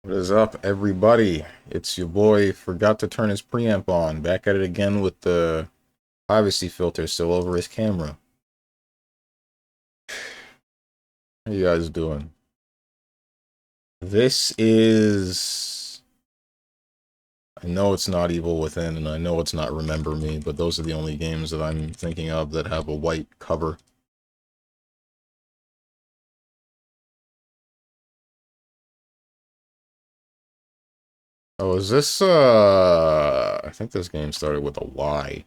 What is up, everybody? It's your boy, forgot to turn his preamp on. Back at it again with the privacy filter still over his camera. How you guys doing? This is... I know it's not Evil Within, and I know it's not Remember Me, but those are the only games that I'm thinking of that have a white cover. Oh, is this, I think this game started with a Y.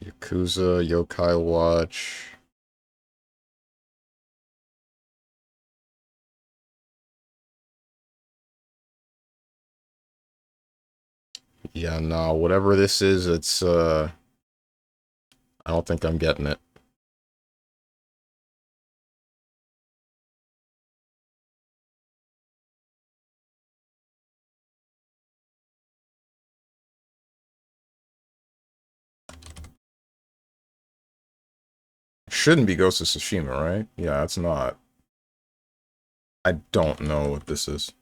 Yakuza, Yokai Watch... Yeah, no, whatever this is, it's, I don't think I'm getting it. Shouldn't be Ghost of Tsushima, right? Yeah, it's not. I don't know what this is.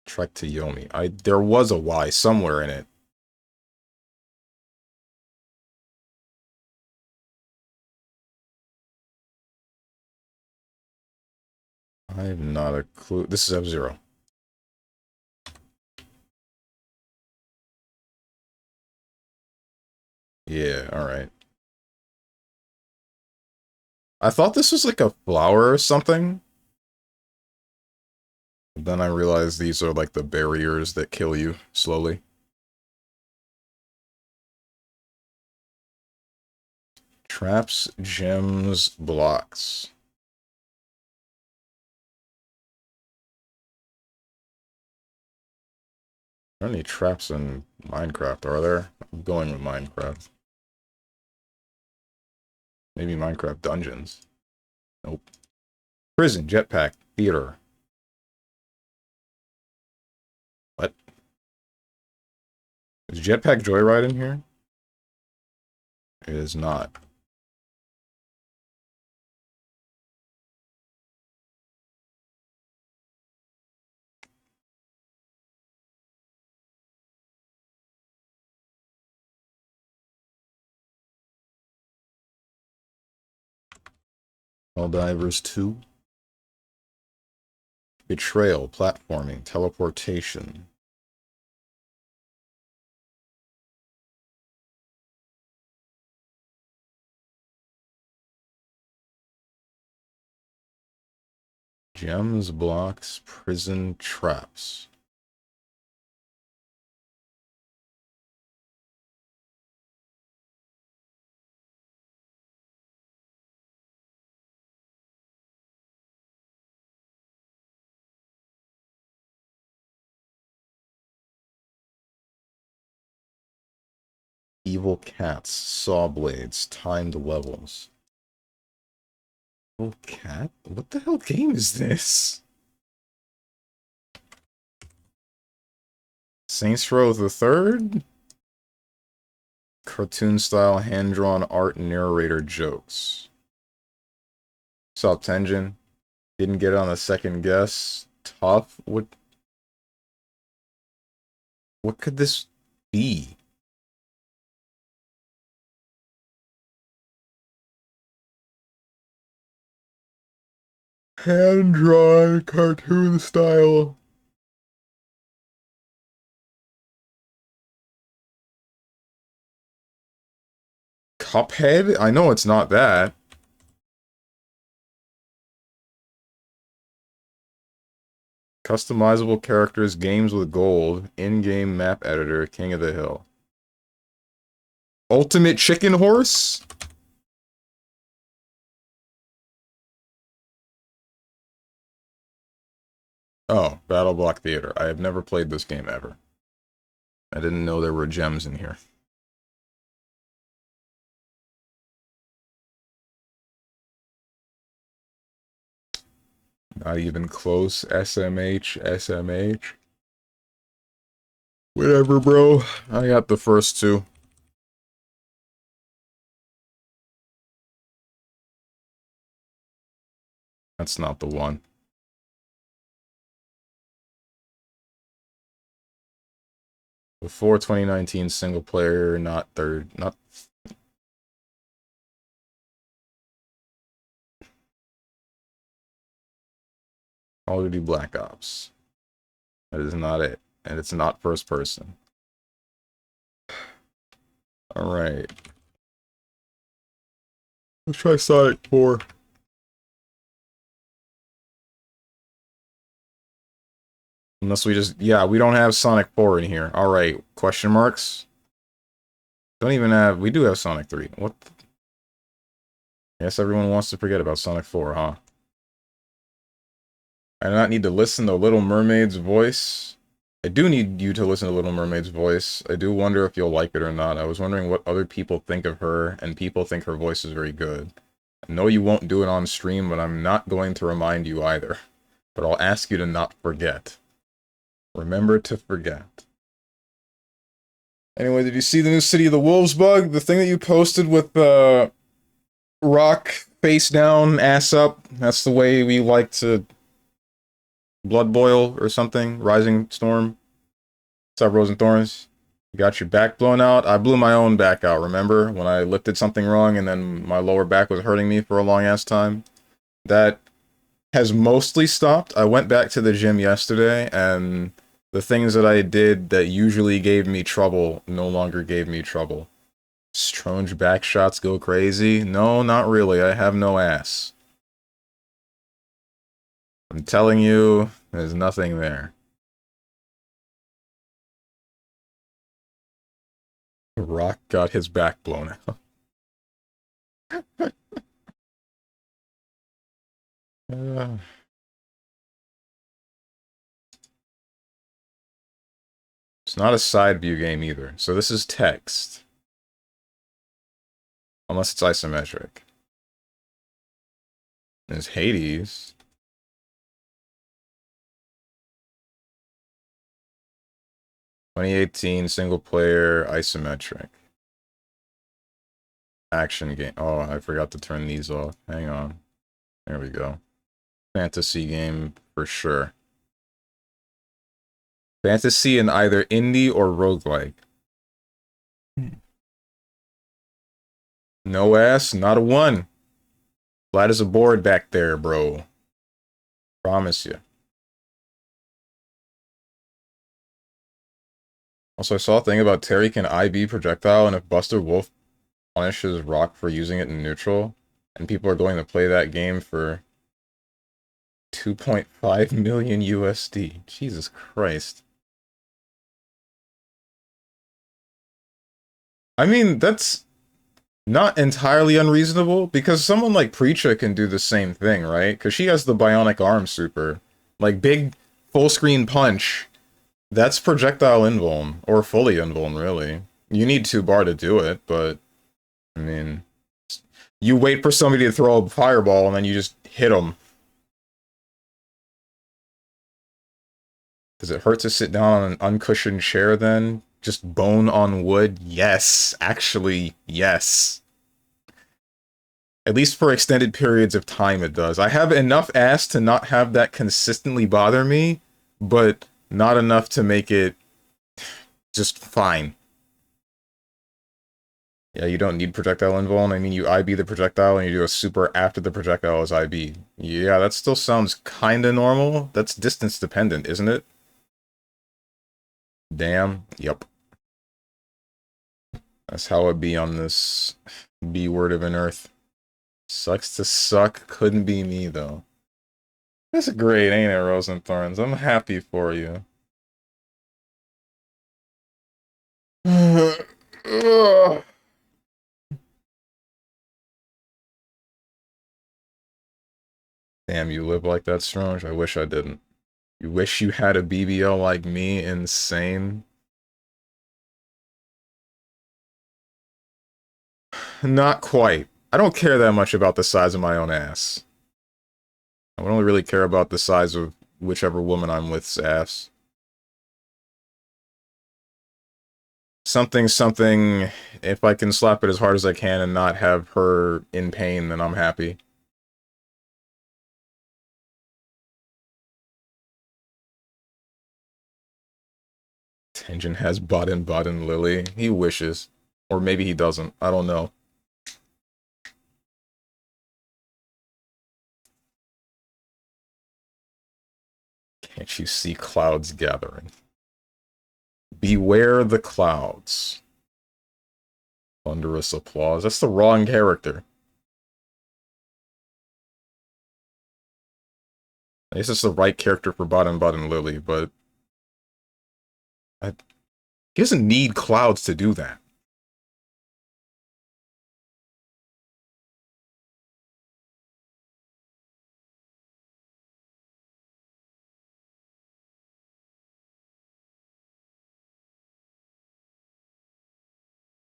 Trek to Yomi. There was a Y somewhere in it. I have not a clue. This is F-Zero. Yeah, alright. I thought this was like a flower or something. Then I realized these are like the barriers that kill you slowly. Traps, gems, blocks. Are there any traps in Minecraft, are there? I'm going with Minecraft. Maybe Minecraft Dungeons. Nope. Prison, jetpack, theater. What? Is Jetpack Joyride in here? It is not. Helldivers 2. Betrayal, platforming, teleportation. Gems, blocks, prison, traps. Evil cats, saw blades, timed levels. Evil cat? What the hell game is this? Saints Row the Third? Cartoon style, hand drawn art, narrator jokes. What's up, Tenjin? Didn't get on a second guess. Tough? What could this be? Hand-drawn cartoon style. Cuphead? I know it's not that. Customizable characters, games with gold, in-game map editor, King of the Hill. Ultimate Chicken Horse? Oh, Battle Block Theater. I have never played this game ever. I didn't know there were gems in here. Not even close. SMH, SMH. Whatever, bro. I got the first two. That's not the one. Before 2019 single player, not third, not Call of Duty Black Ops. That is not it. And it's not first person. Alright. Let's try Sonic 4. Unless we just... Yeah, we don't have Sonic 4 in here. Alright. Question marks? Don't even have... We do have Sonic 3. What the... I guess everyone wants to forget about Sonic 4, huh? I do not need to listen to Little Mermaid's voice. I do need you to listen to Little Mermaid's voice. I do wonder if you'll like it or not. I was wondering what other people think of her, and people think her voice is very good. I know you won't do it on stream, but I'm not going to remind you either. But I'll ask you to not forget. Remember to forget. Anyway, did you see the new City of the Wolves bug? The thing that you posted with Rock face down, ass up? That's the way we like to... Blood Boil or something? Rising Storm? What's up, Rose and Thorns? You got your back blown out? I blew my own back out, remember? When I lifted something wrong and then my lower back was hurting me for a long-ass time? That has mostly stopped. I went back to the gym yesterday, and the things that I did that usually gave me trouble no longer gave me trouble. Strange back shots go crazy? No, not really. I have no ass. I'm telling you, there's nothing there. Rock got his back blown out. It's not a side view game either, so this is text. Unless it's isometric. There's Hades. 2018 single player isometric. Action game. Oh, I forgot to turn these off. Hang on. There we go. Fantasy game for sure. Fantasy in either indie or roguelike. No ass, not a one. Flat as a board back there, bro. Promise you. Also, I saw a thing about Terry can IB projectile, and if Buster Wolf punishes Rock for using it in neutral, and people are going to play that game for 2.5 million USD. Jesus Christ. I mean, that's not entirely unreasonable, because someone like Preacha can do the same thing, right? Because she has the bionic arm super. Like, big full-screen punch. That's projectile invuln, or fully invuln, really. You need 2 bar to do it, but, I mean, you wait for somebody to throw a fireball, and then you just hit them. Does it hurt to sit down on an uncushioned chair, then? Just bone on wood? Yes. Actually, yes. At least for extended periods of time it does. I have enough ass to not have that consistently bother me, but not enough to make it just fine. Yeah, you don't need projectile invuln. I mean, you IB the projectile and you do a super after the projectile is IB. Yeah, that still sounds kinda normal. That's distance dependent, isn't it? Damn. Yep. That's how it be on this B word of an earth. Sucks to suck. Couldn't be me, though. That's great, ain't it, Rose and Thorns? I'm happy for you. Damn, you live like that, Strong? I wish I didn't. You wish you had a BBL like me? Insane. Not quite. I don't care that much about the size of my own ass. I would only really care about the size of whichever woman I'm with's ass. Something, if I can slap it as hard as I can and not have her in pain, then I'm happy. Tenjin has Button Lily. He wishes. Or maybe he doesn't. I don't know. Can't you see clouds gathering? Beware the clouds. Thunderous applause. That's the wrong character. I guess it's the right character for Button Lily, but... he doesn't need clouds to do that.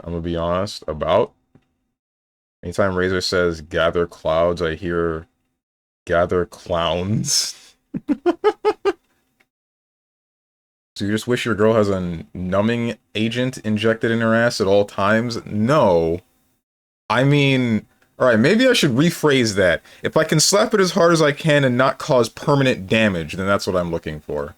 I'm gonna be honest about. Anytime Razor says gather clouds, I hear gather clowns. So you just wish your girl has a numbing agent injected in her ass at all times? No. I mean, alright, maybe I should rephrase that. If I can slap it as hard as I can and not cause permanent damage, then that's what I'm looking for.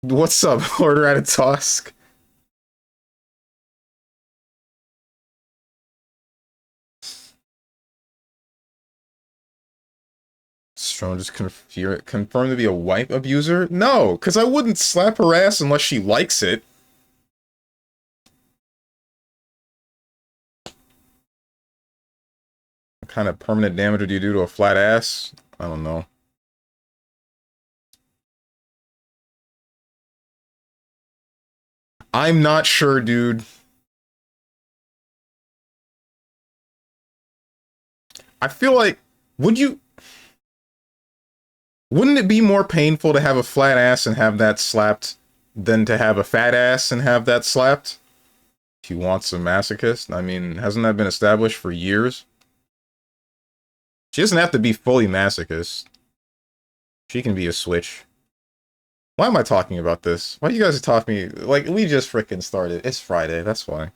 What's up, Order at a Tusk? Strong just confirmed to be a wife abuser? No, because I wouldn't slap her ass unless she likes it. What kind of permanent damage do you do to a flat ass? I don't know. I'm not sure, dude. I feel like, wouldn't it be more painful to have a flat ass and have that slapped than to have a fat ass and have that slapped? She wants a masochist? I mean, hasn't that been established for years? She doesn't have to be fully masochist. She can be a switch. Why am I talking about this? Why you guys talk me? Like, we just frickin' started. It's Friday, that's why.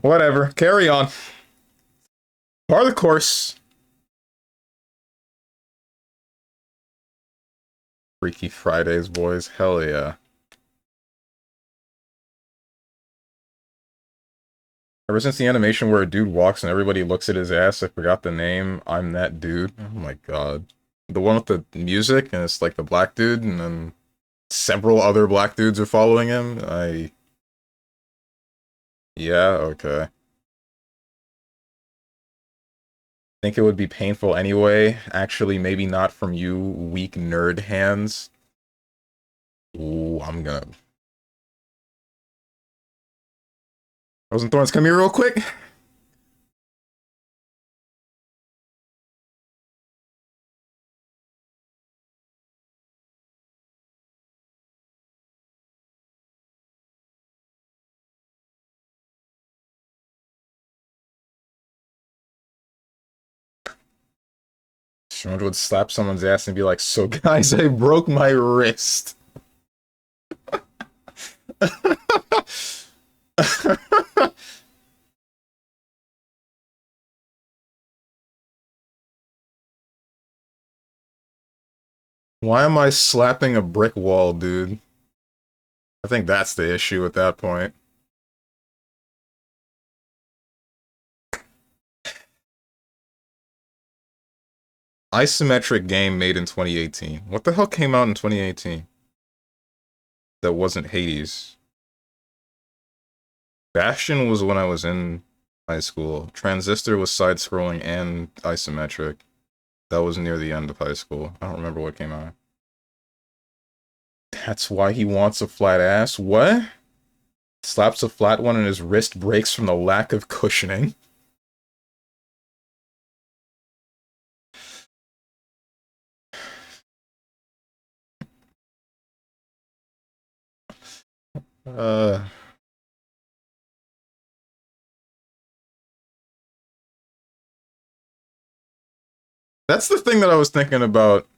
Whatever. Carry on. Part of the course. Freaky Fridays, boys. Hell yeah. Ever since the animation where a dude walks and everybody looks at his ass, I forgot the name. I'm that dude. Oh my god. The one with the music, and it's like the black dude, and then several other black dudes are following him. Yeah, okay. Think it would be painful anyway. Actually, maybe not from you weak nerd hands. Ooh, I'm gonna... Rose and Thorns, come here real quick. Shimon would slap someone's ass and be like, so guys, I broke my wrist. Why am I slapping a brick wall, dude? I think that's the issue at that point. Isometric game made in 2018. What the hell came out in 2018? That wasn't Hades. Bastion was when I was in high school. Transistor was side-scrolling and isometric. That was near the end of high school. I don't remember what came out. That's why he wants a flat ass? What? Slaps a flat one and his wrist breaks from the lack of cushioning. Uh... That's the thing that I was thinking about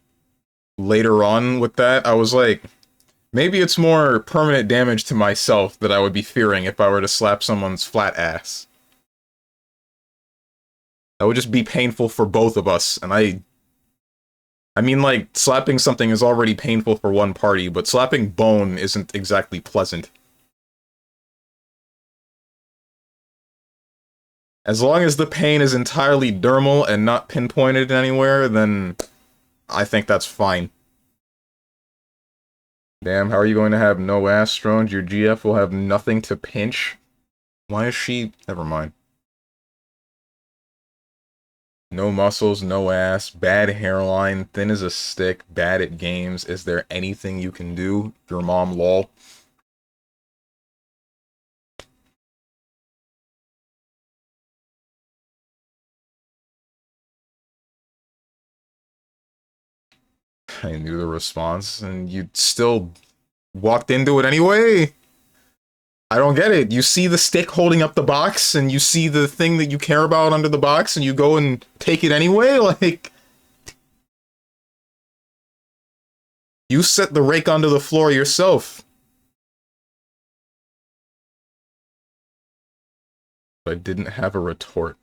later on with that. I was like, maybe it's more permanent damage to myself that I would be fearing if I were to slap someone's flat ass. That would just be painful for both of us, and I mean, like, slapping something is already painful for one party, but slapping bone isn't exactly pleasant. As long as the pain is entirely dermal and not pinpointed anywhere, then I think that's fine. Damn, how are you going to have no ass, Strones? Your GF will have nothing to pinch? Why is she... Never mind. No muscles, no ass, bad hairline, thin as a stick, bad at games. Is there anything you can do? Your mom, lol. I knew the response, and you still walked into it anyway? I don't get it. You see the stick holding up the box, and you see the thing that you care about under the box, and you go and take it anyway? Like... You set the rake onto the floor yourself. I didn't have a retort.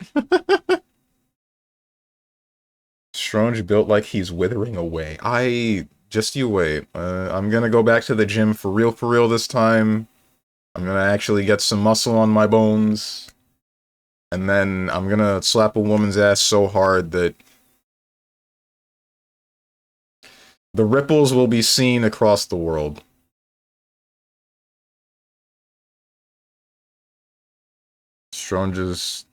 Strange built like he's withering away. Just you wait. I'm gonna go back to the gym for real this time. I'm gonna actually get some muscle on my bones. And then I'm gonna slap a woman's ass so hard that the ripples will be seen across the world. Strange is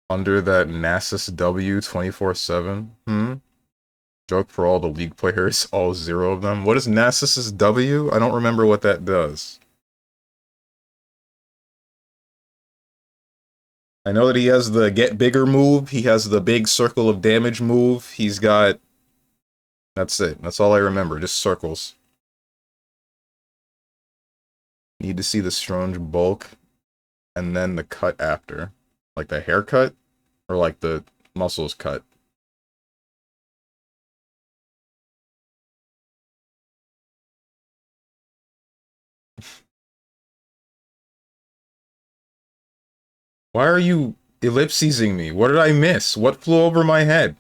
under that Nasus W 24/7. Joke for all the League players, all 0 of them. What is Nasus's W? I don't remember what that does. I know that he has the get bigger move, he has the big circle of damage move, he's got... That's it, that's all I remember, just circles. Need to see the Strange bulk, and then the cut after. Like the haircut, or like the muscles cut? Why are you ellipsising me? What did I miss? What flew over my head?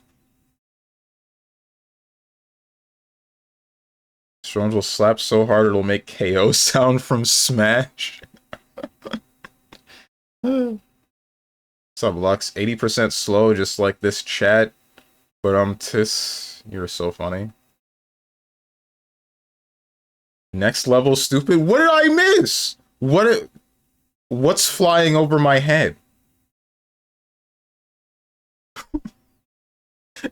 Strange will slap so hard it'll make KO sound from Smash. What's up, Lux? 80% slow, just like this chat. But Tis, you're so funny. Next level stupid? What did I miss? What's flying over my head?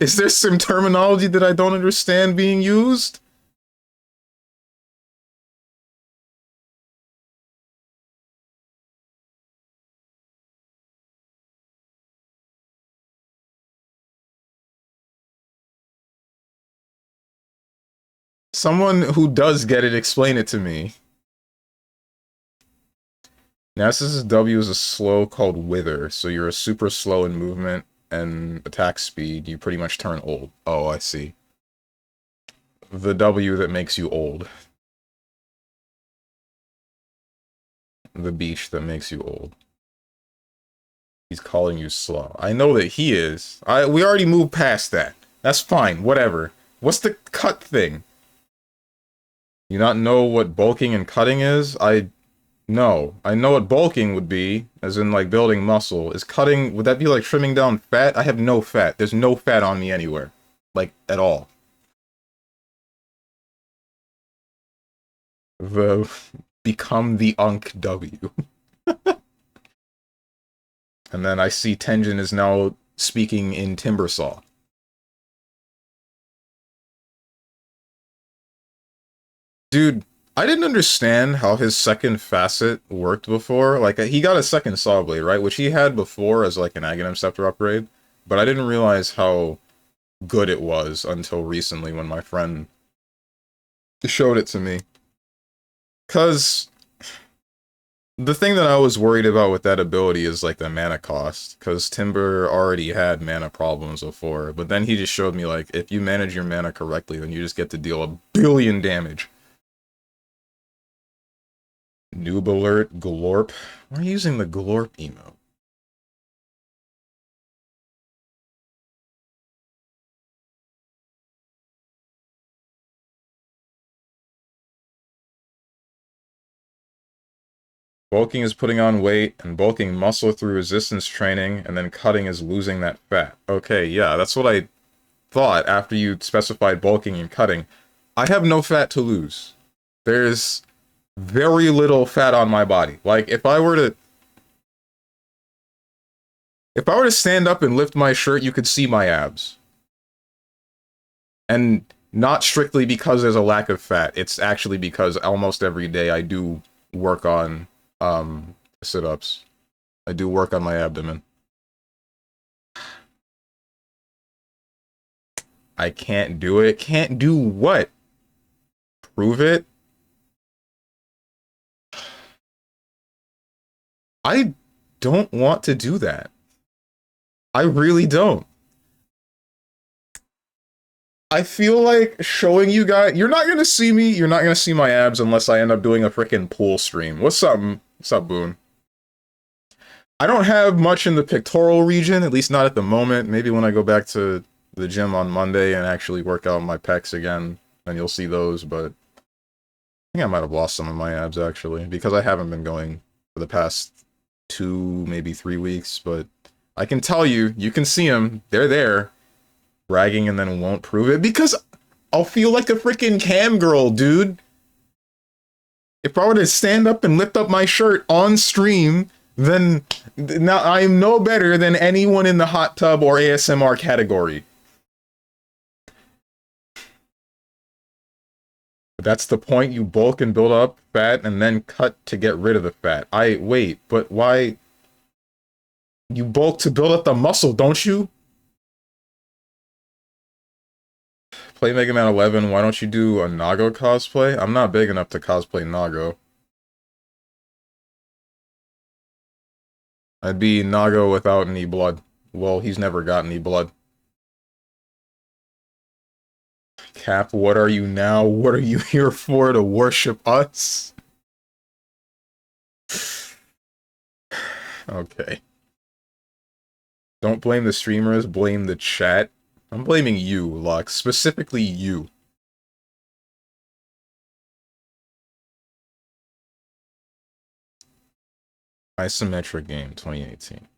Is there some terminology that I don't understand being used? Someone who does get it, explain it to me. Nasus's W is a slow called Wither, so you're a super slow in movement and attack speed. You pretty much turn old. Oh, I see. The W that makes you old. The beach that makes you old. He's calling you slow. I know that he is. We already moved past that. That's fine, whatever. What's the cut thing? You not know what bulking and cutting is? No. I know what bulking would be, as in, like, building muscle. Is cutting, would that be like trimming down fat? I have no fat. There's no fat on me anywhere. Like, at all. Become the Unk W. And then I see Tenjin is now speaking in Timbersaw. Dude, I didn't understand how his second facet worked before. Like, he got a second saw blade, right? Which he had before as, like, an Aghanim Scepter upgrade. But I didn't realize how good it was until recently when my friend showed it to me. Because the thing that I was worried about with that ability is, like, the mana cost. Because Timber already had mana problems before. But then he just showed me, like, if you manage your mana correctly, then you just get to deal a billion damage. Noob alert, Glorp. We're using the Glorp emote. Bulking is putting on weight, and bulking muscle through resistance training, and then cutting is losing that fat. Okay, yeah, that's what I thought after you specified bulking and cutting. I have no fat to lose. There's very little fat on my body. Like, if I were to stand up and lift my shirt, you could see my abs. And not strictly because there's a lack of fat. It's actually because almost every day I do work on sit-ups. I do work on my abdomen. I can't do it. Can't do what? Prove it? I don't want to do that. I really don't. I feel like showing you guys... You're not gonna see me. You're not gonna see my abs unless I end up doing a freaking pool stream. What's up? What's up, Boone? I don't have much in the pectoral region, at least not at the moment. Maybe when I go back to the gym on Monday and actually work out my pecs again, then you'll see those, but I think I might have lost some of my abs, actually, because I haven't been going for the past 2, maybe 3 weeks, but I can tell you, you can see them, they're there, bragging and then won't prove it, because I'll feel like a freaking cam girl, dude. If I were to stand up and lift up my shirt on stream, then now I'm no better than anyone in the hot tub or ASMR category. But that's the point. You bulk and build up fat and then cut to get rid of the fat. Wait, but why? You bulk to build up the muscle, don't you? Play Mega Man 11, why don't you do a Nago cosplay? I'm not big enough to cosplay Nago. I'd be Nago without any blood. Well, he's never got any blood. Cap, what are you now? What are you here for? To worship us? Okay. Don't blame the streamers, blame the chat. I'm blaming you, Lux. Specifically you. Isometric game, 2018.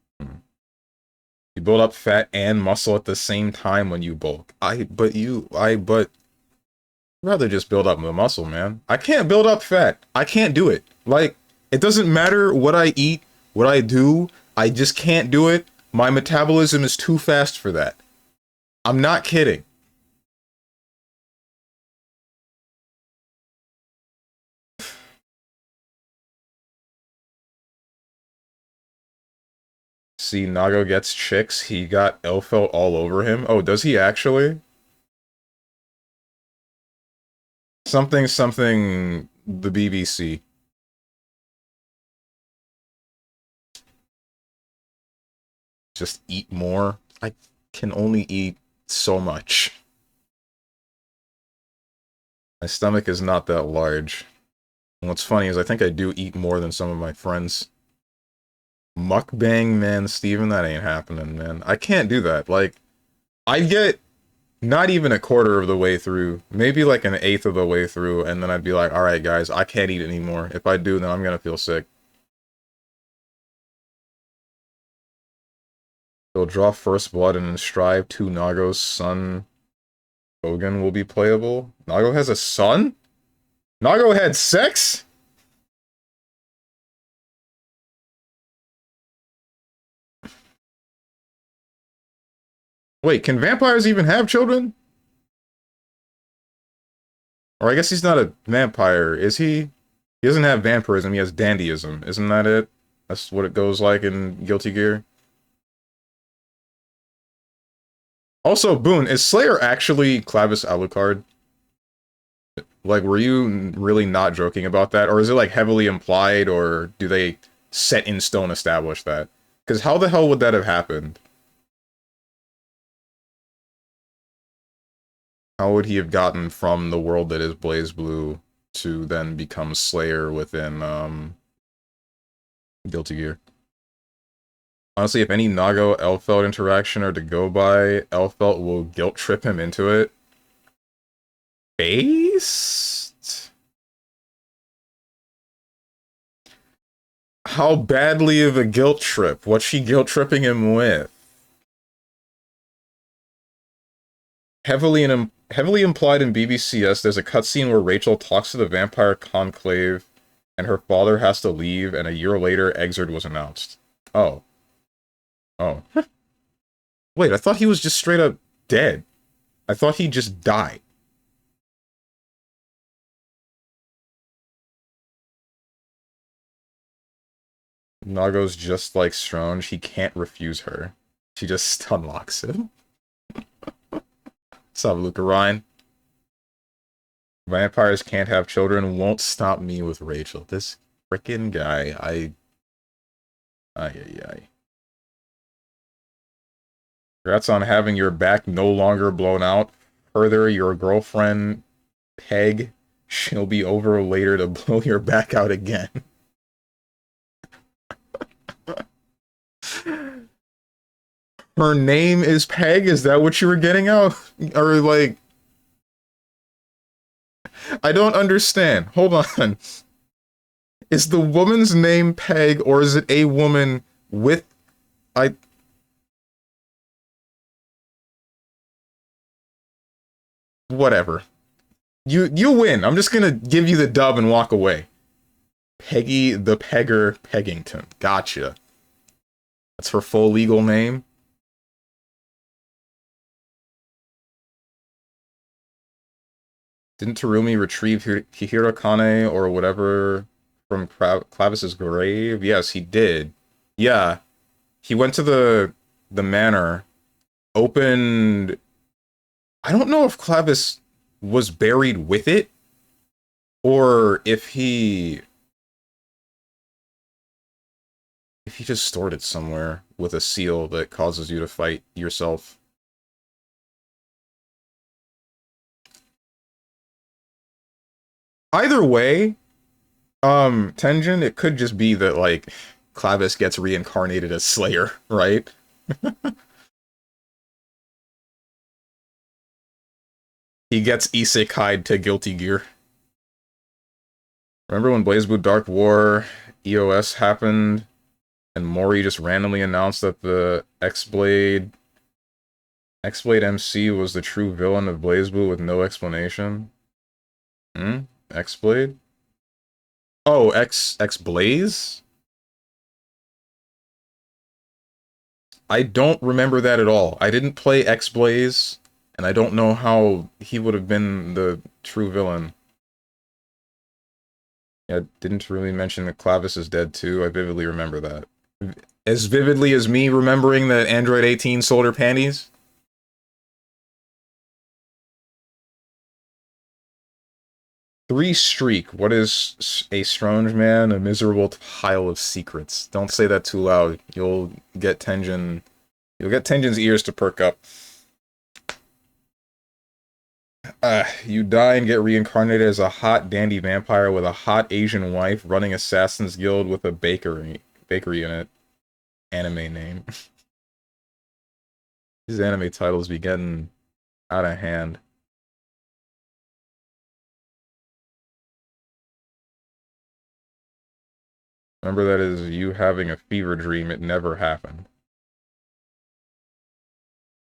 You build up fat and muscle at the same time when you bulk. But rather just build up the muscle, man. I can't build up fat. I can't do it. Like, it doesn't matter what I eat, what I do, I just can't do it. My metabolism is too fast for that. I'm not kidding. See, Nago gets chicks. He got Elfelt all over him. Oh, does he actually? Something, the BBC. Just eat more. I can only eat so much. My stomach is not that large. And what's funny is I think I do eat more than some of my friends. Mukbang, man, Steven, that ain't happening, man. I can't do that. Like, I'd get not even a quarter of the way through, maybe like an eighth of the way through, and then I'd be like, alright guys, I can't eat anymore. If I do, then I'm gonna feel sick. They'll draw first blood and then strive 2 Nago's son Hogan will be playable. Nago has a son? Nago had sex? Wait, can vampires even have children? Or I guess he's not a vampire, is he? He doesn't have vampirism, he has dandyism. Isn't that it? That's what it goes like in Guilty Gear. Also, Boone, is Slayer actually Clavis Alucard? Like, were you really not joking about that? Or is it, like, heavily implied, or do they set in stone establish that? Because how the hell would that have happened? How would he have gotten from the world that is BlazBlue to then become Slayer within, Guilty Gear? Honestly, if any Nago Elfeld interaction are to go by, Elfeld will guilt trip him into it. Based? How badly of a guilt trip? What's she guilt tripping him with? Heavily implied in BBCS, there's a cutscene where Rachel talks to the vampire conclave, and her father has to leave, and a year later, Exord was announced. Oh. Oh. Wait, I thought he was just straight up dead. I thought he just died. Nago's just like Strange, he can't refuse her. She just stunlocks him. What's up, Luca Ryan? Vampires can't have children, won't stop me with Rachel. This frickin' guy, Ay. Congrats on having your back no longer blown out. Further, your girlfriend, Peg, she'll be over later to blow your back out again. Her name is Peg? Is that what you were getting out? Or, like... I don't understand. Hold on. Is the woman's name Peg, or is it a woman with... Whatever. You win. I'm just gonna give you the dub and walk away. Peggy the Pegger Peggington. Gotcha. That's her full legal name. Didn't Terumi retrieve Hihiro Kane or whatever from Clavis's grave? Yes, he did. Yeah. He went to the manor, opened... I don't know if Clavis was buried with it, or if he just stored it somewhere with a seal that causes you to fight yourself. Either way, Tenjin, it could just be that, like, Clavis gets reincarnated as Slayer, right? He gets isekai'd to Guilty Gear. Remember when BlazBlue Dark War EOS happened, and Mori just randomly announced that the X-Blade MC was the true villain of BlazBlue with no explanation? X-Blade? Oh, X-Blaze? I don't remember that at all. I didn't play X-Blaze, and I don't know how he would have been the true villain. Yeah, didn't really mention that Clavis is dead too. I vividly remember that. As vividly as me remembering that Android 18 sold her panties? Three streak. What is a strange man? A miserable pile of secrets. Don't say that too loud. You'll get Tenjin. You'll get Tenjin's ears to perk up. You die and get reincarnated as a hot dandy vampire with a hot Asian wife running Assassin's Guild with a bakery in it. Anime name. These anime titles be getting out of hand. Remember, that is you having a fever dream. It never happened.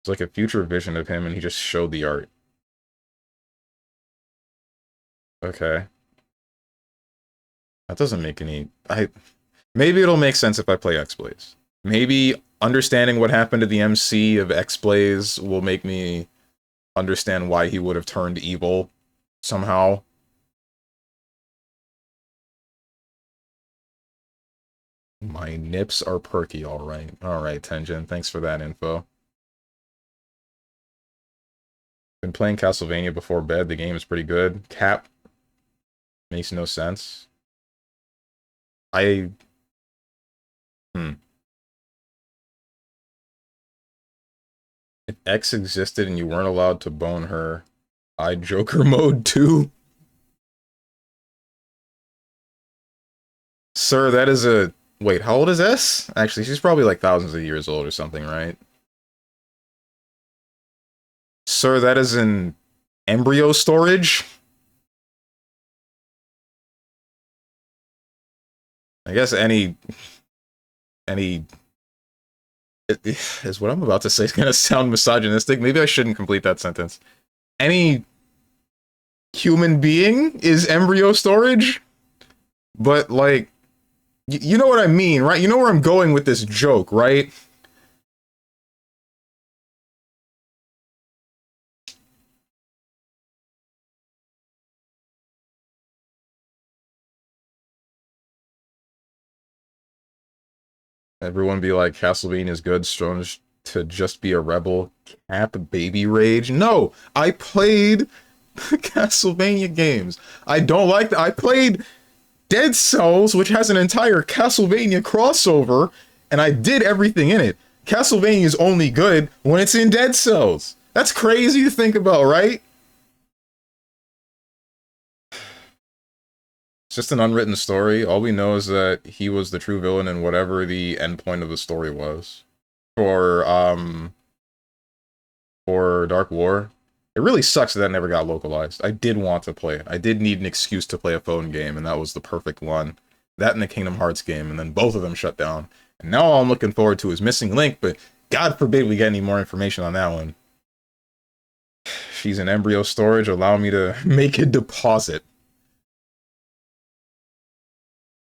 It's like a future vision of him, and he just showed the art. Okay. That doesn't make any... Maybe it'll make sense if I play X-Blaze. Maybe understanding what happened to the MC of X-Blaze will make me understand why he would have turned evil somehow. My nips are perky, alright. Alright, Tenjin, thanks for that info. Been playing Castlevania before bed, the game is pretty good. Cap makes no sense. I... Hmm. If X existed and you weren't allowed to bone her, I'd Joker mode too? Sir, that is a... Wait, how old is S? Actually, she's probably like thousands of years old or something, right? Sir, that is an embryo storage? I guess any is what I'm about to say is gonna sound misogynistic. Maybe I shouldn't complete that sentence. Any human being is embryo storage? But like, you know what I mean, right? You know where I'm going with this joke, right? Everyone be like, Castlevania is good, Strange to just be a rebel. Cap baby rage. No, I played Castlevania games. I don't like that. I played Dead Cells, which has an entire Castlevania crossover, and I did everything in it. Castlevania is only good when it's in Dead Cells. That's crazy to think about, right? It's just an unwritten story. All we know is that he was the true villain in whatever the end point of the story was. For Dark War. It really sucks that never got localized. I did want to play it. I did need an excuse to play a phone game, and that was the perfect one. That and the Kingdom Hearts game, and then both of them shut down. And now all I'm looking forward to is Missing Link, but God forbid we get any more information on that one. She's in embryo storage, allow me to make a deposit.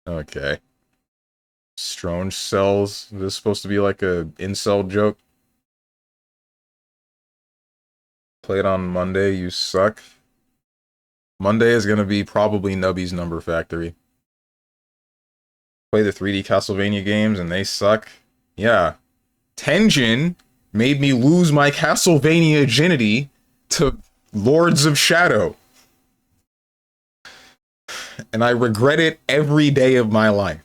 Okay. Strange cells. Is this supposed to be like a incel joke? Play it on Monday, you suck. Monday is gonna be probably Nubby's Number Factory. Play the 3D Castlevania games and they suck. Yeah. Tenjin made me lose my Castlevania virginity to Lords of Shadow. And I regret it every day of my life.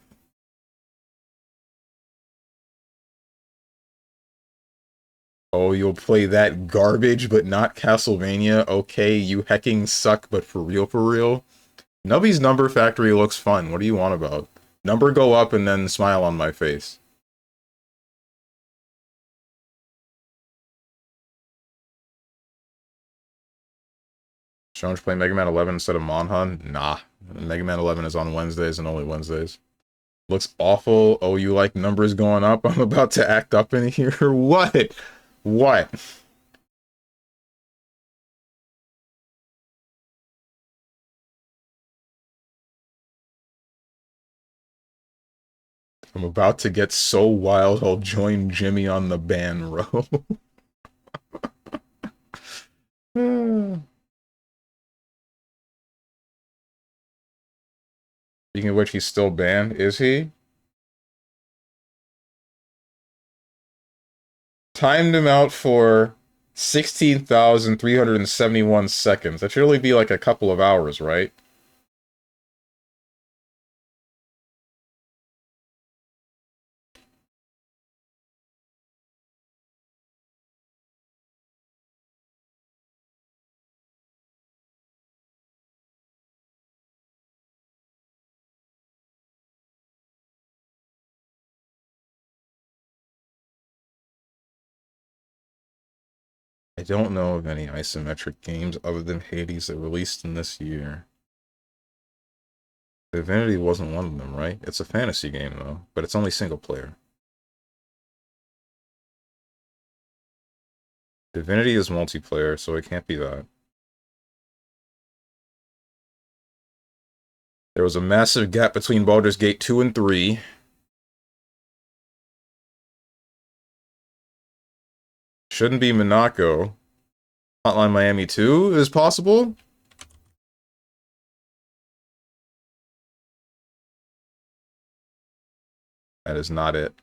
Oh, you'll play that garbage, but not Castlevania? Okay, you hecking suck, but for real, for real? Nubby's Number Factory looks fun. What do you want about? Number go up and then smile on my face. Strange play Mega Man 11 instead of Monhun? Nah. Mega Man 11 is on Wednesdays and only Wednesdays. Looks awful. Oh, you like numbers going up? I'm about to act up in here. What? What? I'm about to get so wild I'll join Jimmy on the ban row. Speaking of which, he's still banned, is he? Timed him out for 16,371 seconds. That should only be like a couple of hours, right? I don't know of any isometric games other than Hades that released in this year. Divinity wasn't one of them, right? It's a fantasy game, though, but it's only single player. Divinity is multiplayer, so it can't be that. There was a massive gap between Baldur's Gate 2 and 3. Shouldn't be Monaco. Hotline Miami 2 is possible? That is not it.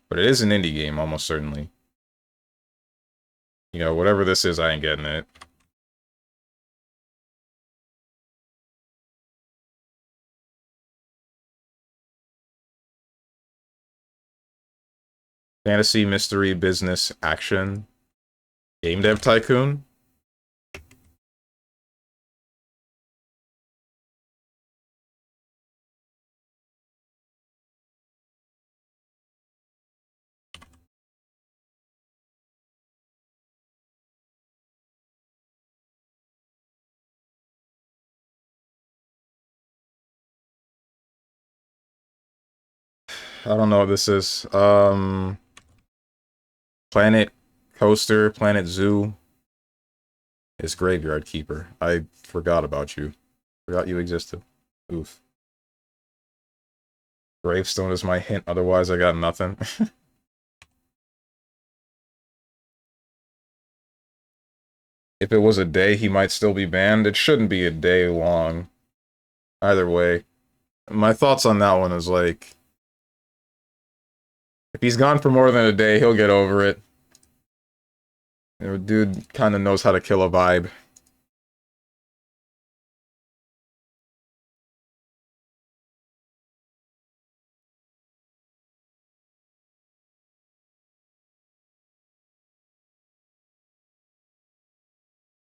But it is an indie game, almost certainly. You know, whatever this is, I ain't getting it. Fantasy, mystery, business, action. Game Dev Tycoon? I don't know what this is. Planet Coaster, Planet Zoo. Is Graveyard Keeper. I forgot about you. Forgot you existed. Oof. Gravestone is my hint, otherwise I got nothing. If it was a day, he might still be banned. It shouldn't be a day long. Either way. My thoughts on that one is like... if he's gone for more than a day, he'll get over it. The dude kind of knows how to kill a vibe.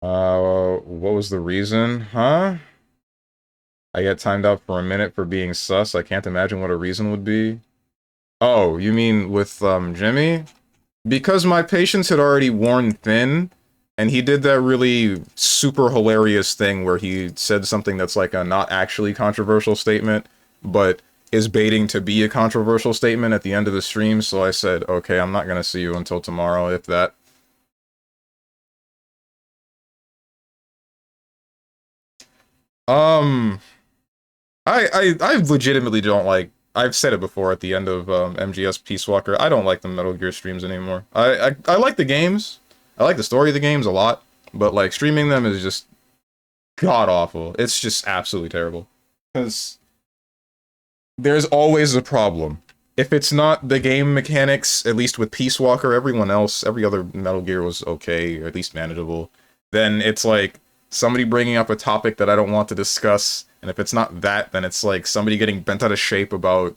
What was the reason? Huh? I get timed out for a minute for being sus. I can't imagine what a reason would be. Oh, you mean with, Jimmy? Because my patience had already worn thin, and he did that really super hilarious thing where he said something that's like a not actually controversial statement, but is baiting to be a controversial statement at the end of the stream, so I said, okay, I'm not gonna see you until tomorrow, if that. Um, I legitimately don't like... I've said it before at the end of MGS Peace Walker. I don't like the Metal Gear streams anymore. I like the games. I like the story of the games a lot, but like streaming them is just god awful. It's just absolutely terrible. Because there's always a problem. If it's not the game mechanics, at least with Peace Walker, everyone else, every other Metal Gear was okay, or at least manageable, then it's like somebody bringing up a topic that I don't want to discuss, and if it's not that, then it's like somebody getting bent out of shape about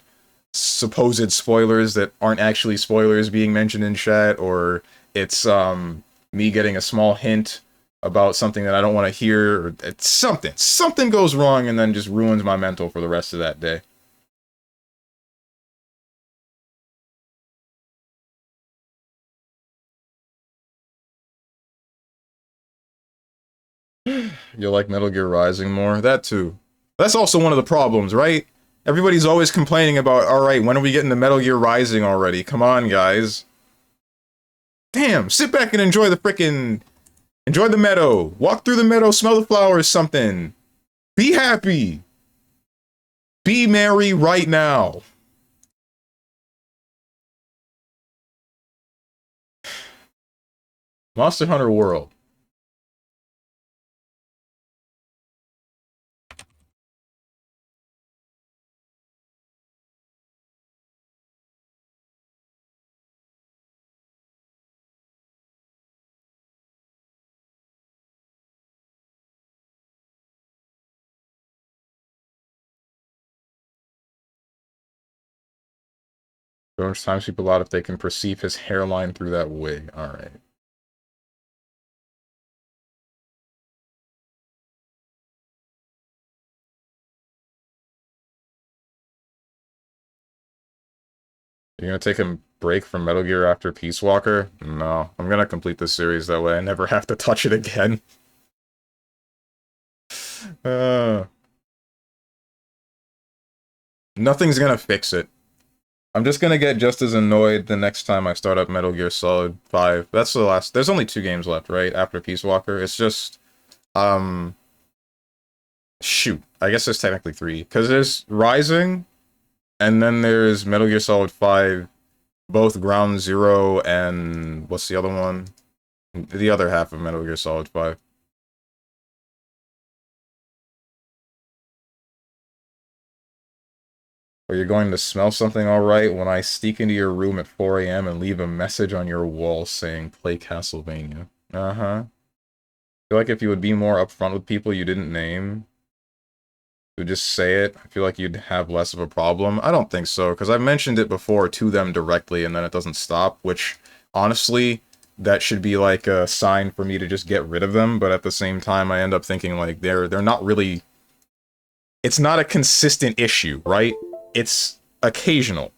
supposed spoilers that aren't actually spoilers being mentioned in chat, or it's me getting a small hint about something that I don't want to hear, or it's something. Something goes wrong and then just ruins my mental for the rest of that day. You'll like Metal Gear Rising more? That too. That's also one of the problems, right? Everybody's always complaining about, alright, when are we getting to Metal Gear Rising already? Come on, guys. Damn, sit back and enjoy the frickin'... enjoy the meadow. Walk through the meadow, smell the flowers, something. Be happy. Be merry right now. Monster Hunter World. George times people out if they can perceive his hairline through that wig. Alright. You're gonna take a break from Metal Gear after Peace Walker? No. I'm gonna complete this series that way I never have to touch it again. Uh, Nothing's gonna fix it. I'm just gonna get just as annoyed the next time I start up Metal Gear Solid 5. That's the last... there's only 2 games left, right? After Peace Walker. It's just... shoot. I guess there's technically 3. Because there's Rising, and then there's Metal Gear Solid 5, both Ground Zero and... what's the other one? The other half of Metal Gear Solid 5. Or you're going to smell something alright when I sneak into your room at 4 a.m. and leave a message on your wall saying, play Castlevania. Uh-huh. I feel like if you would be more upfront with people you didn't name, you would just say it, I feel like you'd have less of a problem. I don't think so, because I've mentioned it before to them directly and then it doesn't stop, which, honestly, that should be like a sign for me to just get rid of them, but at the same time I end up thinking like they're not really... It's not a consistent issue, right? It's occasional.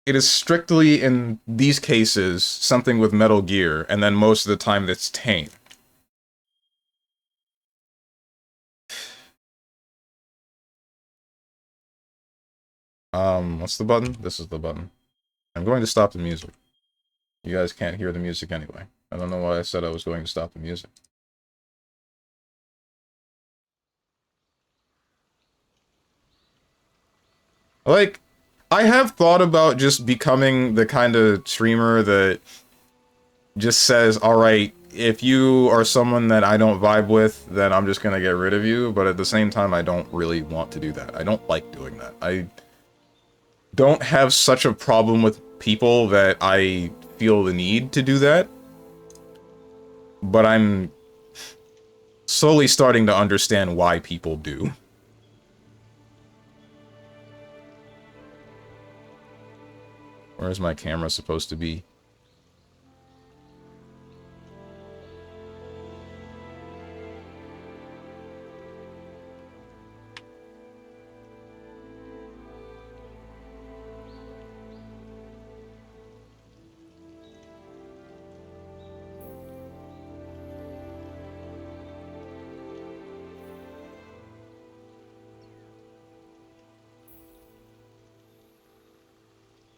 It is strictly, in these cases, something with Metal Gear, and then most of the time it's tame. What's the button? This is the button. I'm going to stop the music. You guys can't hear the music anyway. I don't know why I said I was going to stop the music. Like, I have thought about just becoming the kind of streamer that just says, alright, if you are someone that I don't vibe with, then I'm just gonna get rid of you, but at the same time, I don't really want to do that. I don't like doing that. I don't have such a problem with people that I feel the need to do that, but I'm slowly starting to understand why people do. Where's my camera supposed to be?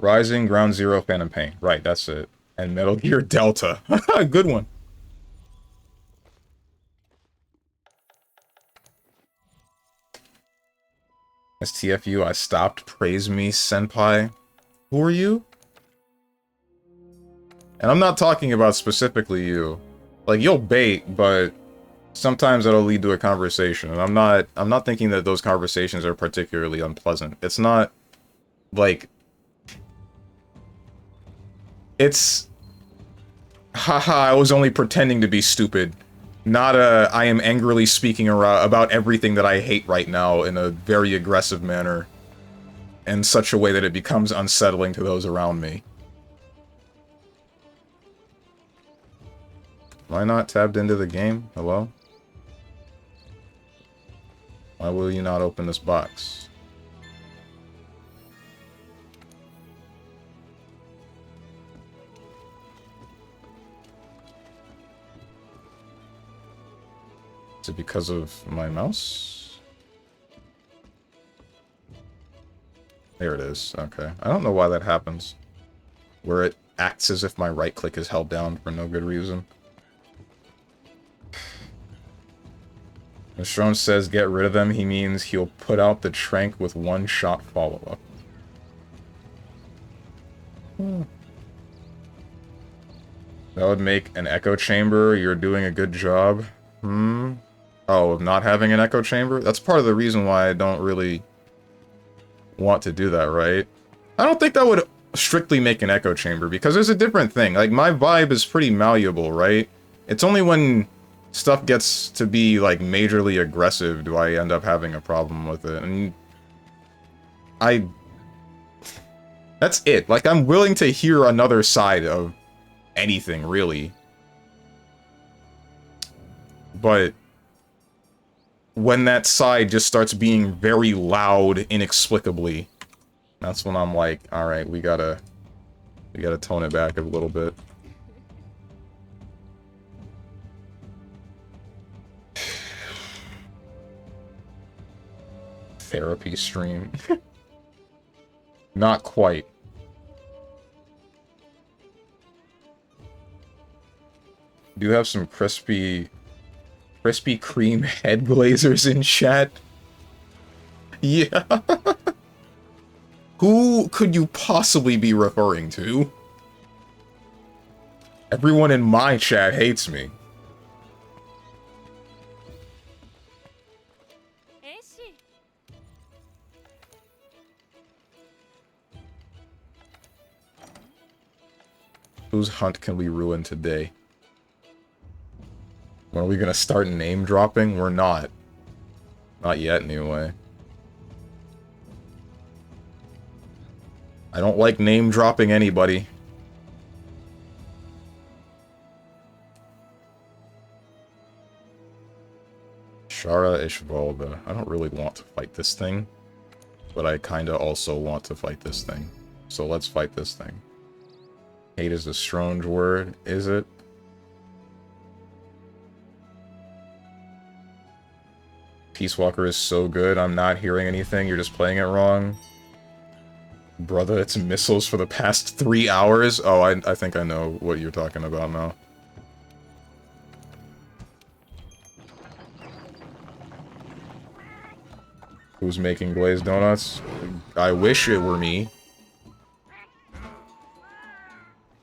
Rising, Ground Zero, Phantom Pain. Right, that's it. And Metal Gear Delta. Good one. STFU, I stopped. Praise me, senpai. Who are you? And I'm not talking about specifically you. Like, you'll bait, but sometimes that'll lead to a conversation. And I'm not thinking that those conversations are particularly unpleasant. It's not, like... It's... Haha, I was only pretending to be stupid. Not I am angrily speaking about everything that I hate right now in a very aggressive manner. In such a way that it becomes unsettling to those around me. Am I not tabbed into the game? Hello? Why will you not open this box? Is it because of my mouse? There it is. Okay. I don't know why that happens. Where it acts as if my right click is held down for no good reason. When Strone says get rid of them, he means he'll put out the trank with one-shot follow-up. That would make an echo chamber. You're doing a good job. Oh, of not having an echo chamber? That's part of the reason why I don't really want to do that, right? I don't think that would strictly make an echo chamber, because there's a different thing. Like, my vibe is pretty malleable, right? It's only when stuff gets to be, like, majorly aggressive do I end up having a problem with it. And that's it. Like, I'm willing to hear another side of anything, really. But when that side just starts being very loud inexplicably, that's when I'm like, alright, we gotta tone it back a little bit. Therapy stream. Not quite. Do have some Krispy Kreme head glazers in chat. Yeah. Who could you possibly be referring to? Everyone in my chat hates me. Whose hunt can we ruin today? When are we gonna start name dropping? We're not. Not yet, anyway. I don't like name dropping anybody. Shara Ishvalda. I don't really want to fight this thing, but I kinda also want to fight this thing. So let's fight this thing. Hate is a strange word, is it? Peace Walker is so good, I'm not hearing anything, you're just playing it wrong. Brother, it's missiles for the past 3 hours? Oh, I think I know what you're talking about now. Who's making glazed donuts? I wish it were me.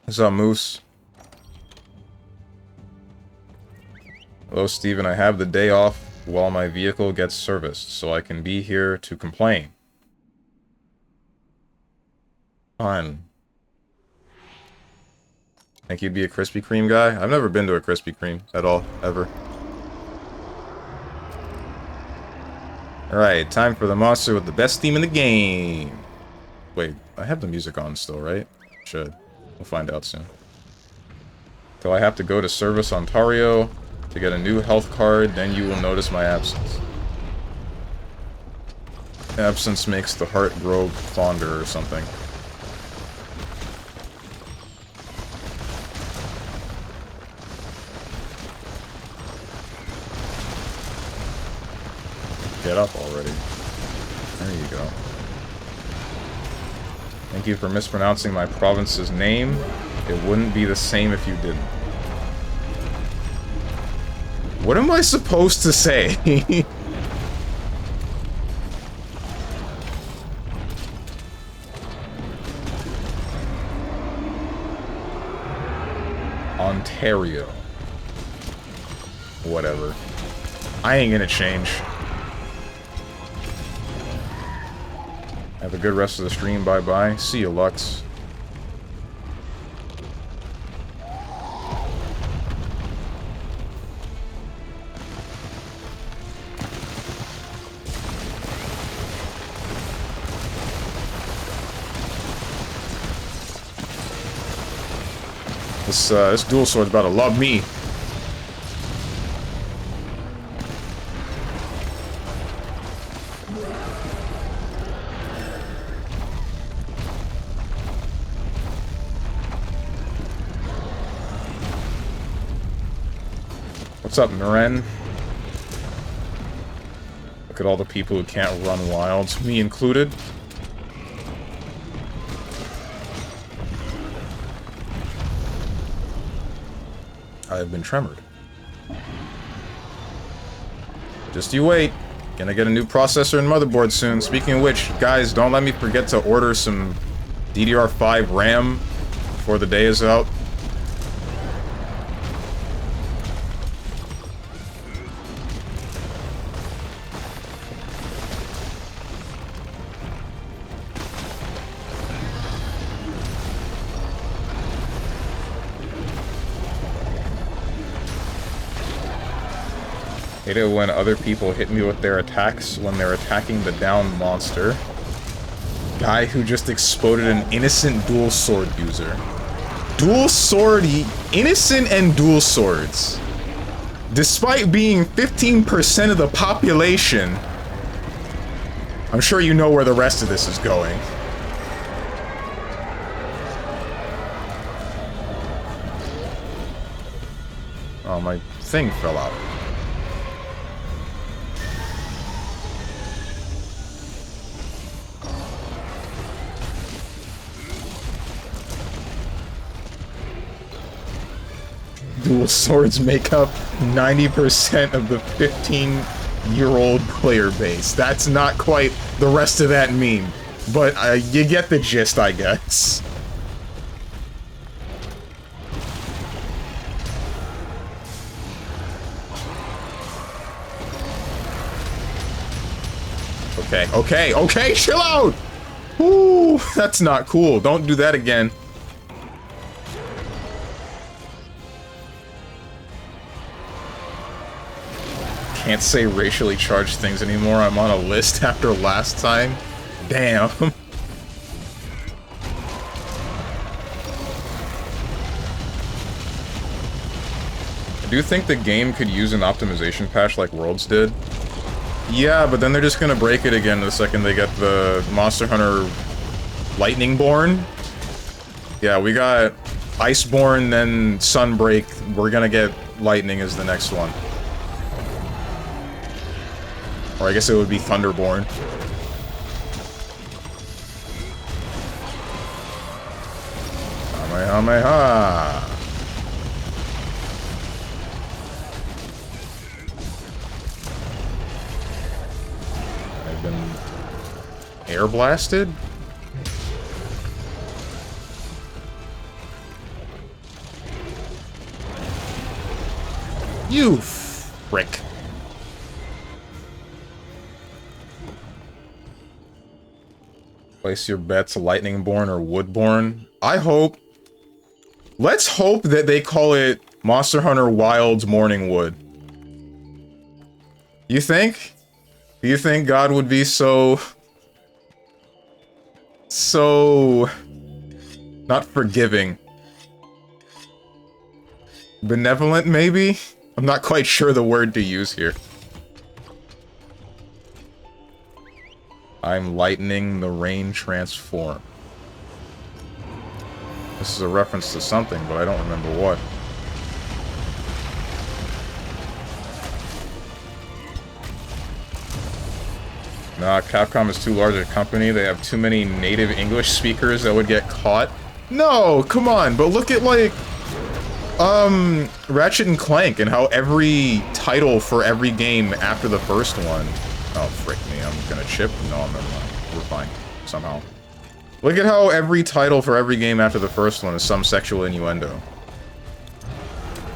What's up, Moose? Hello, Steven. I have the day off while my vehicle gets serviced, so I can be here to complain. Fine. Think you'd be a Krispy Kreme guy? I've never been to a Krispy Kreme at all, ever. Alright, time for the monster with the best theme in the game. Wait, I have the music on still, right? Should. We'll find out soon. So I have to go to Service Ontario to get a new health card, then you will notice my absence. Absence makes the heart grow fonder or something. Get up already. There you go. Thank you for mispronouncing my province's name. It wouldn't be the same if you didn't. What am I supposed to say? Ontario. Whatever. I ain't gonna change. Have a good rest of the stream. Bye-bye. See you, Lux. This dual sword's about to love me. What's up, Maren? Look at all the people who can't run wild, me included. I have been tremored. Just you wait. Gonna get a new processor and motherboard soon. Speaking of which, guys, don't let me forget to order some DDR5 RAM before the day is out. Hate it when other people hit me with their attacks when they're attacking the down monster. Guy who just exploded an innocent dual sword user. Dual sword, innocent and dual swords. Despite being 15% of the population, I'm sure you know where the rest of this is going. Oh, my thing fell out. Dual swords make up 90% of the 15-year-old player base. That's not quite the rest of that meme, but you get the gist, I guess. Okay, chill out! Ooh, that's not cool. Don't do that again. can't say racially charged things anymore. I'm on a list after last time. Damn. I do think the game could use an optimization patch like Worlds did. Yeah, but then they're just gonna break it again the second they get the Monster Hunter Lightningborn. Yeah, we got Iceborn, then Sunbreak. We're gonna get Lightning as the next one. Or I guess it would be Thunderborn. Kamehameha! I've been air blasted? You frick. Place your bets, Lightningborn or Woodborn. I hope... Let's hope that they call it Monster Hunter Wilds Morningwood. You think? Do you think God would be so... not forgiving? Benevolent, maybe? I'm not quite sure the word to use here. I'm lightning the rain transform. This is a reference to something, but I don't remember what. Nah, Capcom is too large a company. They have too many native English speakers that would get caught. No, come on, but look at, like, Ratchet and Clank and how every title for every game after the first one... Oh, frick me, I'm gonna chip? No, never mind. We're fine. Somehow. Look at how every title for every game after the first one is some sexual innuendo.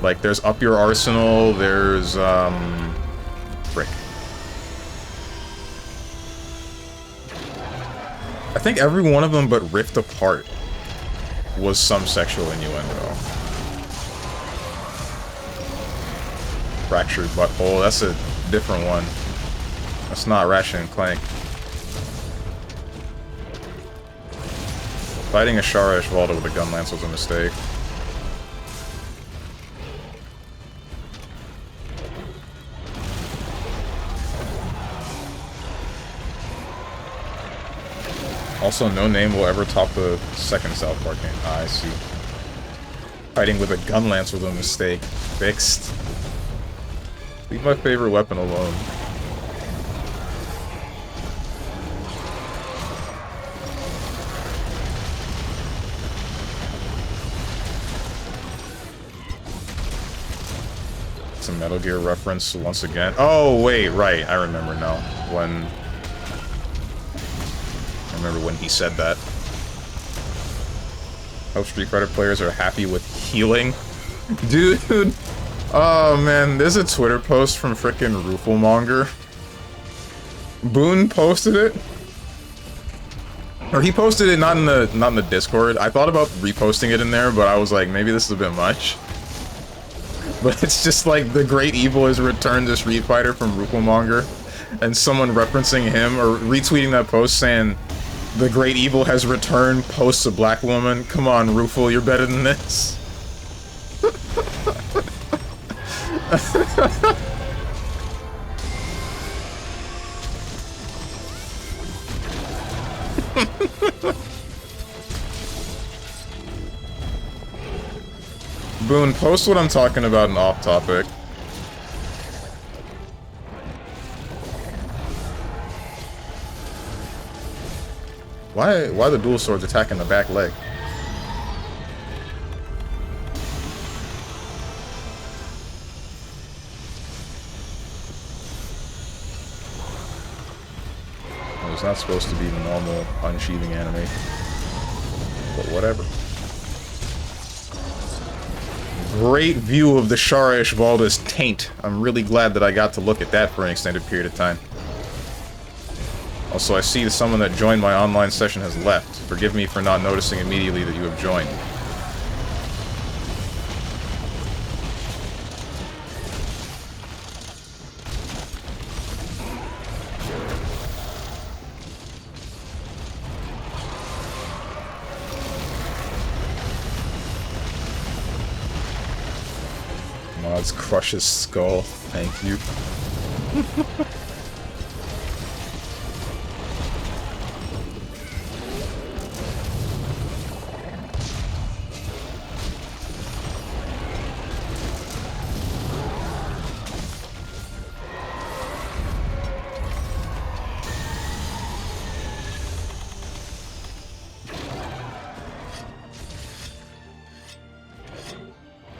Like, there's Up Your Arsenal, there's, frick. I think every one of them but Rift Apart was some sexual innuendo. Fractured Butthole, that's a different one. That's not Ratchet and Clank. Fighting a Shara Ishvalda with a gun lance was a mistake. Also, no name will ever top the second South Park game. Ah, I see. Fighting with a gun lance was a mistake. Fixed. Leave my favorite weapon alone. It's a Metal Gear reference once again. Oh, wait, right. I remember now. When... I remember when he said that. Hope Street Fighter players are happy with healing. Dude! Oh, man. There's a Twitter post from frickin' Rooflemonger. Boone posted it. Or he posted it not in the Discord. I thought about reposting it in there, but I was like, maybe this is a bit much. But it's just like the Great Evil has returned to Street Fighter from Rooflemonger, and someone referencing him or retweeting that post saying, "The Great Evil has returned, posts a black woman. Come on, Roofle, you're better than this." Boone, post what I'm talking about in off topic. Why the dual swords attacking the back leg? Well, it's not supposed to be the normal unsheathing anime. But whatever. Great view of the Shara Ishvalda's taint. I'm really glad that I got to look at that for an extended period of time. Also, I see that someone that joined my online session has left. Forgive me for not noticing immediately that you have joined. Let's crush his skull. Thank you.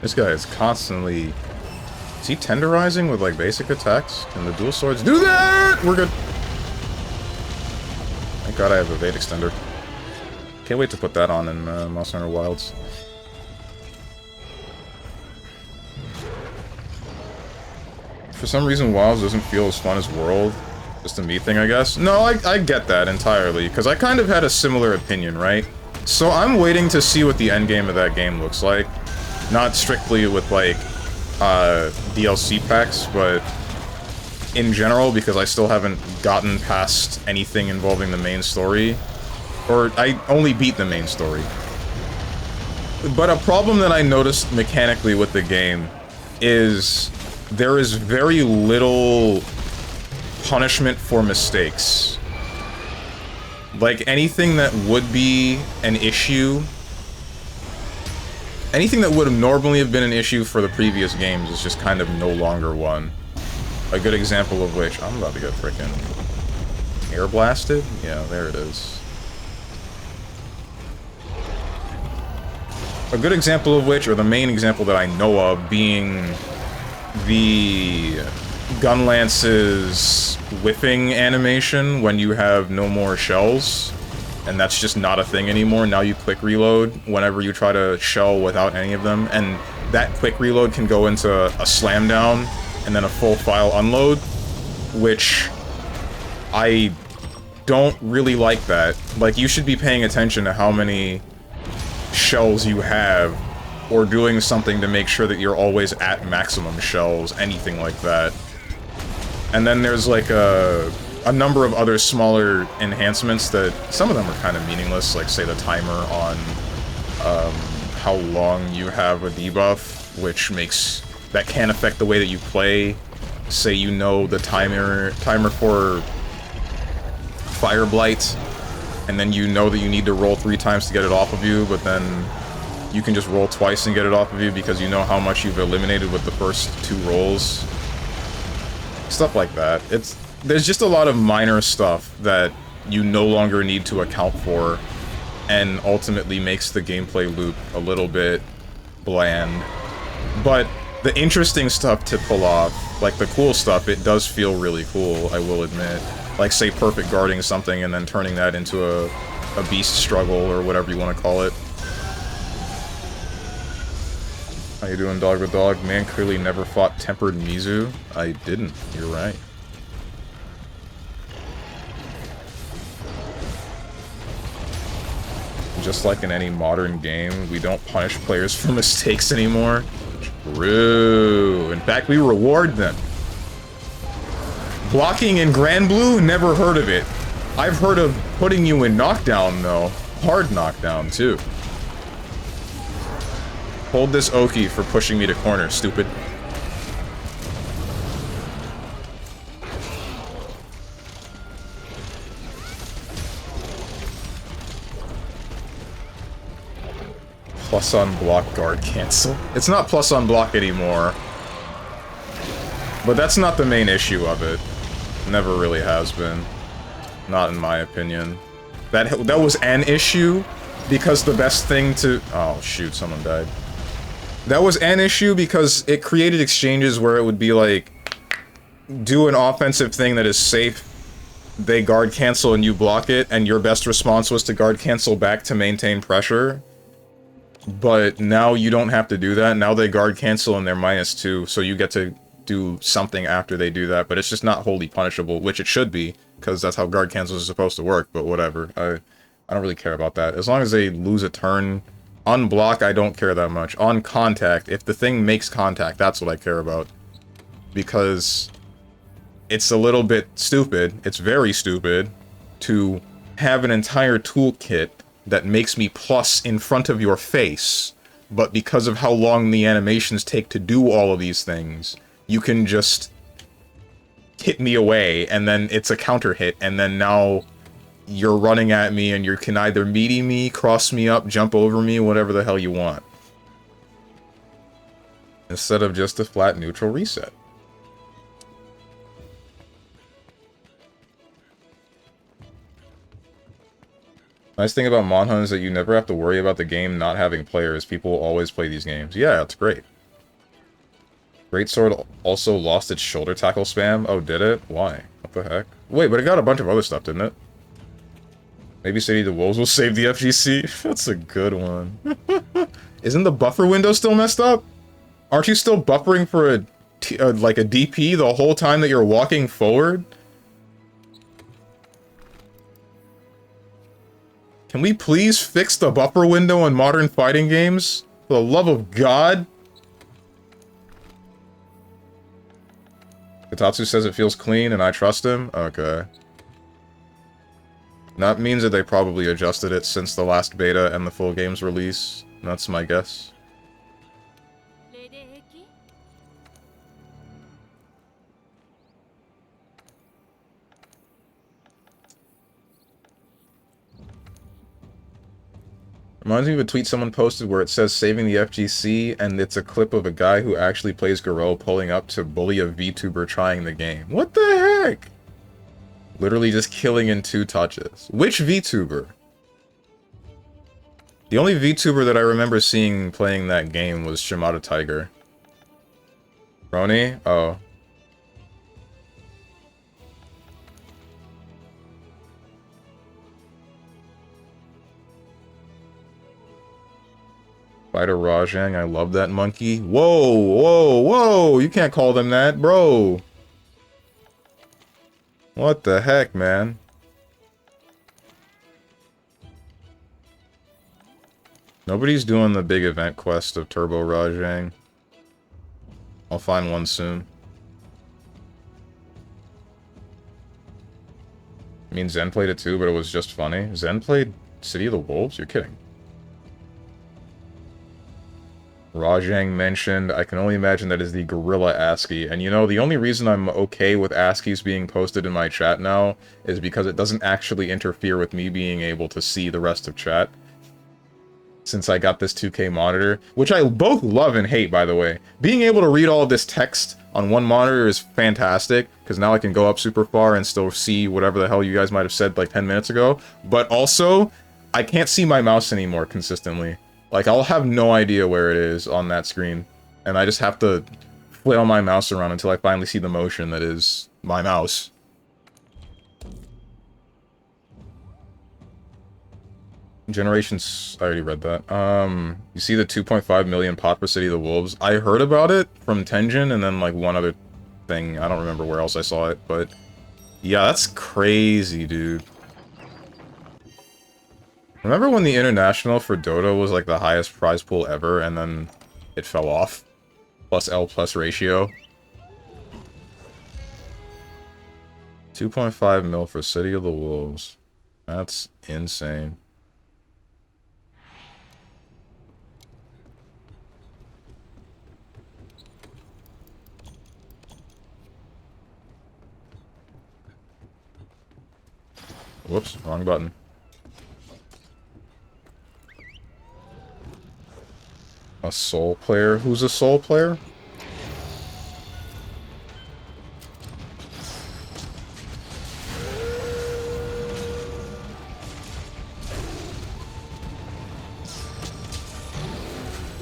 This guy is constantly... Is he tenderizing with, like, basic attacks? Can the dual swords do that? We're good. Thank God I have evade extender. Can't wait to put that on in Monster Hunter Wilds. For some reason, Wilds doesn't feel as fun as World. Just a me thing, I guess. No, I get that entirely, because I kind of had a similar opinion, right? So I'm waiting to see what the endgame of that game looks like. Not strictly with, like, DLC packs, but in general, because I still haven't gotten past anything involving the main story. Or, I only beat the main story. But a problem that I noticed mechanically with the game is there is very little punishment for mistakes. Like, anything that would be an issue... Anything that would have normally have been an issue for the previous games is just kind of no longer one. A good example of which... I'm about to get frickin' air blasted? Yeah, there it is. A good example of which, or the main example that I know of, being the Gunlance's whiffing animation when you have no more shells. And that's just not a thing anymore. Now you quick reload whenever you try to shell without any of them. And that quick reload can go into a slam down and then a full file unload, which I don't really like that. Like, you should be paying attention to how many shells you have, or doing something to make sure that you're always at maximum shells, anything like that. And then there's like a number of other smaller enhancements that some of them are kind of meaningless, like say the timer on how long you have a debuff, which makes that can affect the way that you play. Say you know the timer for Fire Blight, and then you know that you need to roll 3 times to get it off of you, but then you can just roll twice and get it off of you because you know how much you've eliminated with the first 2 rolls. Stuff like that. There's just a lot of minor stuff that you no longer need to account for, and ultimately makes the gameplay loop a little bit bland. But the interesting stuff to pull off, like the cool stuff, it does feel really cool, I will admit. Like, say, perfect guarding something and then turning that into a beast struggle, or whatever you want to call it. How you doing, dog with dog? Man clearly never fought Tempered Mizu. I didn't, you're right. Just like in any modern game, we don't punish players for mistakes anymore. True. In fact, we reward them. Blocking in Grand Blue? Never heard of it. I've heard of putting you in knockdown, though. Hard knockdown, too. Hold this Oki for pushing me to corner, stupid. Plus on block, guard cancel. It's not plus on block anymore. But that's not the main issue of it. Never really has been. Not in my opinion. That was an issue, because the best thing to... Oh, shoot, someone died. That was an issue because it created exchanges where it would be like, do an offensive thing that is safe, they guard cancel and you block it, and your best response was to guard cancel back to maintain pressure. But now you don't have to do that. Now they guard cancel and they're -2, so you get to do something after they do that, but it's just not wholly punishable, which it should be, because that's how guard cancels are supposed to work, but whatever. I don't really care about that. As long as they lose a turn, on block, I don't care that much. On contact, if the thing makes contact, that's what I care about. Because it's a little bit stupid, it's very stupid, to have an entire toolkit that makes me plus in front of your face, but because of how long the animations take to do all of these things, you can just hit me away, and then it's a counter hit, and then now you're running at me, and you can either meaty me, cross me up, jump over me, whatever the hell you want. Instead of just a flat neutral reset. Nice thing about Monhun is that you never have to worry about the game not having players. People always play these games. Yeah, it's great. Greatsword also lost its shoulder tackle spam. Oh, did it? Why? What the heck? Wait, but it got a bunch of other stuff, didn't it? Maybe City of the Wolves will save the FGC? That's a good one. Isn't the buffer window still messed up? Aren't you still buffering for like a DP the whole time that you're walking forward? Can we please fix the buffer window in modern fighting games? For the love of God. Kotatsu says it feels clean and I trust him? Okay. That means that they probably adjusted it since the last beta and the full game's release. That's my guess. Reminds me of a tweet someone posted where it says saving the FGC, and it's a clip of a guy who actually plays Garou pulling up to bully a VTuber trying the game. What the heck? Literally just killing in 2 touches. Which VTuber? The only VTuber that I remember seeing playing that game was Shimada Tiger. Roni? Oh. Fighter Rajang, I love that monkey. Whoa, whoa, whoa! You can't call them that, bro! What the heck, man? Nobody's doing the big event quest of Turbo Rajang. I'll find one soon. I mean, Zen played it too, but it was just funny. Zen played City of the Wolves? You're kidding. Rajang mentioned, I can only imagine that is the gorilla ASCII. And you know, the only reason I'm okay with ASCIIs being posted in my chat now is because it doesn't actually interfere with me being able to see the rest of chat. Since I got this 2K monitor, which I both love and hate, by the way. Being able to read all of this text on one monitor is fantastic, because now I can go up super far and still see whatever the hell you guys might have said like 10 minutes ago. But also, I can't see my mouse anymore consistently. Like, I'll have no idea where it is on that screen, and I just have to flail my mouse around until I finally see the motion that is my mouse. Generations, I already read that. You see the 2.5 million pot for City of the Wolves? I heard about it from Tenjin, and then, like, one other thing. I don't remember where else I saw it, but... yeah, that's crazy, dude. Remember when the international for Dota was like the highest prize pool ever, and then it fell off? Plus L plus ratio. 2.5 mil for City of the Wolves. That's insane. Whoops, wrong button. A soul player? Who's a soul player?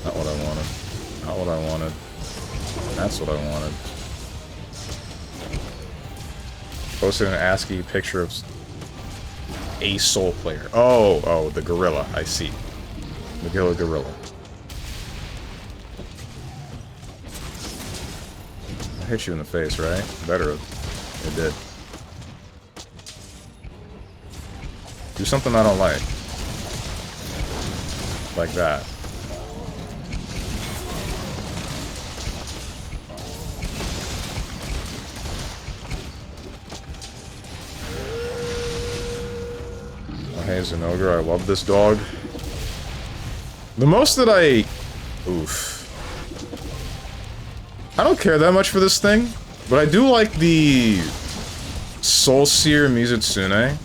Not what I wanted. Not what I wanted. That's what I wanted. Posted an ASCII picture of a soul player. Oh, the gorilla. I see. The gorilla. Hit you in the face, right? Better have. It did. Do something I don't like. Like that. Oh, hey, Zenogre, I love this dog. The most that I Oof. I don't care that much for this thing, but I do like the Soul Seer Mizutsune,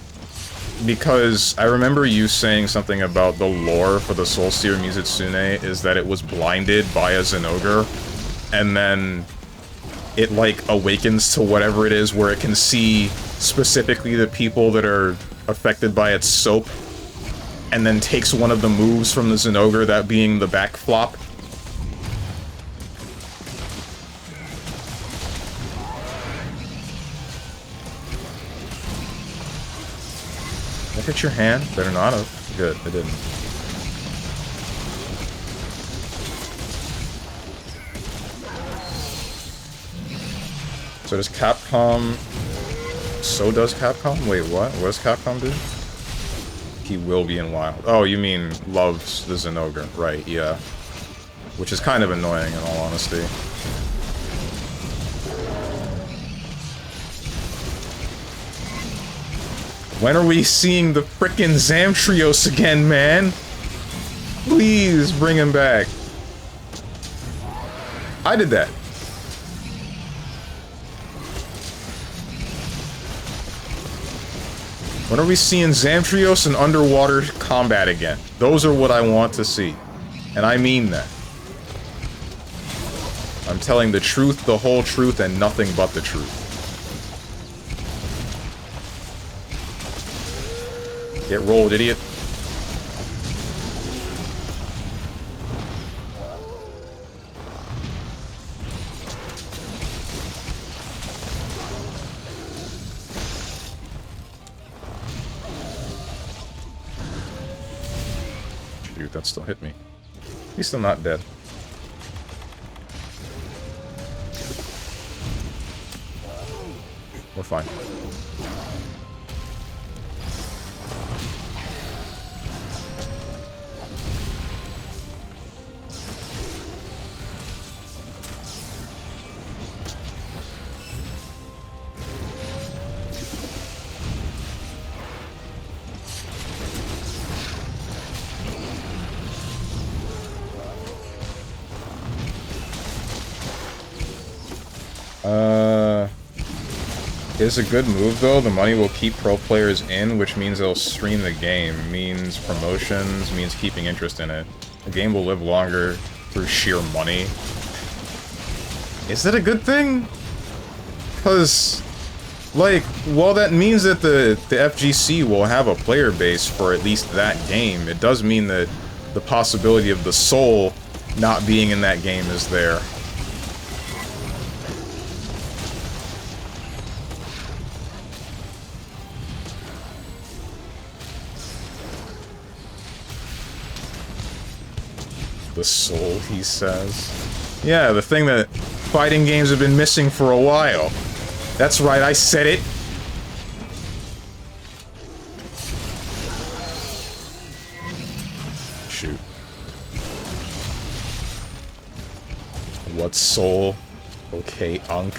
because I remember you saying something about the lore for the Soul Seer Mizutsune is that it was blinded by a Zenogre, and then it, like, awakens to whatever it is where it can see specifically the people that are affected by its soap, and then takes one of the moves from the Zenogre, that being the back flop. Did that hit your hand? Better not have. Good, it didn't. So does Capcom... So does Capcom? Wait, what? What does Capcom do? He will be in Wild. Oh, you mean loves the Zenogre. Right, yeah. Which is kind of annoying, in all honesty. When are we seeing the frickin' Zamtrios again, man? Please bring him back. I did that. When are we seeing Zamtrios and underwater combat again? Those are what I want to see. And I mean that. I'm telling the truth, the whole truth, and nothing but the truth. Get rolled, idiot. Shoot, that still hit me. He's still not dead. We're fine. It's a good move, though. The money will keep pro players in, which means they'll stream the game. Means promotions, means keeping interest in it. The game will live longer through sheer money. Is that a good thing? Because, like, while that means that the FGC will have a player base for at least that game, it does mean that the possibility of the soul not being in that game is there. The soul, he says. Yeah, the thing that fighting games have been missing for a while. That's right, I said it. Shoot. What soul? Okay, Unk.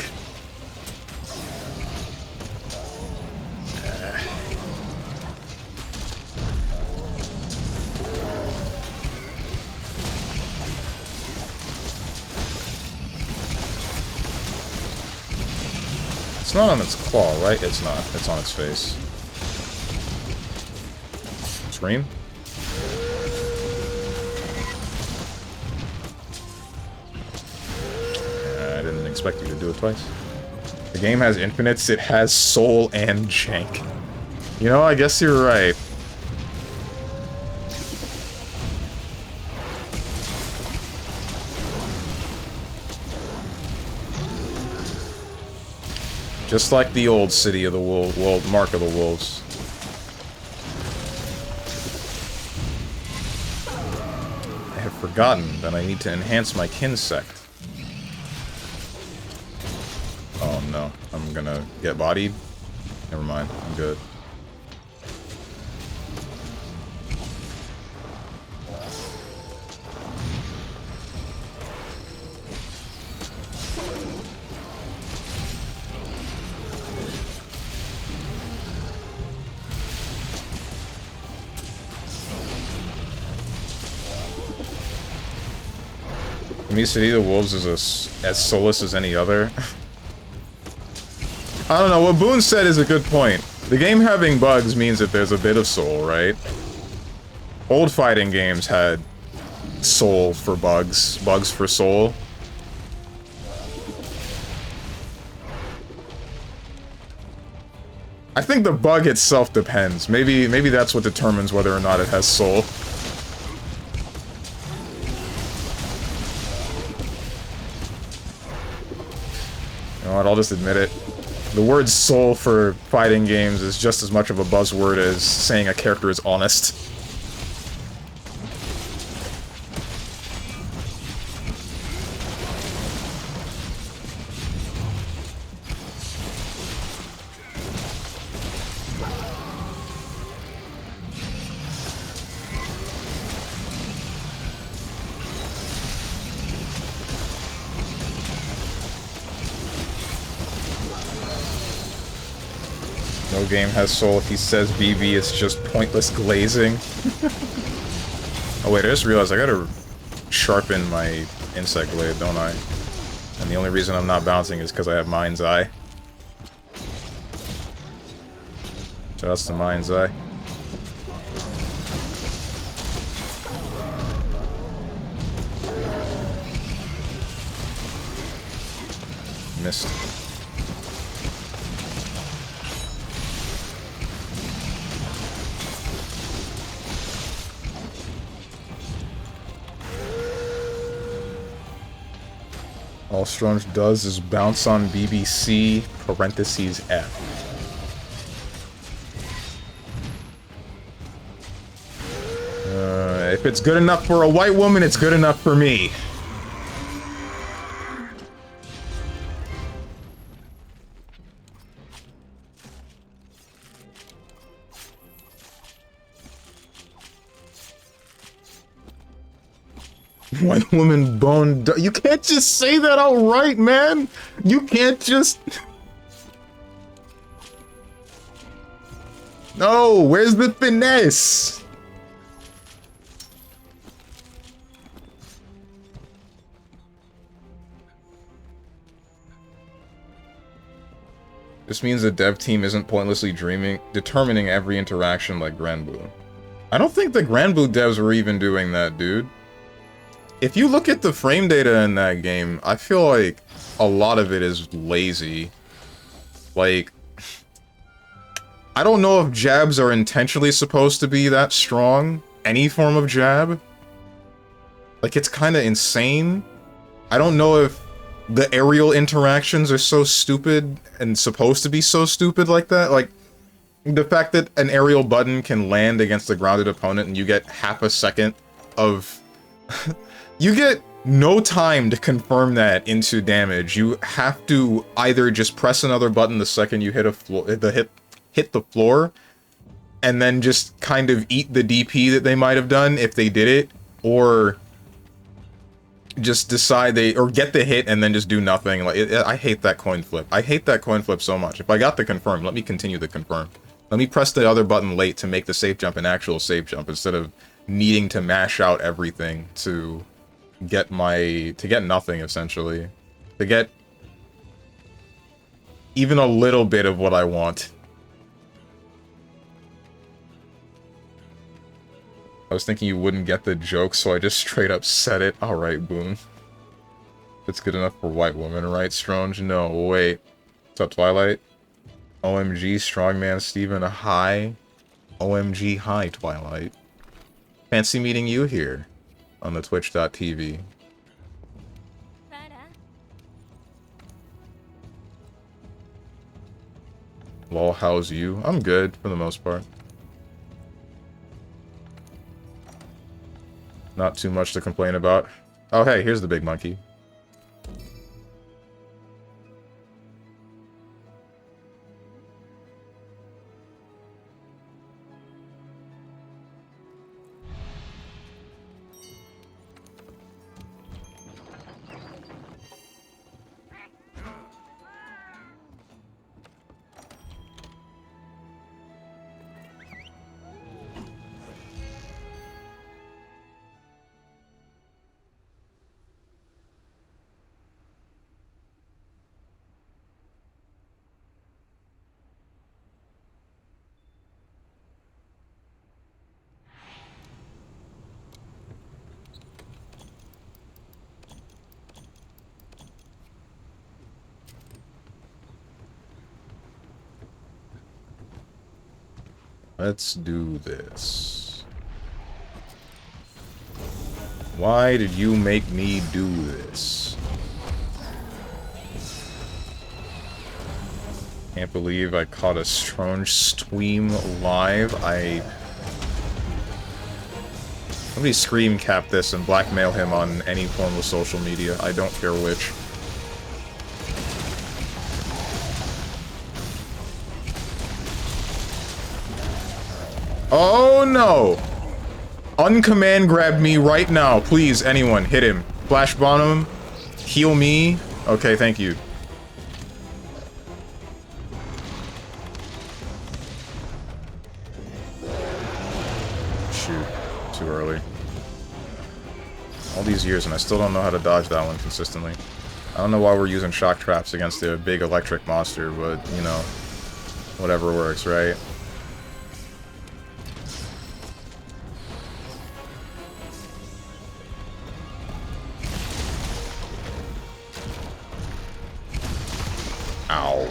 It's not on its claw, right? It's not. It's on its face. Scream? I didn't expect you to do it twice. The game has infinites, it has soul and jank. You know, I guess you're right. Just like the old City of the Wolves, well, Mark of the Wolves. I have forgotten that I need to enhance my kin sect. Oh no, I'm gonna get bodied? Never mind, I'm good. Me, City of the Wolves is as soulless as any other. I don't know, what Boone said is a good point. The game having bugs means that there's a bit of soul, right? Old fighting games had soul for bugs, bugs for soul. I think the bug itself depends. Maybe that's what determines whether or not it has soul. You know what, I'll just admit it. The word soul for fighting games is just as much of a buzzword as saying a character is honest. No game has soul. If he says BB, it's just pointless glazing. Oh wait, I just realized I gotta sharpen my insect blade, don't I? And the only reason I'm not bouncing is because I have Mind's Eye. So that's the Mind's Eye. Missed. All Strong does is bounce on BBC, parentheses F. If it's good enough for a white woman, it's good enough for me. White woman bone. You can't just say that outright, man. You can't just. No, where's the finesse? This means the dev team isn't pointlessly determining every interaction like Granblue. I don't think the Granblue devs were even doing that, dude. If you look at the frame data in that game, I feel like a lot of it is lazy. Like, I don't know if jabs are intentionally supposed to be that strong. Any form of jab. Like, it's kind of insane. I don't know if the aerial interactions are so stupid and supposed to be so stupid like that. Like, the fact that an aerial button can land against a grounded opponent and you get half a second of... You get no time to confirm that into damage. You have to either just press another button the second you hit hit the floor, and then just kind of eat the DP that they might have done if they did it, or just decide or get the hit and then just do nothing. Like I hate that coin flip. I hate that coin flip so much. If I got the confirm, let me continue the confirm. Let me press the other button late to make the safe jump an actual safe jump instead of needing to mash out everything to get nothing, essentially. To get even a little bit of what I want. I was thinking you wouldn't get the joke, so I just straight up said it. Alright, boom. It's good enough for white woman, right, Stronge? No, wait. What's up, Twilight? OMG, StrongmanSteven, hi. OMG, hi, Twilight. Fancy meeting you here on the twitch.tv. Lol, how's you? I'm good, for the most part. Not too much to complain about. Oh, hey, here's the big monkey. Let's do this. Why did you make me do this? Can't believe I caught a StrongmanSteven live. Somebody scream cap this and blackmail him on any form of social media. I don't care which. Oh no! Uncommand grab me right now. Please, anyone, hit him. Flash bomb him. Heal me. Okay, thank you. Shoot. Too early. All these years and I still don't know how to dodge that one consistently. I don't know why we're using shock traps against a big electric monster, but, you know, whatever works, right? Ow.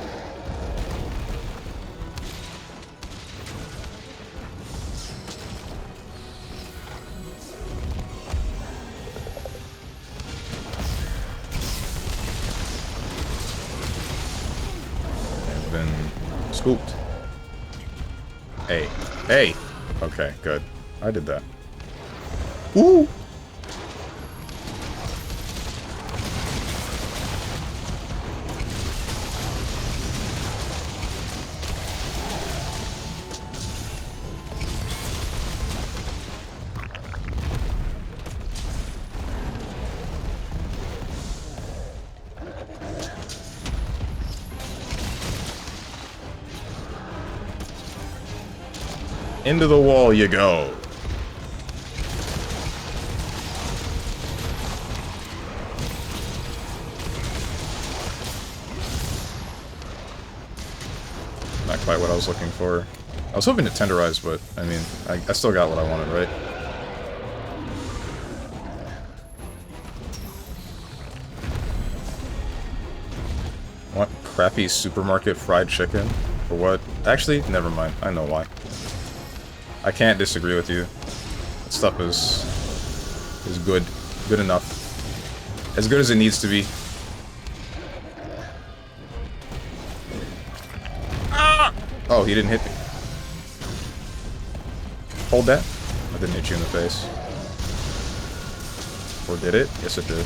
I've been scooped. Hey. Hey! Okay, good. I did that. Woo! Into the wall you go. Not quite what I was looking for. I was hoping to tenderize, but, I mean, I still got what I wanted, right? What? Crappy supermarket fried chicken? For what? Actually, never mind. I know why. I can't disagree with you. That stuff is good. Good enough. As good as it needs to be. Ah! Oh, he didn't hit me. Hold that. I didn't hit you in the face. Or did it? Yes, it did.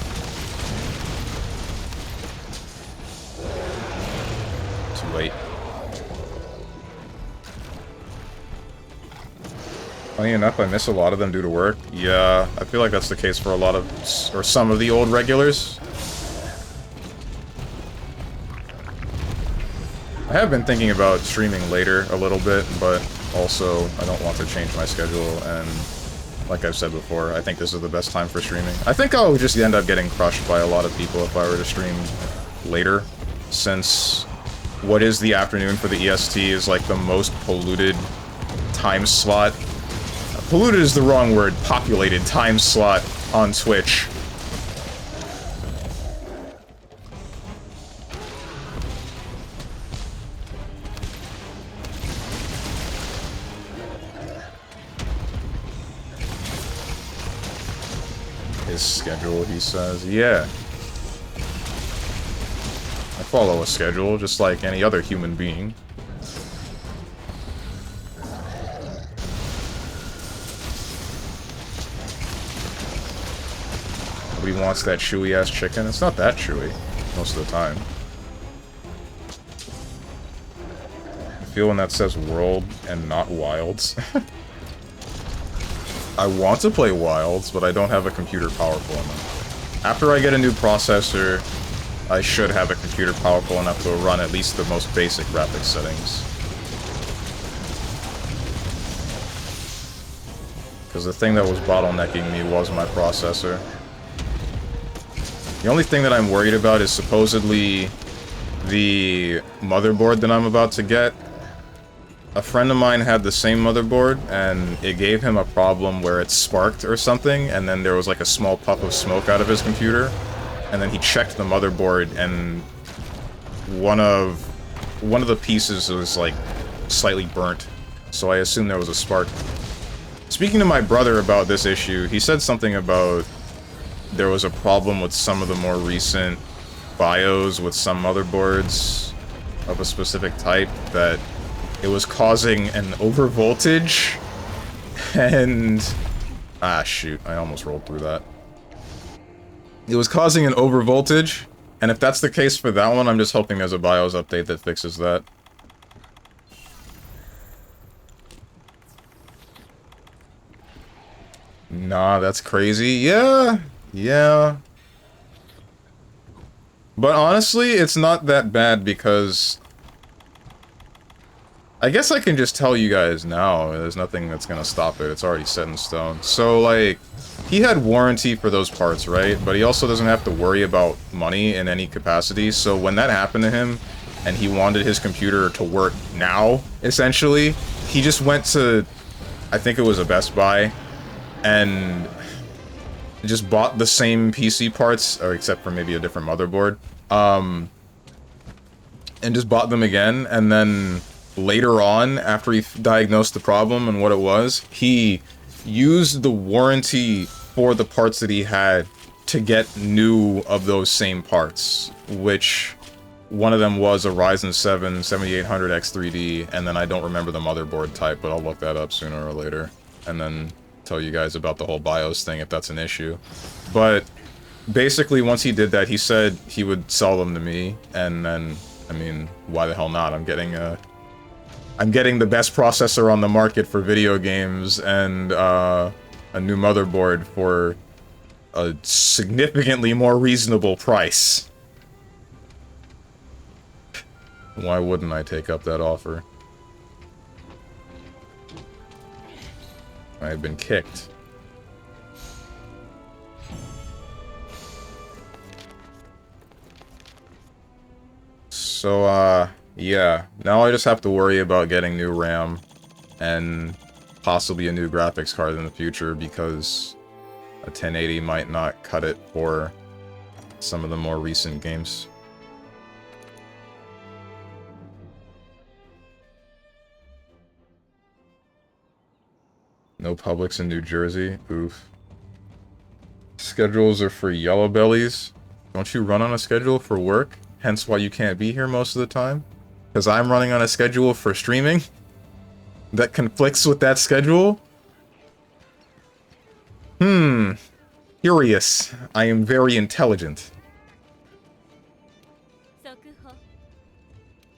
Too late. Funny enough, I miss a lot of them due to work. Yeah, I feel like that's the case for a lot of, or some of the old regulars. I have been thinking about streaming later a little bit, but also I don't want to change my schedule, and like I've said before, I think this is the best time for streaming. I think I'll just end up getting crushed by a lot of people if I were to stream later, since what is the afternoon for the EST is like the most polluted time slot. Polluted is the wrong word. Populated time slot on Twitch. His schedule, he says. Yeah. I follow a schedule, just like any other human being. Nobody wants that chewy-ass chicken. It's not that chewy, most of the time. I feel when that says world and not wilds. I want to play wilds, but I don't have a computer powerful enough. After I get a new processor, I should have a computer powerful enough to run at least the most basic graphics settings. Because the thing that was bottlenecking me was my processor. The only thing that I'm worried about is supposedly the motherboard that I'm about to get. A friend of mine had the same motherboard, and it gave him a problem where it sparked or something, and then there was like a small puff of smoke out of his computer. And then he checked the motherboard, and one of the pieces was like slightly burnt. So I assume there was a spark. Speaking to my brother about this issue, he said something about there was a problem with some of the more recent BIOS with some motherboards of a specific type, that it was causing an overvoltage, and... ah, shoot, I almost rolled through that. It was causing an overvoltage, and if that's the case for that one, I'm just hoping there's a BIOS update that fixes that. Nah, that's crazy. Yeah, yeah. But honestly, it's not that bad because... I guess I can just tell you guys now. There's nothing that's gonna stop it. It's already set in stone. So, like, he had warranty for those parts, right? But he also doesn't have to worry about money in any capacity. So when that happened to him, and he wanted his computer to work now, essentially, he just went to, I think it was a Best Buy, and just bought the same PC parts, or except for maybe a different motherboard, and just bought them again, and then later on, after he diagnosed the problem and what it was, he used the warranty for the parts that he had to get new of those same parts, which one of them was a Ryzen 7 7800X3D, and then I don't remember the motherboard type, but I'll look that up sooner or later, and then tell you guys about the whole BIOS thing if that's an issue. But basically, once he did that, he said he would sell them to me, and then, I mean, why the hell not? I'm getting the best processor on the market for video games, and a new motherboard for a significantly more reasonable price. Why wouldn't I take up that offer? I have been kicked. So, yeah. Now I just have to worry about getting new RAM and possibly a new graphics card in the future, because a 1080 might not cut it for some of the more recent games. No Publix in New Jersey. Oof. Schedules are for yellow bellies. Don't you run on a schedule for work? Hence why you can't be here most of the time? Because I'm running on a schedule for streaming that conflicts with that schedule? Curious. I am very intelligent.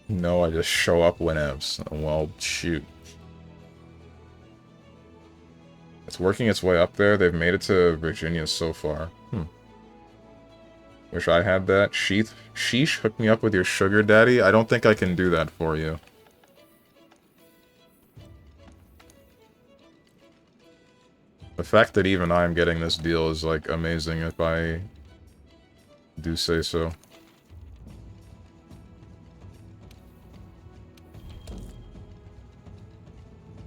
No, I just show up whenevs. Well, shoot. It's working its way up there. They've made it to Virginia so far. Wish I had that. Sheesh, hook me up with your sugar daddy. I don't think I can do that for you. The fact that even I'm getting this deal is, like, amazing if I do say so.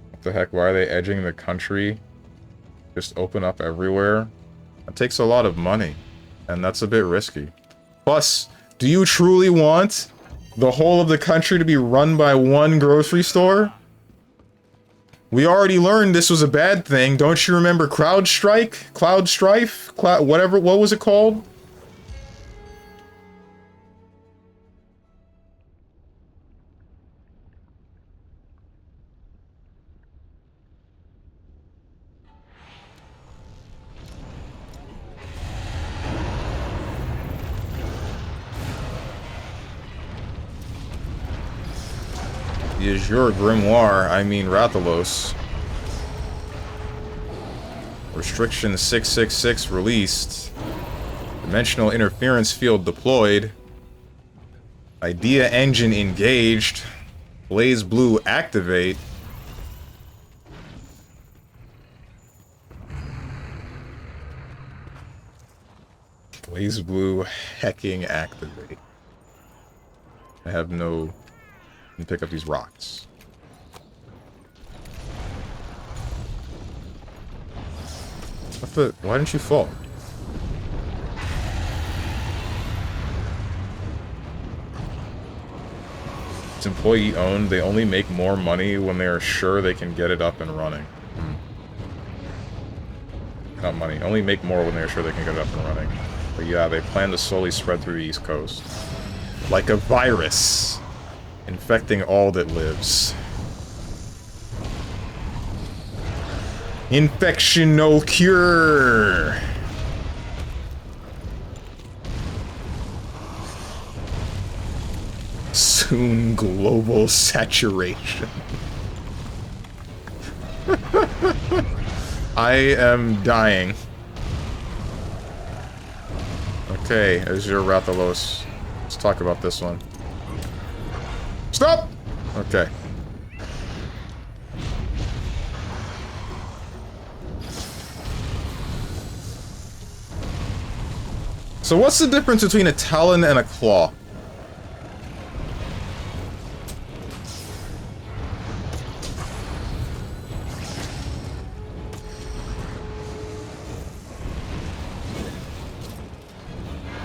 What the heck? Why are they edging the country? Just open up everywhere? That takes a lot of money, and that's a bit risky. Plus, do you truly want the whole of the country to be run by one grocery store? We already learned this was a bad thing. Don't you remember CrowdStrike? Cloud Strife? Whatever, what was it called? The Azure Grimoire, I mean Rathalos. Restriction 666 released. Dimensional interference field deployed. Idea engine engaged. Blaze Blue activate. Blaze Blue hecking activate. I have no... Let me pick up these rocks. What the... Why didn't you fall? employee-owned, they only make more money when they are sure they can get it up and running. Not money. Only make more when they're sure they can get it up and running. But yeah, they plan to slowly spread through the East Coast. Like a virus. Infecting all that lives. Infection no cure! Soon global saturation. I am dying. Okay, there's your Rathalos. Let's talk about this one. Stop! Okay. So what's the difference between a talon and a claw?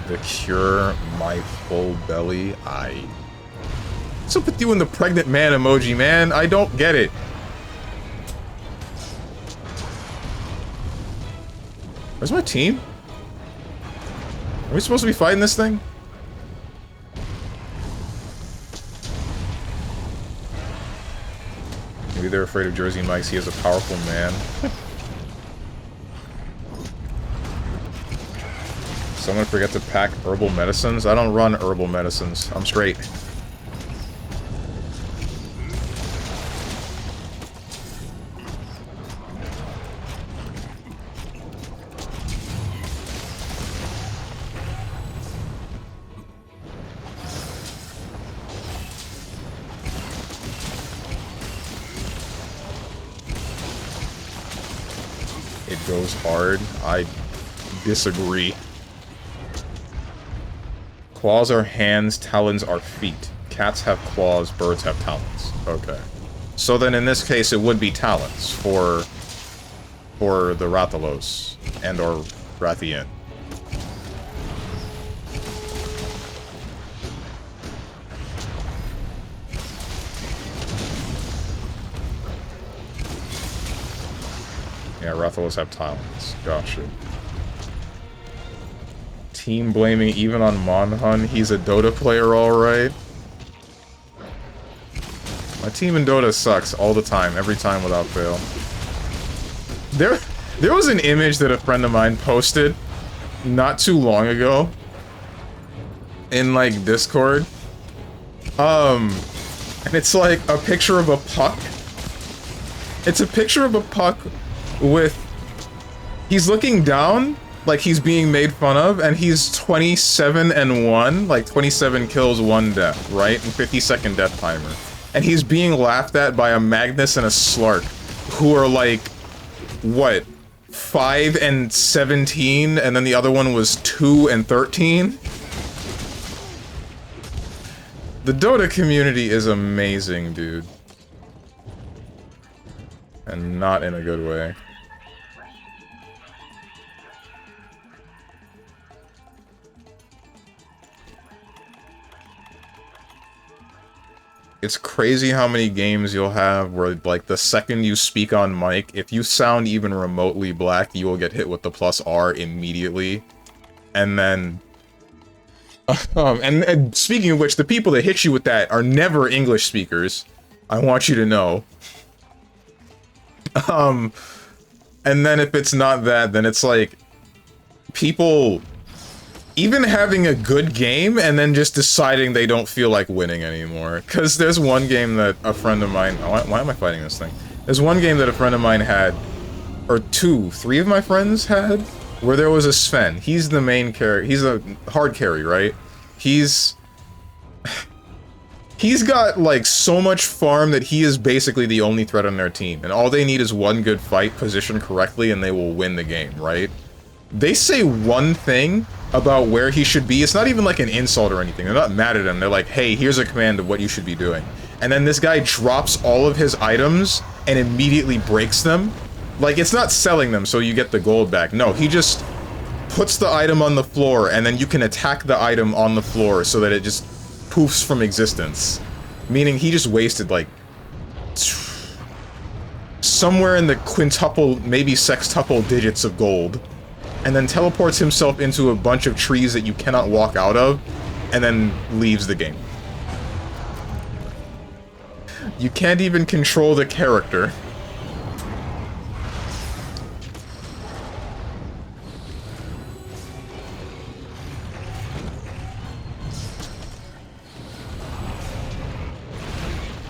To cure my full belly, What's up with you and the pregnant man emoji, man? I don't get it. Where's my team? Are we supposed to be fighting this thing? Maybe they're afraid of Jersey Mike's. He is a powerful man. Someone forget to pack herbal medicines? I don't run herbal medicines. I'm straight. It goes hard. I disagree. Claws are hands, talons are feet. Cats have claws, birds have talons. Okay. So then in this case it would be talons for the Rathalos and or Rathian. Yeah, Rathalos have talons. Gotcha. Team blaming even on Monhun. He's a Dota player, alright. My team in Dota sucks all the time, every time without fail. There was an image that a friend of mine posted not too long ago in like Discord. And it's like a picture of a puck. It's a picture of a puck with he's looking down like he's being made fun of, and he's 27-1, like 27 kills, 1 death, right? And 50-second death timer. And he's being laughed at by a Magnus and a Slark, who are like, what, 5 and 17, and then the other one was 2 and 13? The Dota community is amazing, dude. And not in a good way. It's crazy how many games you'll have where, like, the second you speak on mic, if you sound even remotely black, you will get hit with the +R immediately. And then... and speaking of which, the people that hit you with that are never English speakers. I want you to know. And then if it's not that, then it's like... people... even having a good game and then just deciding they don't feel like winning anymore. Because there's one game that a friend of mine... why am I fighting this thing? There's one game that a friend of mine had, or 3 of my friends had, where there was a Sven. He's the main carry. He's a hard carry, right? He's got, like, so much farm that he is basically the only threat on their team. And all they need is one good fight, positioned correctly, and they will win the game, right? They say one thing about where he should be. It's not even like an insult or anything. They're not mad at him. They're like, hey, here's a command of what you should be doing. And then this guy drops all of his items and immediately breaks them. Like, it's not selling them so you get the gold back. No, he just puts the item on the floor and then you can attack the item on the floor so that it just poofs from existence. Meaning he just wasted, like, somewhere in the quintuple, maybe sextuple digits of gold, and then teleports himself into a bunch of trees that you cannot walk out of, and then leaves the game. You can't even control the character.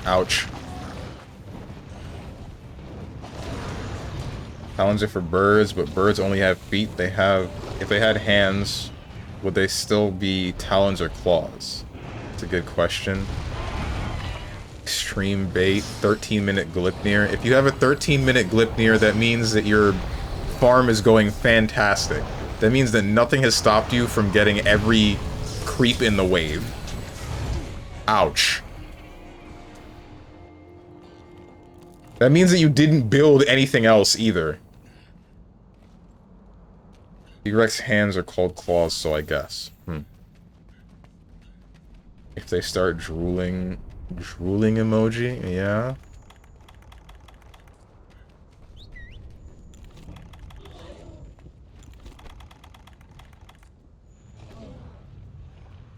Ouch. Talons are for birds, but birds only have feet. They have... If they had hands, would they still be talons or claws? That's a good question. Extreme bait, 13-minute Glipnir. If you have a 13-minute Glipnir, that means that your farm is going fantastic. That means that nothing has stopped you from getting every creep in the wave. Ouch. That means that you didn't build anything else either. T-Rex hands are called claws, so I guess. If they start drooling... Drooling emoji? Yeah.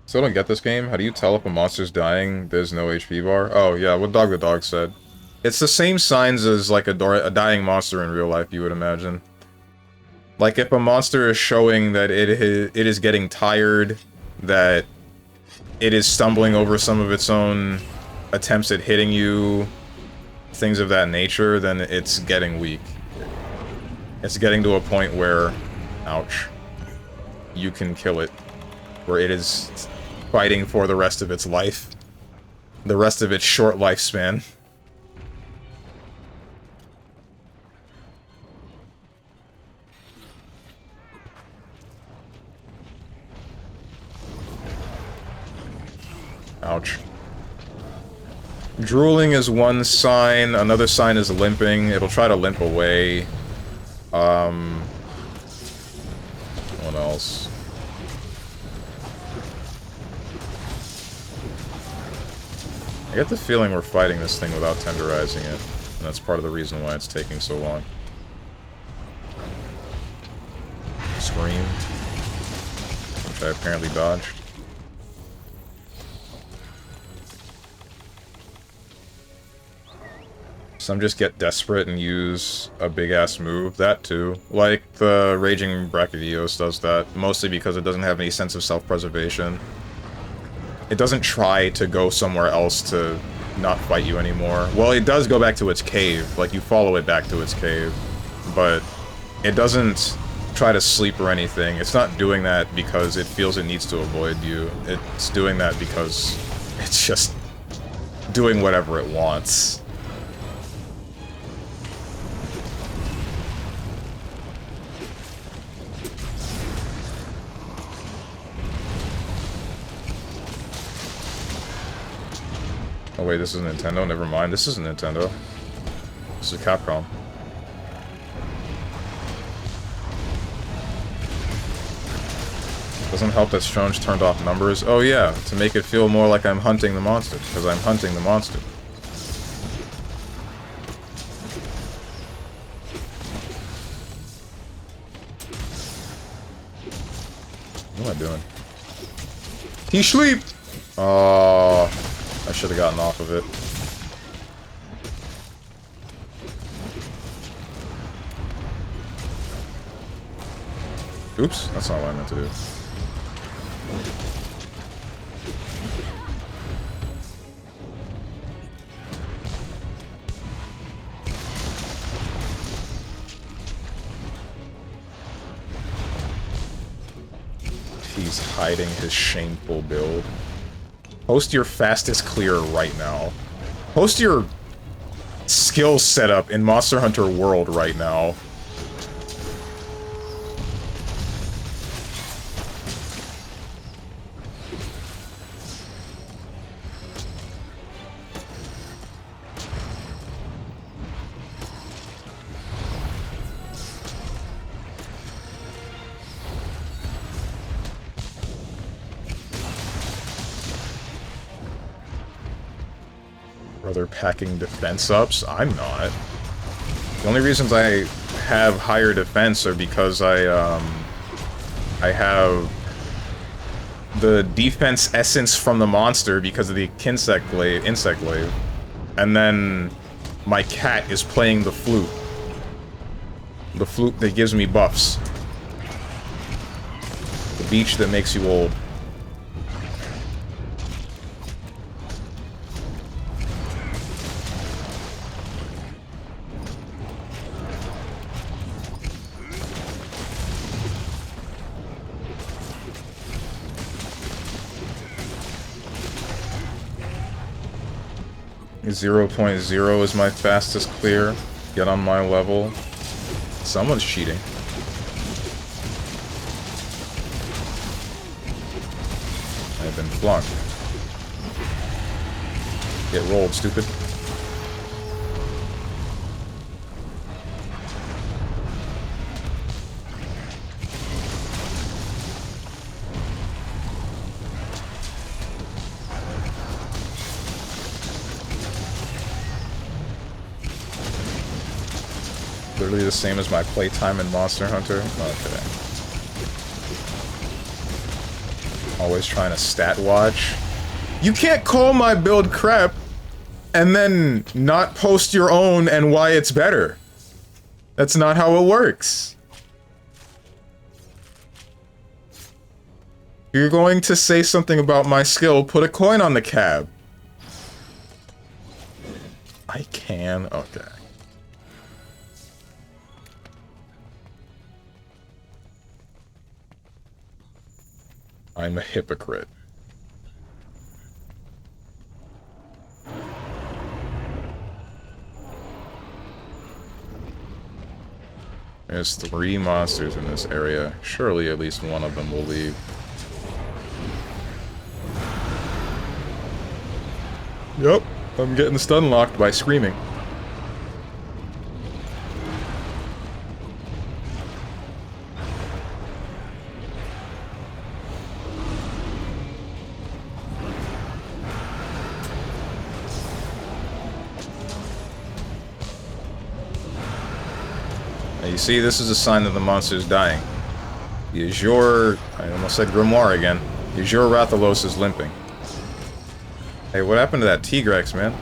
Still don't get this game. How do you tell if a monster's dying, there's no HP bar? Oh, yeah, what Dog the Dog said. It's the same signs as, like, a dying monster in real life, you would imagine. Like, if a monster is showing that it is getting tired, that it is stumbling over some of its own attempts at hitting you, things of that nature, then it's getting weak. It's getting to a point where, ouch, you can kill it. Where it is fighting for the rest of its life. The rest of its short lifespan. Ouch. Drooling is one sign, another sign is limping. It'll try to limp away. What else? I get the feeling we're fighting this thing without tenderizing it, and that's part of the reason why it's taking so long. Scream. Which I apparently dodged. Some just get desperate and use a big-ass move. That, too. Like, the Raging Brachydios does that, mostly because it doesn't have any sense of self-preservation. It doesn't try to go somewhere else to not fight you anymore. Well, it does go back to its cave. Like, you follow it back to its cave. But it doesn't try to sleep or anything. It's not doing that because it feels it needs to avoid you. It's doing that because it's just doing whatever it wants. Oh wait, this is Nintendo? Never mind, this isn't Nintendo. This is Capcom. Doesn't help that Strange turned off numbers. Oh yeah, to make it feel more like I'm hunting the monster, because I'm hunting the monster. What am I doing? He sleep! Oh, I should have gotten off of it. Oops, that's not what I meant to do. He's hiding his shameful build. Post your fastest clear right now. Post your skill setup in Monster Hunter World right now. Are they packing defense ups? I'm not. The only reasons I have higher defense are because I have the defense essence from the monster because of the insect glaive, and then my cat is playing the flute. The flute that gives me buffs. The beach that makes you old. Zero 0.0 is my fastest clear. Get on my level. Someone's cheating. I've been flunked. Get rolled, stupid. Literally the same as my playtime in Monster Hunter. Okay. Always trying to stat watch. You can't call my build crap and then not post your own and why it's better. That's not how it works. If you're going to say something about my skill, put a coin on the cab. I can? Okay. I'm a hypocrite. There's 3 monsters in this area. Surely at least one of them will leave. Yep, I'm getting stun locked by screaming. You see, this is a sign that the monster is dying. Is your... I almost said Grimoire again. Is your Rathalos is limping. Hey, what happened to that Tigrex, man?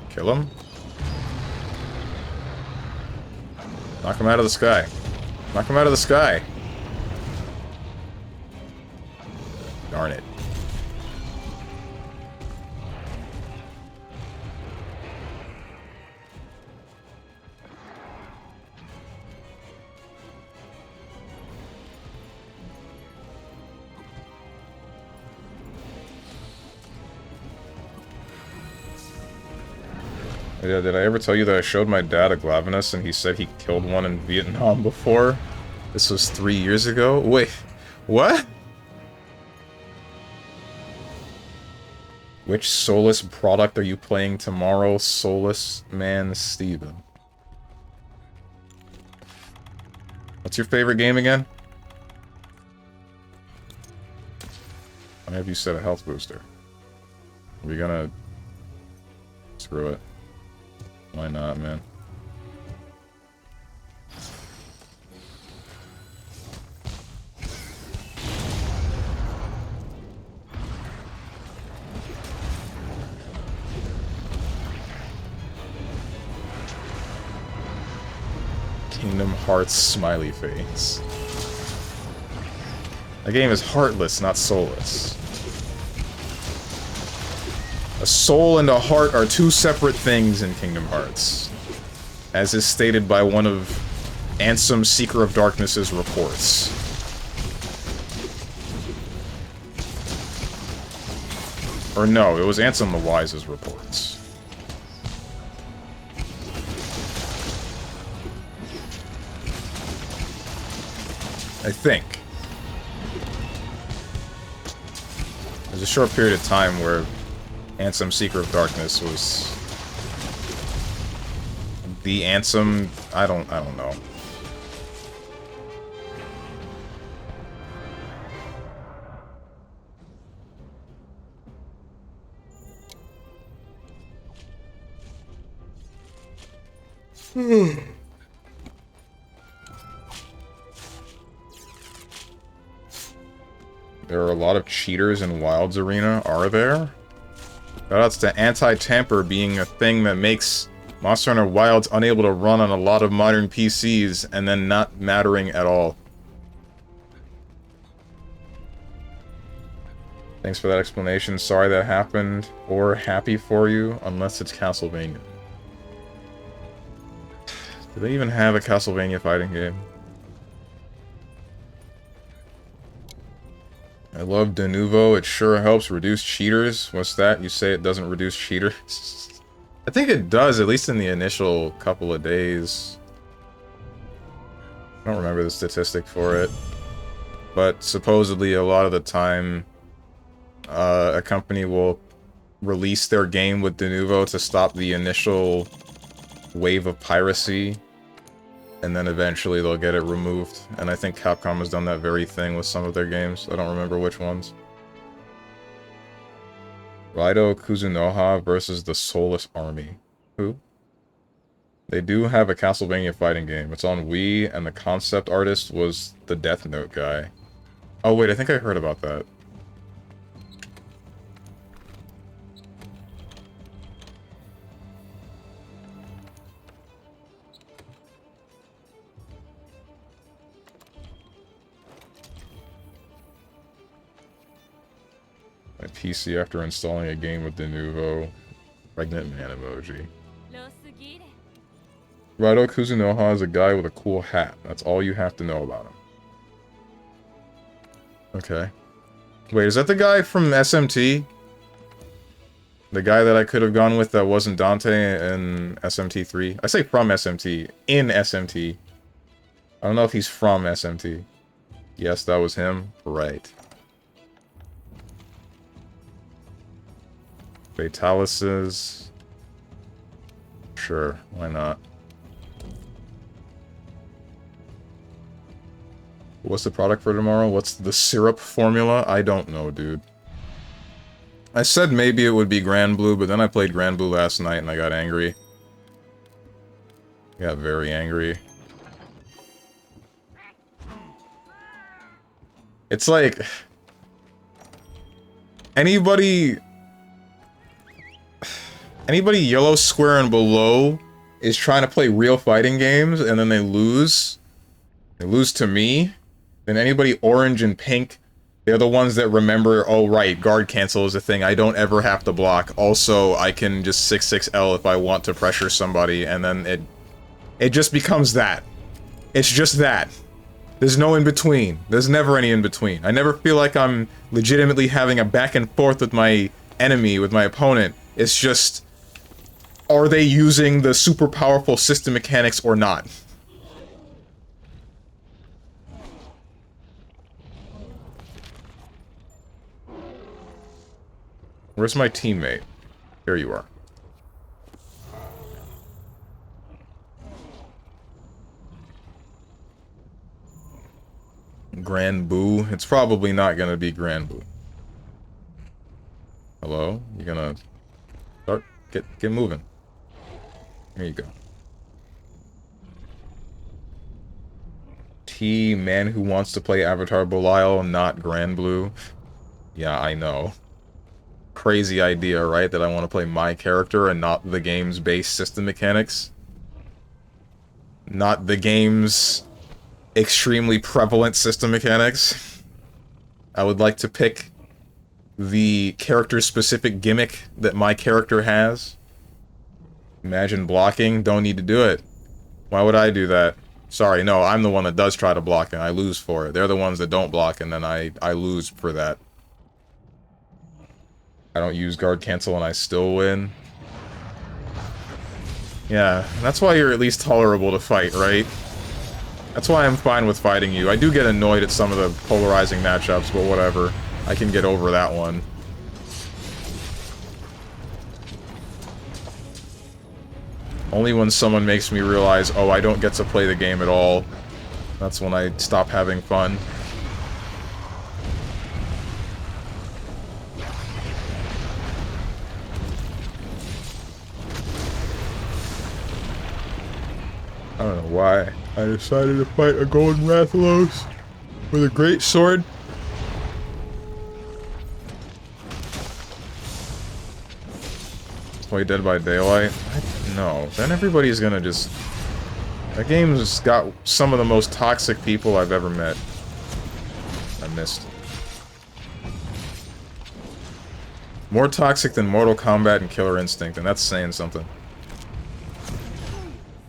Kill him? Knock him out of the sky. Knock him out of the sky. Darn it. Yeah, did I ever tell you that I showed my dad a Glavenus and he said he killed one in Vietnam before? This was 3 years ago? Wait, what? Which Solus product are you playing tomorrow, StrongmanSteven? What's your favorite game again? Why have you set a health booster? Are we gonna... Screw it. Why not, man? Kingdom Hearts smiley face. That game is heartless, not soulless. A soul and a heart are 2 separate things in Kingdom Hearts, as is stated by one of Ansem Seeker of Darkness's reports. Or no, it was Ansem the Wise's reports. I think. There's a short period of time where Ansem Seeker of Darkness was the Ansem. I don't know. There are a lot of cheaters in Wilds Arena, are there? Shoutouts to anti-tamper being a thing that makes Monster Hunter Wilds unable to run on a lot of modern PCs and then not mattering at all. Thanks for that explanation. Sorry that happened, or happy for you, unless it's Castlevania. Do they even have a Castlevania fighting game? I love De Novo. It sure helps reduce cheaters. What's that? You say it doesn't reduce cheaters? I think it does, at least in the initial couple of days. I don't remember the statistic for it. But supposedly a lot of the time, a company will release their game with De Novo to stop the initial wave of piracy. And then eventually they'll get it removed. And I think Capcom has done that very thing with some of their games. I don't remember which ones. Raido Kuzunoha versus the Soulless Army. Who? They do have a Castlevania fighting game. It's on Wii, and the concept artist was the Death Note guy. Oh wait, I think I heard about that. My PC after installing a game with De Novo. Pregnant man emoji. Raido Kuzunoha is a guy with a cool hat. That's all you have to know about him. Okay. Wait, is that the guy from SMT? The guy that I could have gone with that wasn't Dante in SMT3? I say from SMT. In SMT. I don't know if he's from SMT. Yes, that was him. Right. Fatalises. Sure, why not? What's the product for tomorrow? What's the syrup formula? I don't know, dude. I said maybe it would be Grand Blue, but then I played Grand Blue last night and I got angry. I got very angry. It's like... Anybody yellow square and below is trying to play real fighting games and then they lose to me, then anybody orange and pink, they're the ones that remember, oh right, guard cancel is a thing, I don't ever have to block, also I can just 6-6L if I want to pressure somebody, and then it just becomes that. It's just that. There's no in-between. There's never any in-between. I never feel like I'm legitimately having a back and forth with my enemy, with my opponent. It's just, are they using the super powerful system mechanics or not? Where's my teammate? Here you are. Grand Boo? It's probably not gonna be Grand Boo. Hello? You gonna start? Get moving. Here you go. T, man who wants to play Avatar Belial, not Grand Blue. Yeah, I know. Crazy idea, right? That I want to play my character and not the game's base system mechanics. Not the game's extremely prevalent system mechanics. I would like to pick the character-specific gimmick that my character has. Imagine blocking. Don't need to do it. Why would I do that? Sorry, no, I'm the one that does try to block and I lose for it. They're the ones that don't block and then I lose for that. I don't use guard cancel and I still win. Yeah, that's why you're at least tolerable to fight, right? That's why I'm fine with fighting you. I do get annoyed at some of the polarizing matchups, but whatever. I can get over that one. Only when someone makes me realize, oh, I don't get to play the game at all. That's when I stop having fun. don't know why I decided to fight a golden Rathalos with a great sword. Play Dead by Daylight? No, then everybody's gonna just... That game's got some of the most toxic people I've ever met. I missed. More toxic than Mortal Kombat and Killer Instinct, and that's saying something.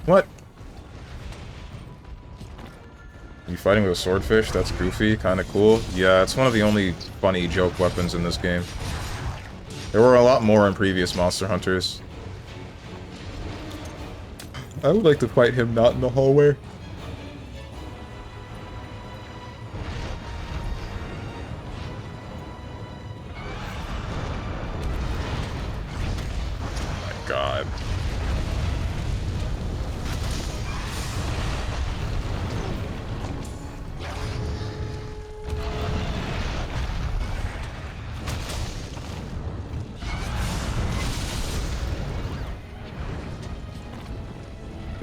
What? You fighting with a swordfish? That's goofy, kinda cool. Yeah, it's one of the only funny joke weapons in this game. There were a lot more in previous Monster Hunters. I would like to fight him not in the hallway. Oh my god.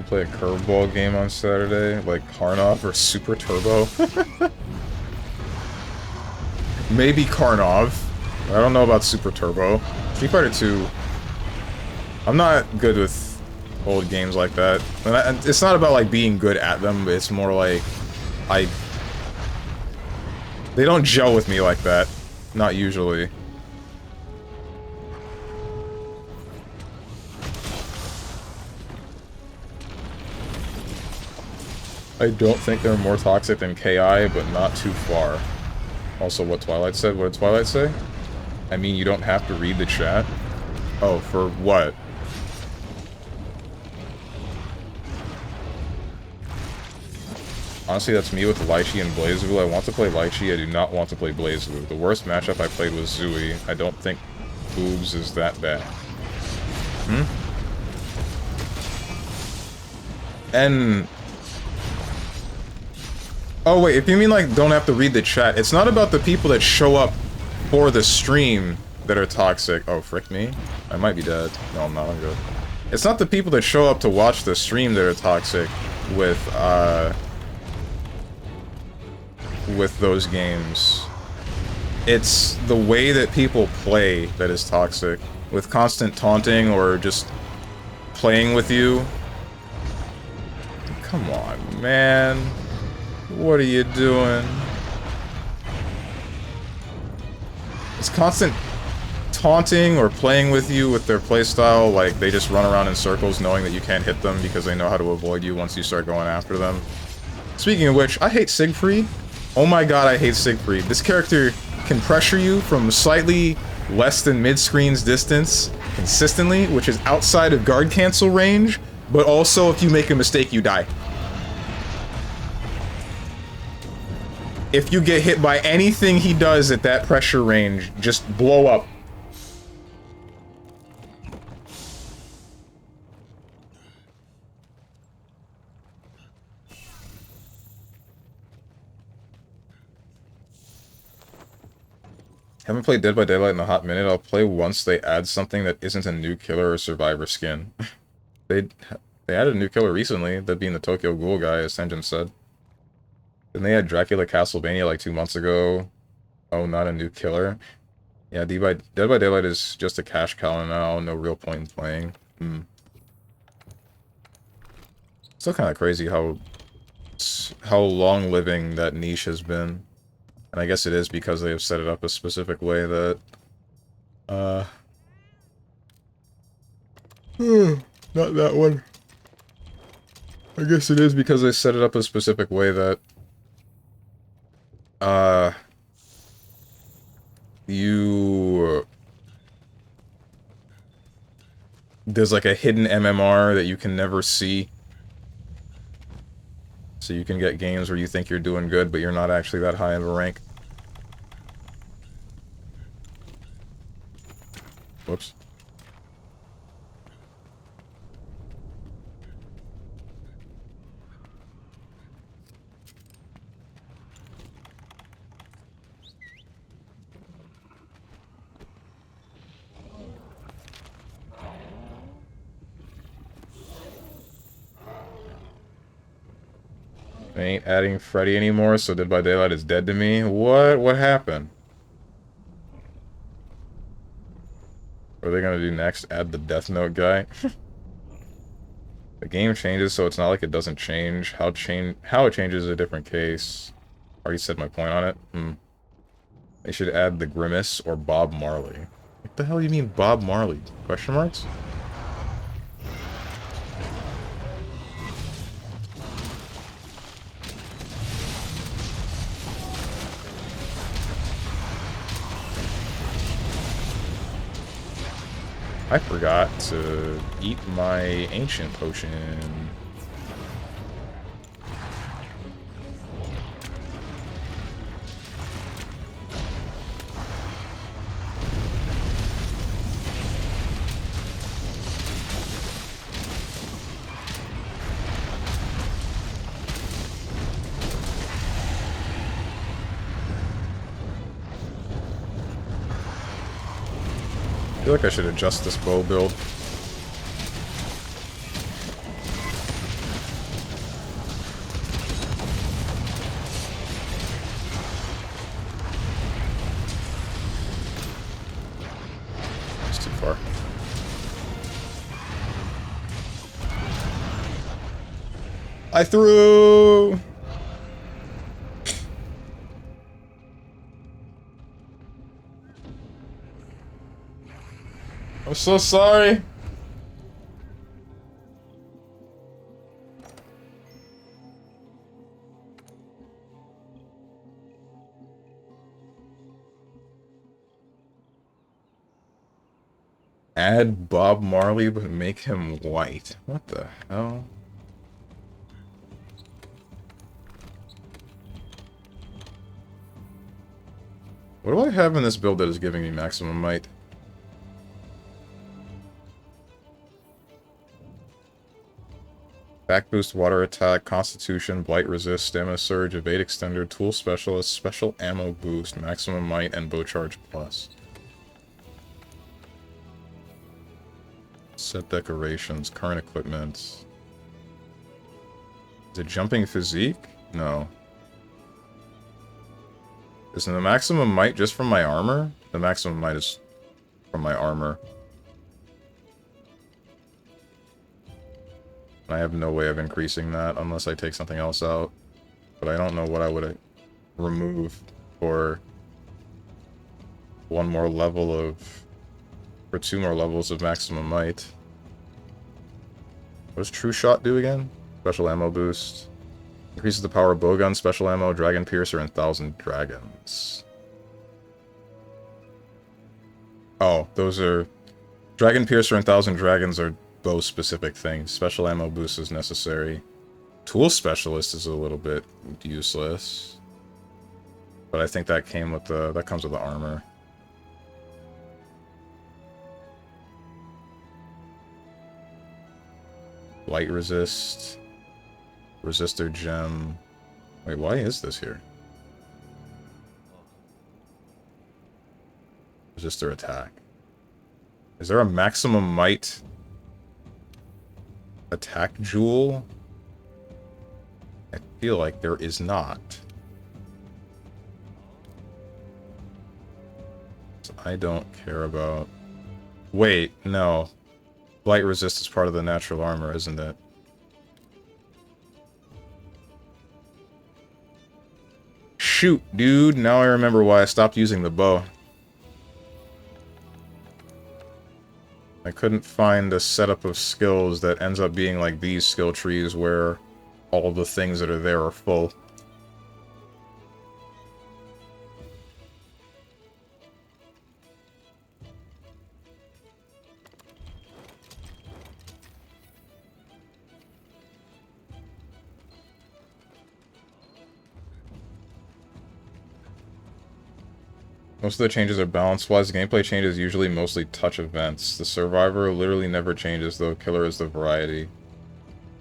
Play a curveball game on Saturday, like Karnov or Super Turbo. Maybe Karnov. I don't know about Super Turbo. Street Fighter 2. I'm not good with old games like that. And it's not about like being good at them, but it's more like they don't gel with me like that. Not usually. I don't think they're more toxic than KI, but not too far. Also, what Twilight said? What did Twilight say? I mean, you don't have to read the chat. Oh, for what? Honestly, that's me with Lychee and BlazBlue. I want to play Lychee, I do not want to play BlazBlue. The worst matchup I played was Zooey. I don't think boobs is that bad. Hmm? And... Oh wait, if you mean like don't have to read the chat, it's not about the people that show up for the stream that are toxic. Oh, frick me. I might be dead. No, I'm not. I'm good. It's not the people that show up to watch the stream that are toxic with those games. It's the way that people play that is toxic. With constant taunting or just playing with you. Come on, man. What are you doing? It's constant taunting or playing with you with their playstyle, like they just run around in circles knowing that you can't hit them because they know how to avoid you once you start going after them. Speaking of which, I hate Siegfried. Oh my god, I hate Siegfried. This character can pressure you from slightly less than mid-screen's distance consistently, which is outside of guard cancel range, but also if you make a mistake, you die. If you get hit by anything he does at that pressure range, just blow up. Haven't played Dead by Daylight in a hot minute. I'll play once they add something that isn't a new killer or survivor skin. They added a new killer recently, that being the Tokyo Ghoul guy, as Senjin said. Didn't they add Dracula Castlevania like 2 months ago? Oh, not a new killer? Yeah, Dead by Daylight is just a cash cow now, no real point in playing. Still kind of crazy how long-living that niche has been. And I guess it is because they have set it up a specific way that... not that one. I guess it is because they set it up a specific way that... There's like a hidden MMR that you can never see. So you can get games where you think you're doing good, but you're not actually that high of a rank. Whoops. I ain't adding Freddy anymore, so Dead by Daylight is dead to me. What? What happened? What are they gonna do next? Add the Death Note guy? The game changes, so it's not like it doesn't change. How it changes is a different case. Already said my point on it. They should add the Grimace or Bob Marley. What the hell do you mean Bob Marley? Question marks? I forgot to eat my ancient potion. I feel like I should adjust this bow build. It's too far. I threw! I'm so sorry. Add Bob Marley, but make him white. What the hell? What do I have in this build that is giving me maximum might? Back boost, water attack, constitution, blight resist, stamina surge, evade extender, tool specialist, special ammo boost, maximum might, and bow charge plus. Set decorations, current equipment. Is it jumping physique? No. Isn't the maximum might just from my armor? The maximum might is from my armor. I have no way of increasing that unless I take something else out. But I don't know what I would remove for one more level of... for 2 more levels of maximum might. What does True Shot do again? Special ammo boost. Increases the power of bowgun, special ammo, dragon piercer, and 1,000 dragons. Oh, those are... Dragon piercer and 1,000 dragons are bow specific things. Special ammo boost is necessary. Tool specialist is a little bit useless. But I think that came with the... that comes with the armor. Light resist. Resistor gem. Wait, why is this here? Resistor attack. Is there a maximum might attack jewel? I feel like there is not. So I don't care about... Wait, no. Blight resist is part of the natural armor, isn't it? Shoot, dude. Now I remember why I stopped using the bow. I couldn't find a setup of skills that ends up being like these skill trees where all the things that are there are full. Most of the changes are balance-wise. The gameplay changes usually mostly touch events. The survivor literally never changes, though. Killer is the variety.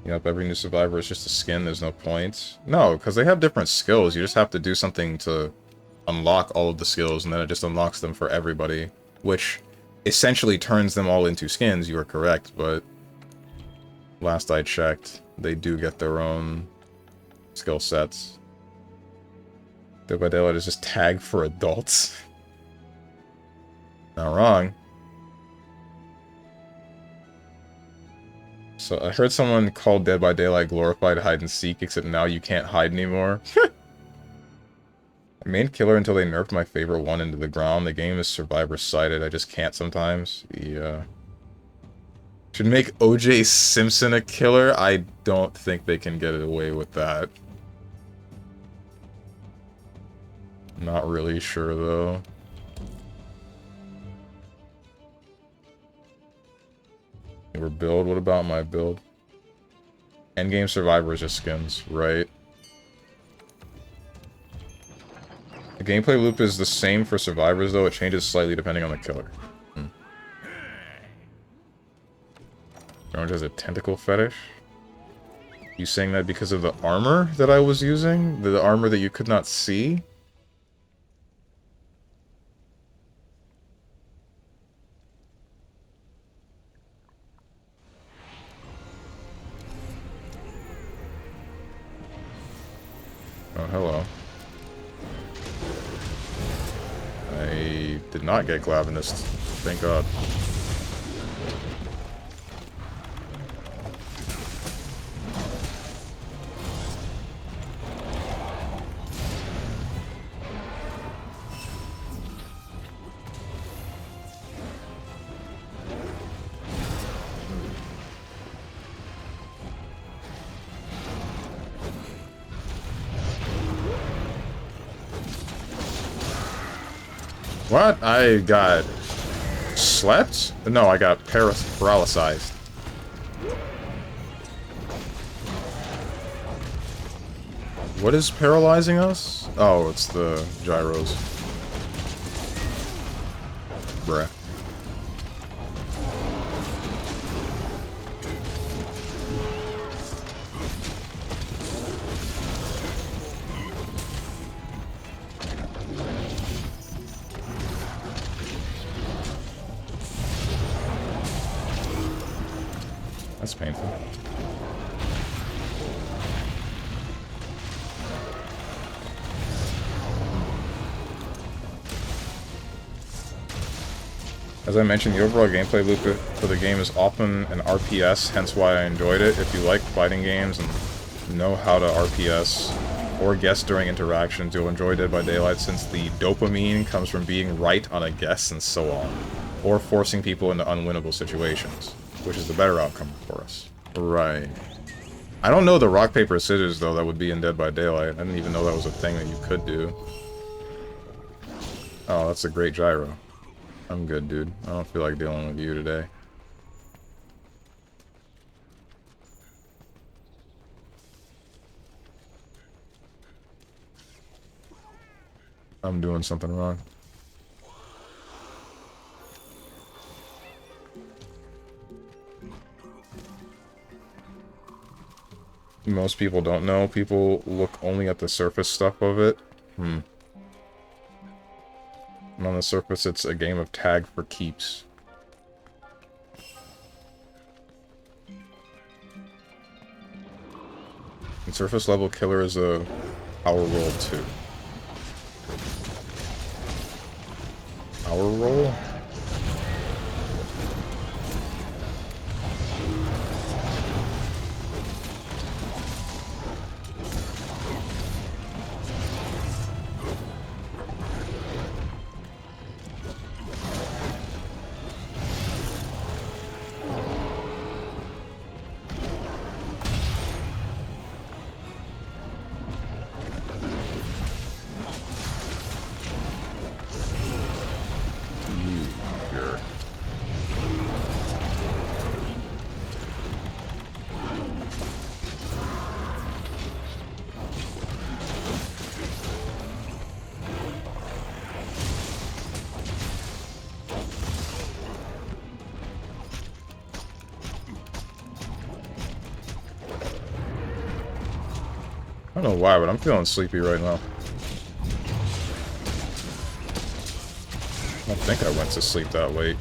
Yep, every new survivor is just a skin. There's no point. No, because they have different skills. You just have to do something to unlock all of the skills, and then it just unlocks them for everybody. Which essentially turns them all into skins. You are correct, but last I checked, they do get their own skill sets. Dead by Daylight is just tag for adults. Not wrong. So I heard someone call Dead by Daylight glorified hide and seek, except now you can't hide anymore. I main killer until they nerfed my favorite one into the ground. The game is survivor-sided. I just can't sometimes. Yeah. Should make OJ Simpson a killer? I don't think they can get away with that. Not really sure, though. Your build? What about my build? Endgame Survivor is just skins, right? The gameplay loop is the same for survivors, though. It changes slightly depending on the killer. Orange has a tentacle fetish. You saying that because of the armor that I was using? The armor that you could not see? Oh, hello. I did not get Glavinist. Thank God. What? I got slept? No, I got paralyzed. What is paralyzing us? Oh, it's the gyros. Bruh. That's painful. As I mentioned, the overall gameplay loop for the game is often an RPS, hence why I enjoyed it. If you like fighting games and know how to RPS or guess during interactions, you'll enjoy Dead by Daylight since the dopamine comes from being right on a guess and so on, or forcing people into unwinnable situations, which is the better outcome for us. Right. I don't know the rock, paper, scissors, though, that would be in Dead by Daylight. I didn't even know that was a thing that you could do. Oh, that's a great gyro. I'm good, dude. I don't feel like dealing with you today. I'm doing something wrong. Most people don't know. People look only at the surface stuff of it. And on the surface, it's a game of tag for keeps. And surface level killer is a power roll too. Power roll? I don't know why, but I'm feeling sleepy right now. I don't think I went to sleep that late.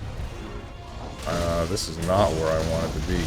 This is not where I wanted to be.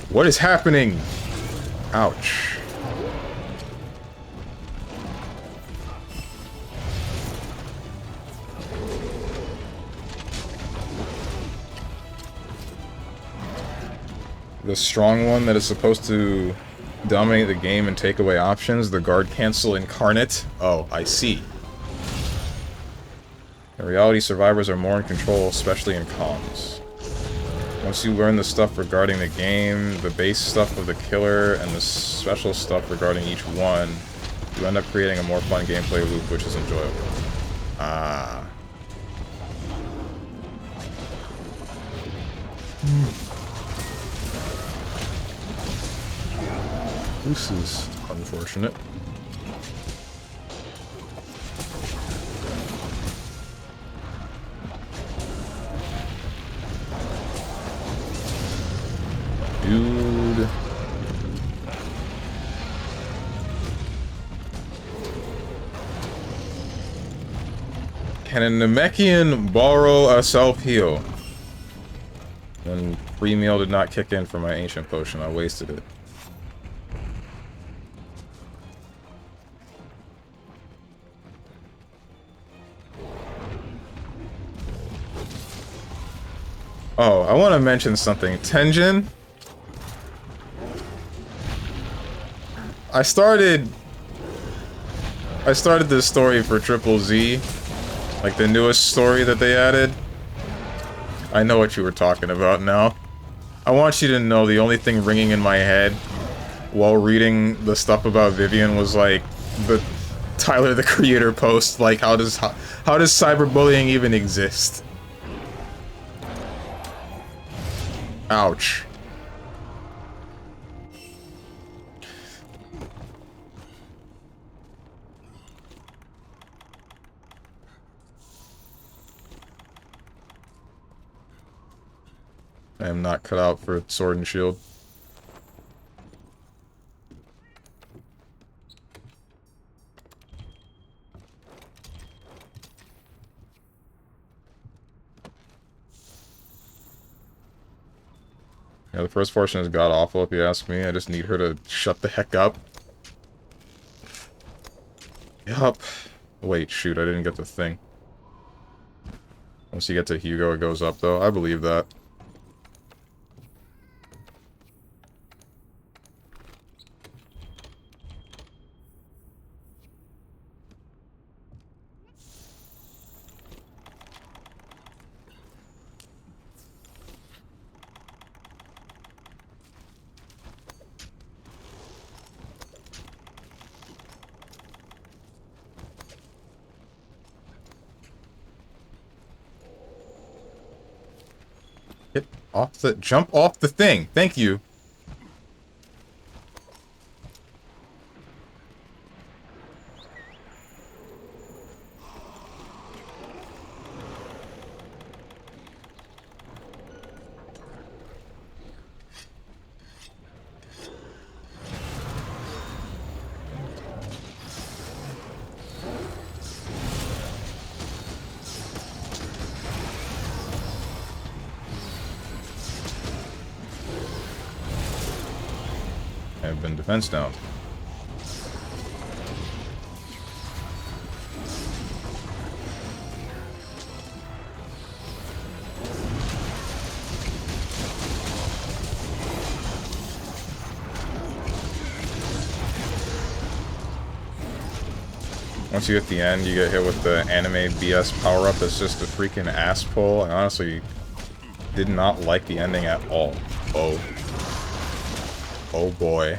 What is happening? Ouch. The strong one that is supposed to dominate the game and take away options, the guard cancel incarnate. Oh, I see. In reality, survivors are more in control, especially in comms. Once you learn the stuff regarding the game, the base stuff of the killer, and the special stuff regarding each one, you end up creating a more fun gameplay loop, which is enjoyable. Ah. This is unfortunate. Dude. Can a Namekian borrow a self-heal? And free meal did not kick in for my ancient potion. I wasted it. Oh, I want to mention something. Tenjin. I started this story for Triple Z, like the newest story that they added. I know what you were talking about now. I want you to know the only thing ringing in my head while reading the stuff about Vivian was like the Tyler the Creator post, like how does cyberbullying even exist? Ouch. I am not cut out for sword and shield. Yeah, the first portion is god-awful, if you ask me. I just need her to shut the heck up. Yup. Wait, shoot, I didn't get the thing. Once you get to Hugo, it goes up, though. I believe that. Jump off the thing. Thank you. Defense down. Once you hit the end, you get hit with the anime BS power-up. It's just a freaking ass pull. I honestly did not like the ending at all. Oh. Oh boy.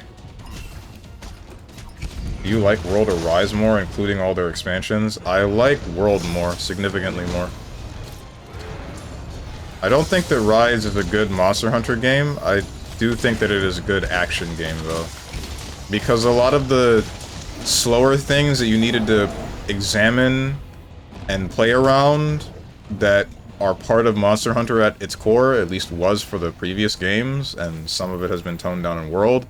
Do you like World or Rise more, including all their expansions? I like World more, significantly more. I don't think that Rise is a good Monster Hunter game. I do think that it is a good action game, though. Because a lot of the slower things that you needed to examine and play around that are part of Monster Hunter at its core, at least was for the previous games, and some of it has been toned down in World,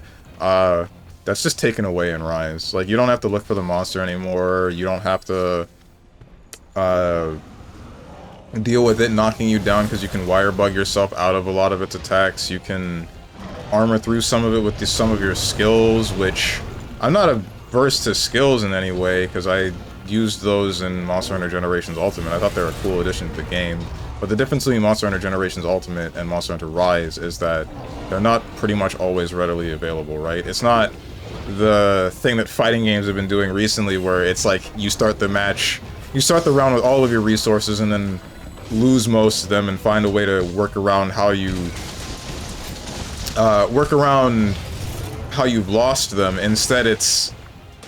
that's just taken away in Rise. Like, you don't have to look for the monster anymore, you don't have to, deal with it knocking you down because you can wire bug yourself out of a lot of its attacks. You can armor through some of it with some of your skills, which I'm not averse to skills in any way because I used those in Monster Hunter Generations Ultimate. I thought they were a cool addition to the game. But the difference between Monster Hunter Generations Ultimate and Monster Hunter Rise is that they're not pretty much always readily available, right? It's not the thing that fighting games have been doing recently where it's like you start the match, you start the round with all of your resources and then lose most of them and find a way to work around how you've lost them. Instead, it's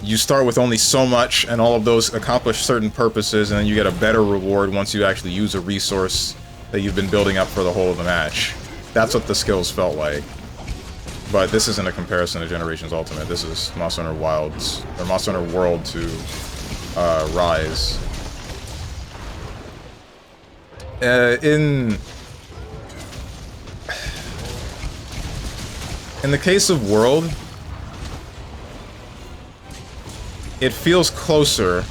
you start with only so much and all of those accomplish certain purposes and then you get a better reward once you actually use a resource that you've been building up for the whole of the match. That's what the skills felt like. But this isn't a comparison to Generations Ultimate. This is Monster Hunter Wilds, or Monster Hunter World to Rise. In the case of World, it feels closer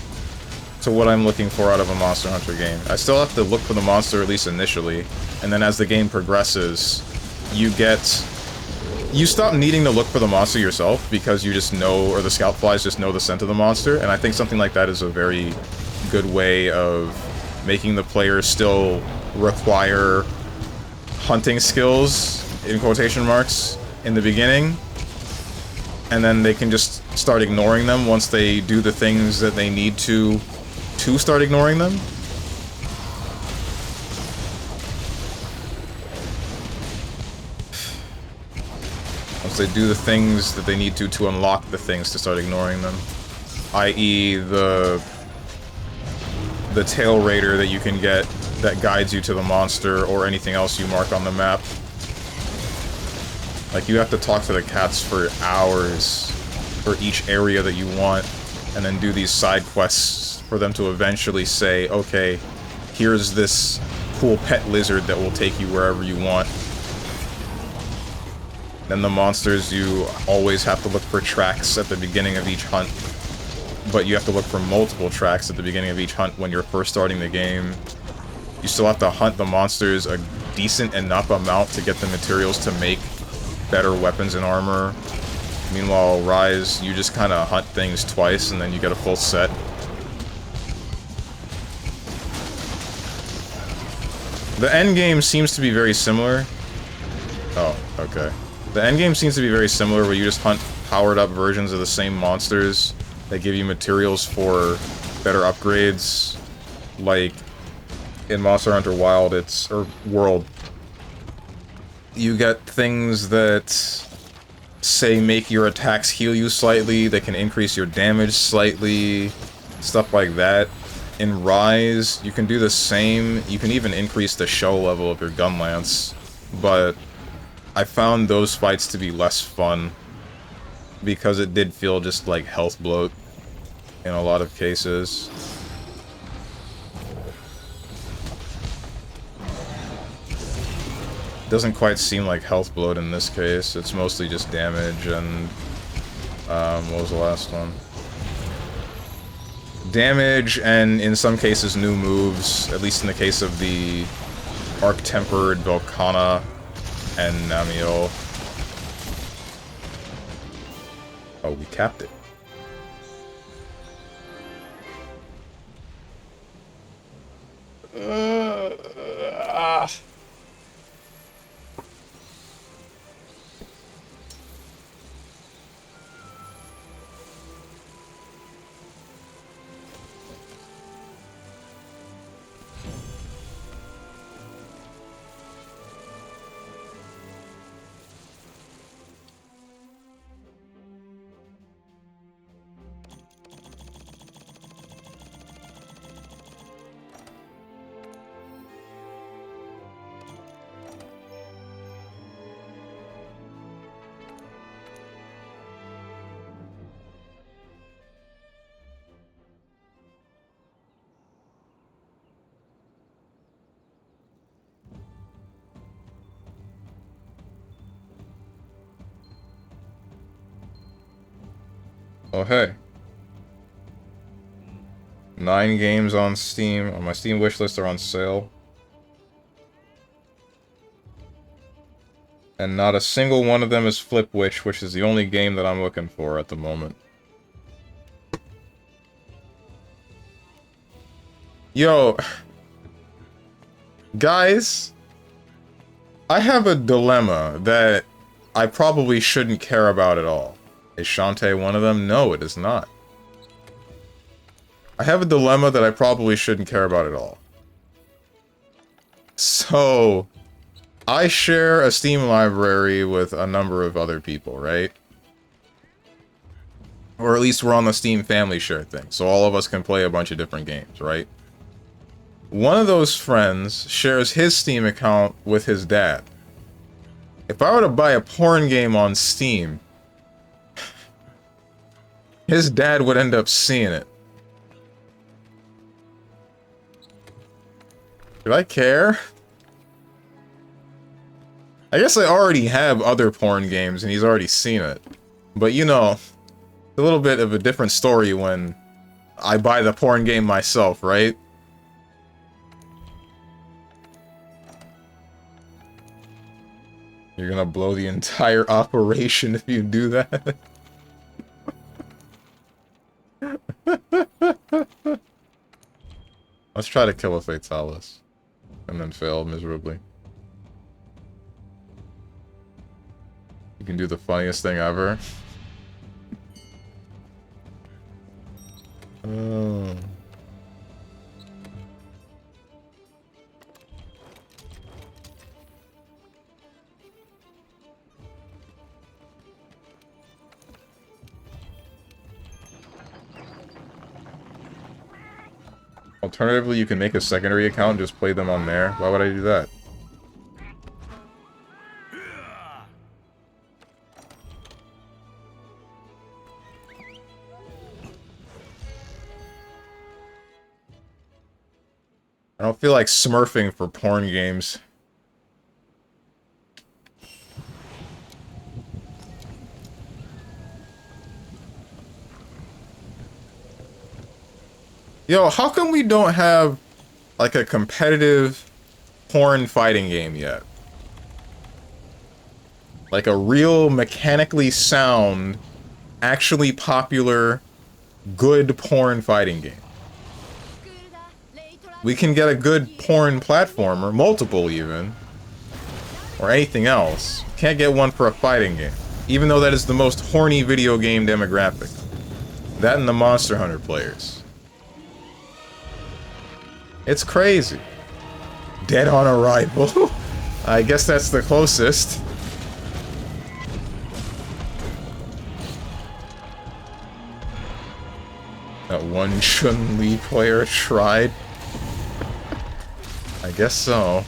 to what I'm looking for out of a Monster Hunter game. I still have to look for the monster, at least initially, and then as the game progresses, you stop needing to look for the monster yourself because you just know, or the scout flies just know the scent of the monster, and I think something like that is a very good way of making the player still require hunting skills, in quotation marks, in the beginning, and then they can just start ignoring them once they do the things that they need to start ignoring them. Once they do the things that they need to unlock the things to start ignoring them. I.e. the tail raider that you can get that guides you to the monster or anything else you mark on the map. Like, you have to talk to the cats for hours for each area that you want, and then do these side quests for them to eventually say, okay, here's this cool pet lizard that will take you wherever you want. Then the monsters, you always have to look for tracks at the beginning of each hunt, but you have to look for multiple tracks at the beginning of each hunt when you're first starting the game. You still have to hunt the monsters a decent enough amount to get the materials to make better weapons and armor. Meanwhile, Rise, you just kind of hunt things twice and then you get a full set. The endgame seems to be very similar. Oh, okay. The endgame seems to be very similar, where you just hunt powered-up versions of the same monsters that give you materials for better upgrades. Like, in Monster Hunter Wild, or World, you get things that, say, make your attacks heal you slightly, that can increase your damage slightly, stuff like that. In Rise, you can do the same. You can even increase the shell level of your gun lance, but I found those fights to be less fun because it did feel just like health bloat in a lot of cases. Doesn't quite seem like health bloat in this case. It's mostly just damage and what was the last one? Damage and in some cases new moves, at least in the case of the Arc-Tempered Volcana and Namiel. Oh, we capped it. Oh, hey. 9 games on Steam. On my Steam wishlist are on sale. And not a single one of them is Flip Witch, which is the only game that I'm looking for at the moment. Yo, guys, I have a dilemma that I probably shouldn't care about at all. Is Shantae one of them? No, it is not. I have a dilemma that I probably shouldn't care about at all. So, I share a Steam library with a number of other people, right? Or at least we're on the Steam family share thing, so all of us can play a bunch of different games, right? One of those friends shares his Steam account with his dad. If I were to buy a porn game on Steam, his dad would end up seeing it. Do I care? I guess I already have other porn games and he's already seen it. But you know, it's a little bit of a different story when I buy the porn game myself, right? You're gonna blow the entire operation if you do that. Let's try to kill a Fatalis. And then fail miserably. You can do the funniest thing ever. Oh. Alternatively, you can make a secondary account and just play them on there. Why would I do that? I don't feel like smurfing for porn games. Yo, how come we don't have, like, a competitive porn fighting game yet? Like a real mechanically sound, actually popular, good porn fighting game. We can get a good porn platformer, multiple even, or anything else. Can't get one for a fighting game, even though that is the most horny video game demographic. That and the Monster Hunter players. It's crazy. Dead on Arrival. I guess that's the closest. That one Chun-Li player tried. I guess so.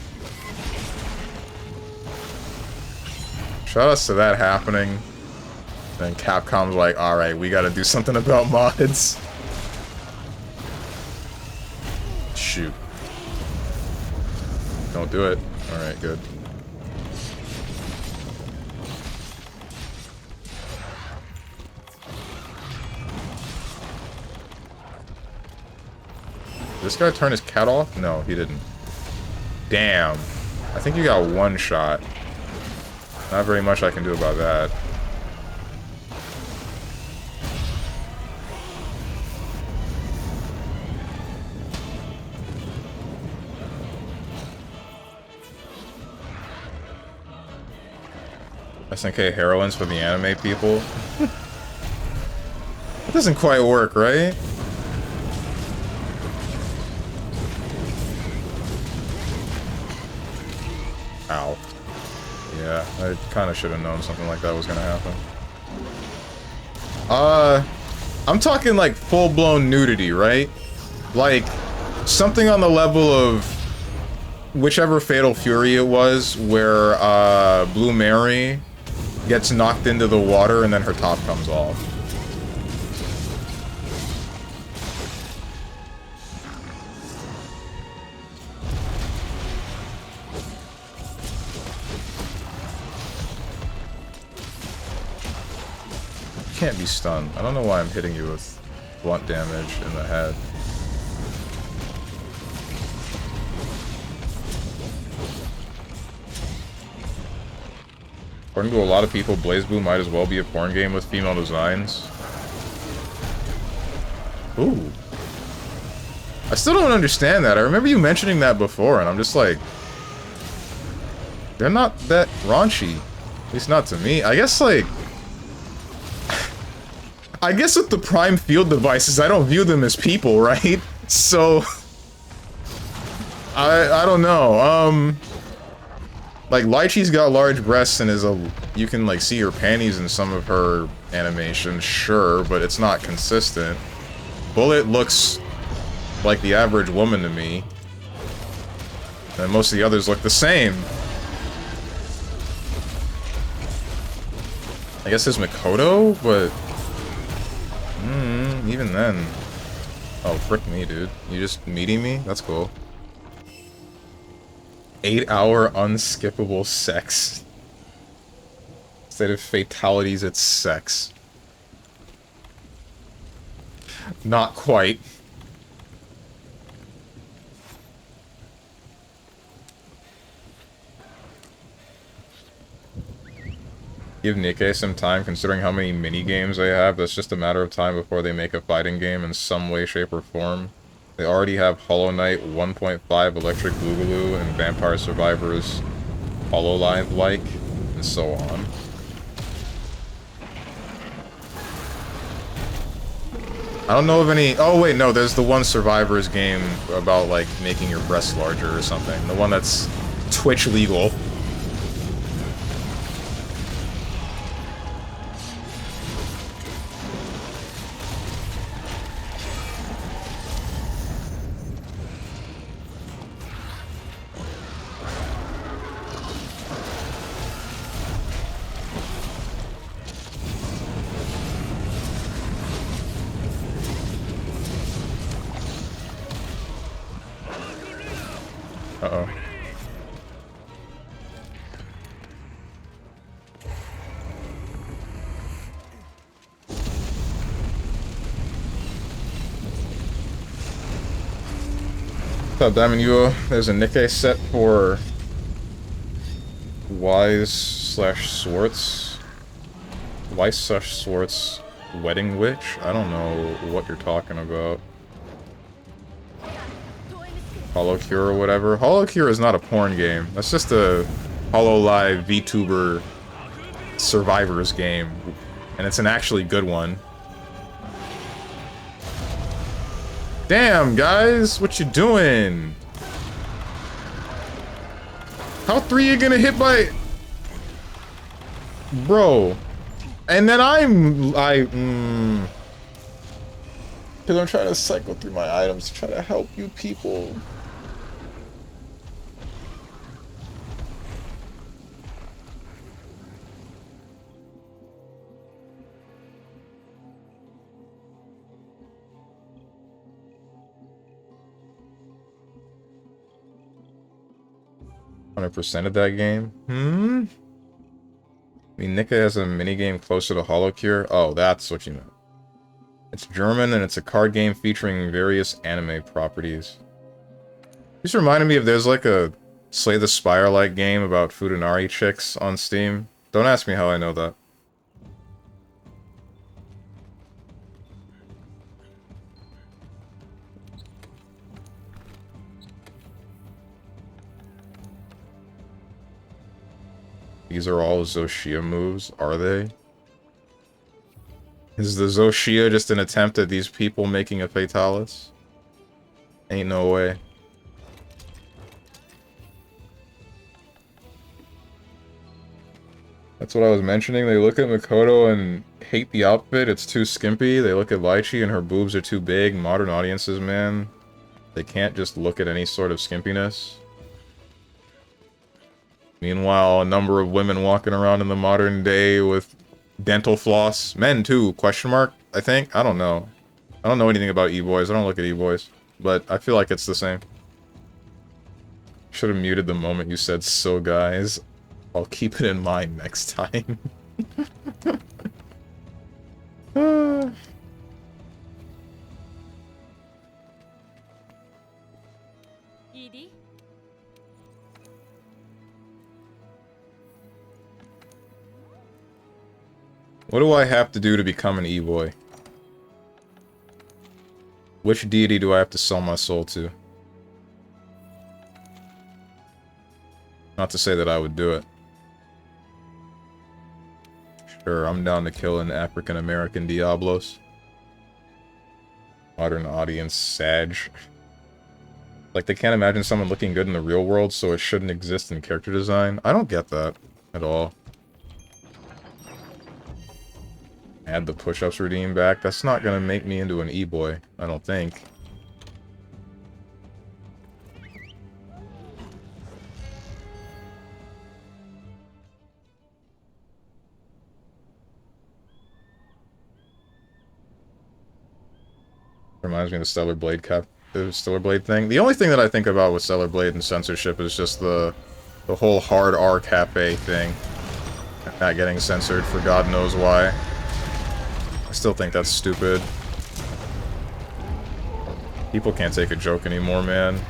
Shoutouts to that happening. Then Capcom's like, alright, we gotta do something about mods. Shoot. Don't do it. Alright, good. Did this guy turn his cat off? No, he didn't. Damn. I think you got one shot. Not very much I can do about that. SNK heroines for the anime people. That doesn't quite work, right? Ow. Yeah, I kind of should have known something like that was gonna happen. I'm talking like full-blown nudity, right? Like, something on the level of whichever Fatal Fury it was, where, Blue Mary gets knocked into the water and then her top comes off. You can't be stunned. I don't know why I'm hitting you with blunt damage in the head. According to a lot of people, BlazBlue might as well be a porn game with female designs. Ooh. I still don't understand that. I remember you mentioning that before, and I'm just like... They're not that raunchy. At least not to me. I guess, like... I guess with the Prime Field devices, I don't view them as people, right? So... I don't know. Like, Lychee's got large breasts and is a... You can, like, see her panties in some of her animations, sure, but it's not consistent. Bullet looks like the average woman to me. And most of the others look the same. I guess there's Makoto, but... even then... Oh, frick me, dude. You just meeting me? That's cool. 8-hour unskippable sex. Instead of fatalities, it's sex. Not quite. Give Nikkei some time, considering how many mini-games they have. That's just a matter of time before they make a fighting game in some way, shape, or form. They already have Hollow Knight 1.5, Electric Boogaloo, and Vampire Survivors Hololive-like, and so on. I don't know of any... Oh, wait, no, there's the one Survivors game about, like, making your breasts larger or something. The one that's Twitch legal. Uh-oh. What's up, Diamond Yuo? There's a Nikkei set for Wise/Swartz. Wise/Swartz Wedding Witch? I don't know what you're talking about. HoloCure or whatever. HoloCure is not a porn game. That's just a HoloLive VTuber Survivors game. And it's an actually good one. Damn, guys! What you doing? How 3 you gonna hit by... Bro. And then because I'm trying to cycle through my items to try to help you people. 100% of that game? I mean, Nika has a minigame closer to HoloCure? Oh, that's what you know. It's German, and it's a card game featuring various anime properties. This reminded me of there's like a Slay the Spire-like game about Futanari chicks on Steam. Don't ask me how I know that. These are all Zoshia moves, are they? Is the Zoshia just an attempt at these people making a Fatalis? Ain't no way. That's what I was mentioning. They look at Makoto and hate the outfit. It's too skimpy. They look at Lychee and her boobs are too big. Modern audiences, man. They can't just look at any sort of skimpiness. Meanwhile, a number of women walking around in the modern day with dental floss. Men, too, question mark, I think? I don't know. I don't know anything about e-boys. I don't look at e-boys. But I feel like it's the same. Should have muted the moment you said so, guys. I'll keep it in mind next time. What do I have to do to become an E-boy? Which deity do I have to sell my soul to? Not to say that I would do it. Sure, I'm down to kill an African-American Diablos. Modern audience, Sag. Like, they can't imagine someone looking good in the real world, so it shouldn't exist in character design. I don't get that at all. Add the push-ups redeem back. That's not gonna make me into an E-boy, I don't think. Reminds me of the Stellar Blade thing. The only thing that I think about with Stellar Blade and censorship is just the whole hard R cafe thing. Not getting censored for God knows why. I still think that's stupid. People can't take a joke anymore, man.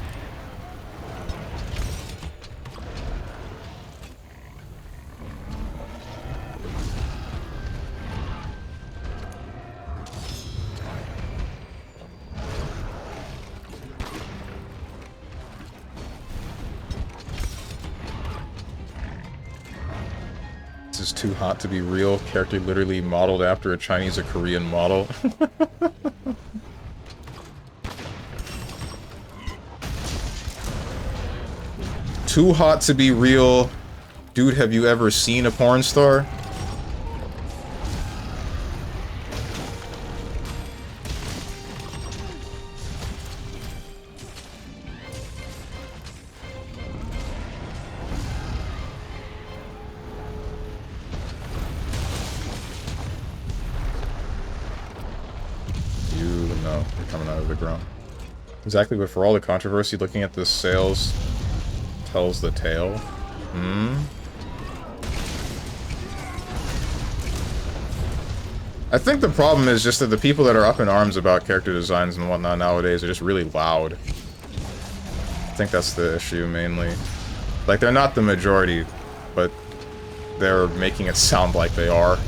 This is too hot to be real. Character literally modeled after a Chinese or Korean model. Too hot to be real. Dude, have you ever seen a porn star? Exactly, but for all the controversy, looking at the sales tells the tale. I think the problem is just that the people that are up in arms about character designs and whatnot nowadays are just really loud. I think that's the issue, mainly. Like, they're not the majority, but they're making it sound like they are.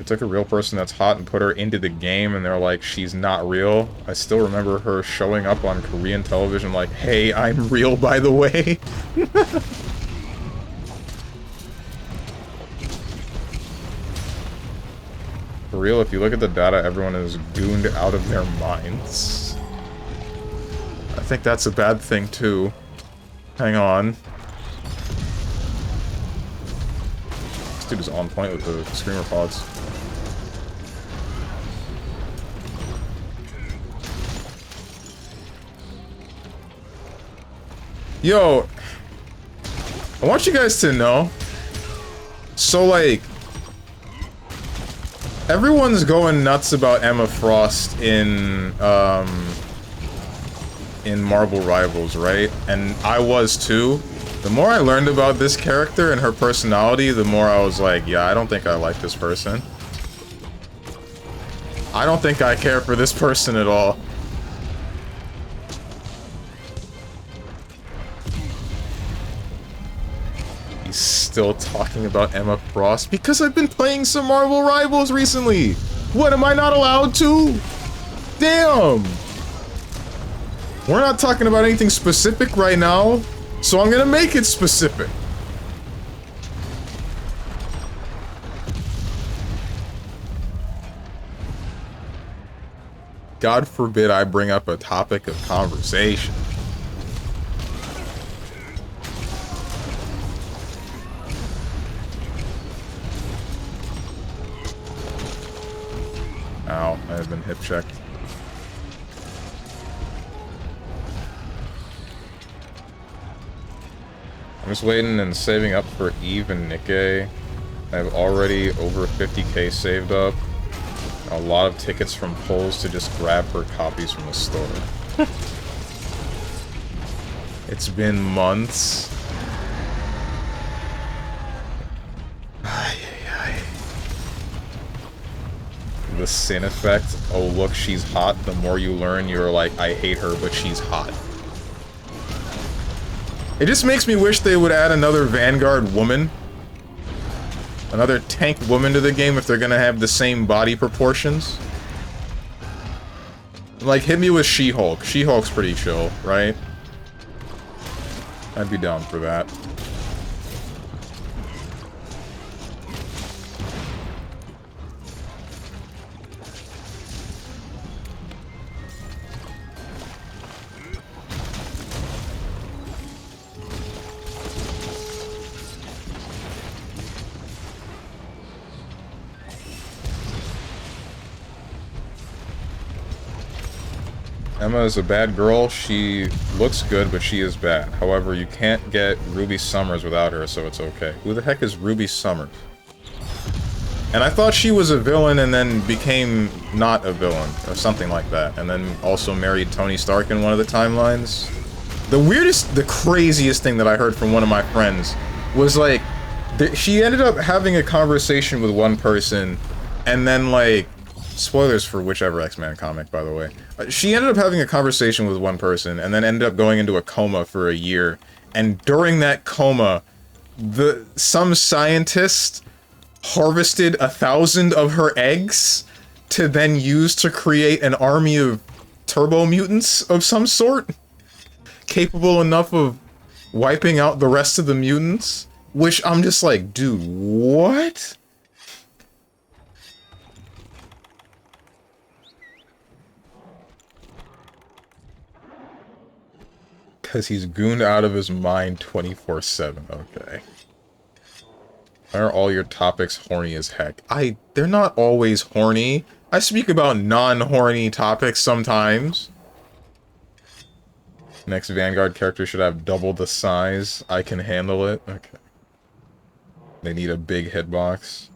Took a real person that's hot and put her into the game, and they're like, she's not real. I still remember her showing up on Korean television like, hey, I'm real, by the way. For real, if you look at the data, everyone is gooned out of their minds. I think that's a bad thing, too. Hang on. This dude is on point with the screamer pods. Yo, I want you guys to know, so like, everyone's going nuts about Emma Frost in Marvel Rivals, right? And I was too. The more I learned about this character and her personality, the more I was like, yeah, I don't think I like this person. I don't think I care for this person at all. Still talking about Emma Frost because I've been playing some Marvel Rivals recently. What, am I not allowed to? Damn. We're not talking about anything specific right now, so I'm gonna make it specific. God forbid I bring up a topic of conversation. Ow, I have been hip checked. I'm just waiting and saving up for Eve and Nikkei. I have already over 50k saved up. A lot of tickets from polls to just grab her copies from the store. It's been months. The sin effect. Oh, look, she's hot. The more you learn, you're like, I hate her, but she's hot. It just makes me wish they would add another Vanguard woman. Another tank woman to the game if they're gonna have the same body proportions. Like, hit me with She-Hulk. She-Hulk's pretty chill, right? I'd be down for that. Emma is a bad girl. She looks good, but she is bad. However, you can't get Ruby Summers without her, so it's okay. Who the heck is Ruby Summers? And I thought she was a villain and then became not a villain, or something like that. And then also married Tony Stark in one of the timelines. The weirdest, the craziest thing that I heard from one of my friends was like, she ended up having a conversation with one person, and then like, spoilers for whichever X-Men comic, by the way. She ended up having a conversation with one person, and then ended up going into a coma for a year. And during that coma, some scientist harvested 1,000 of her eggs to then use to create an army of turbo mutants of some sort, capable enough of wiping out the rest of the mutants. Which I'm just like, dude, what? Because he's gooned out of his mind 24/7. Okay. Why are all your topics horny as heck? They're not always horny. I speak about non-horny topics sometimes. Next Vanguard character should have double the size. I can handle it. Okay. They need a big hitbox.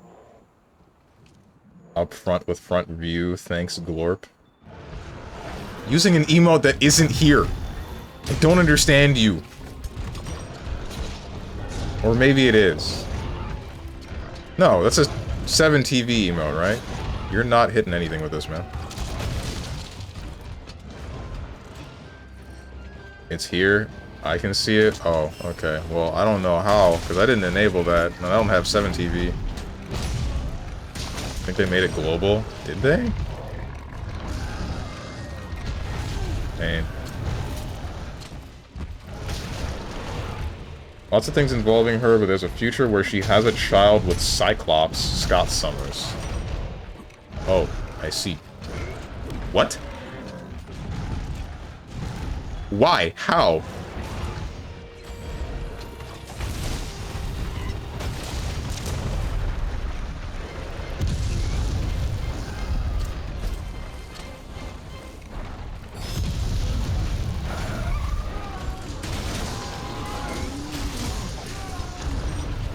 Up front with front view. Thanks, Glorp. Using an emote that isn't here. I don't understand you. Or maybe it is. No, that's a 7TV emote, right? You're not hitting anything with this, man. It's here. I can see it. Oh, okay. Well, I don't know how, because I didn't enable that, and I don't have 7TV. I think they made it global. Did they? Man. Lots of things involving her, but there's a future where she has a child with Cyclops, Scott Summers. Oh, I see. What? Why? How?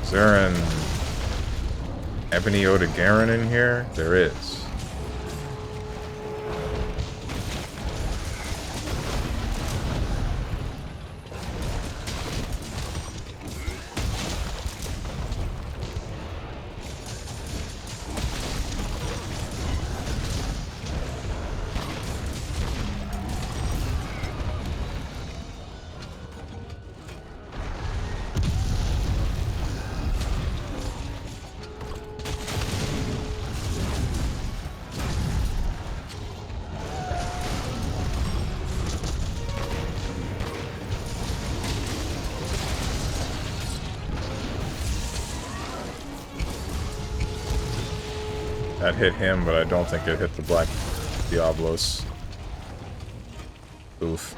Is there an Ebony Odegarin in here? There is. That hit him, but I don't think it hit the Black Diablos. Oof.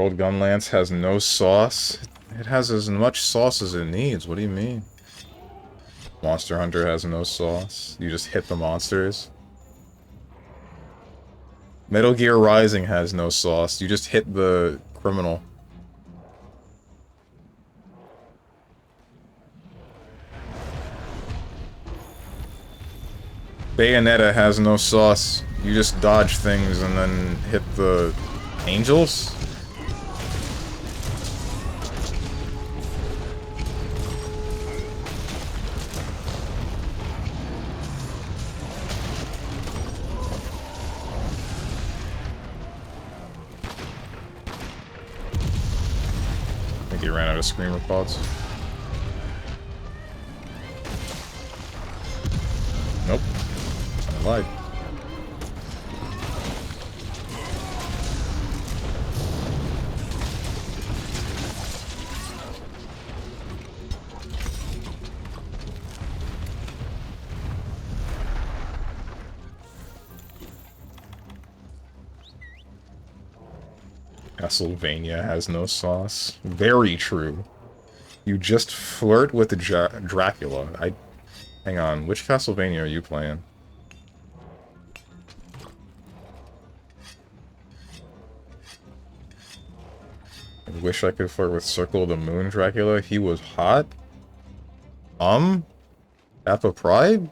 World Gun Lance has no sauce. It has as much sauce as it needs. What do you mean? Monster Hunter has no sauce. You just hit the monsters. Metal Gear Rising has no sauce. You just hit the criminal. Bayonetta has no sauce. You just dodge things and then hit the angels? I think he ran out of screamer pods. Nope. I lied. Castlevania has no sauce. Very true. You just flirt with Dracula. Hang on, which Castlevania are you playing? I wish I could flirt with Circle of the Moon Dracula. He was hot? Appa Pride?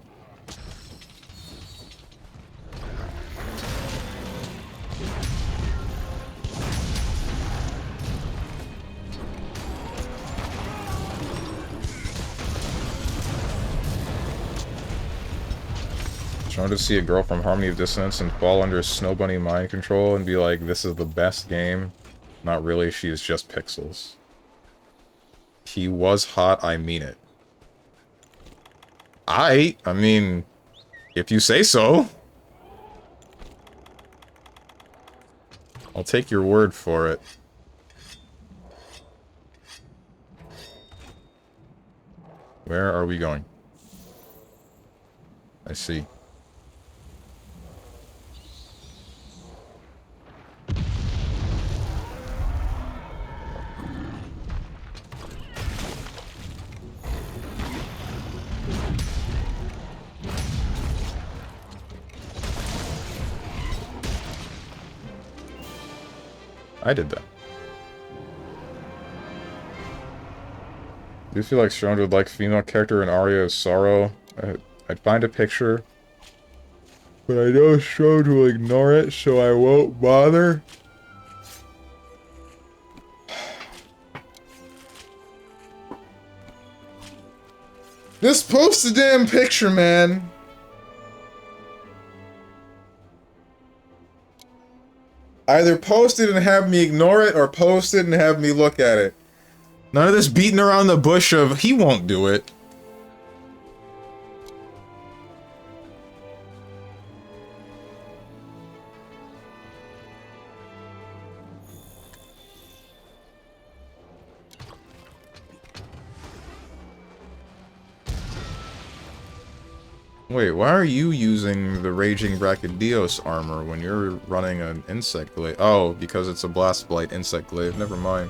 Trying to see a girl from Harmony of Dissonance and fall under Snow Bunny mind control and be like, this is the best game. Not really, she is just pixels. He was hot, I mean it. I mean, if you say so. I'll take your word for it. Where are we going? I see. I did that. Do you feel like Strong would like female character in Aria of Sorrow? I'd find a picture. But I know Strong will ignore it, so I won't bother. Just post the damn picture, man! Either post it and have me ignore it, or post it and have me look at it. None of this beating around the bush of, he won't do it. Wait, why are you using the Raging Brachydios armor when you're running an Insect Glaive? Oh, because it's a Blast Blight Insect Glaive. Never mind.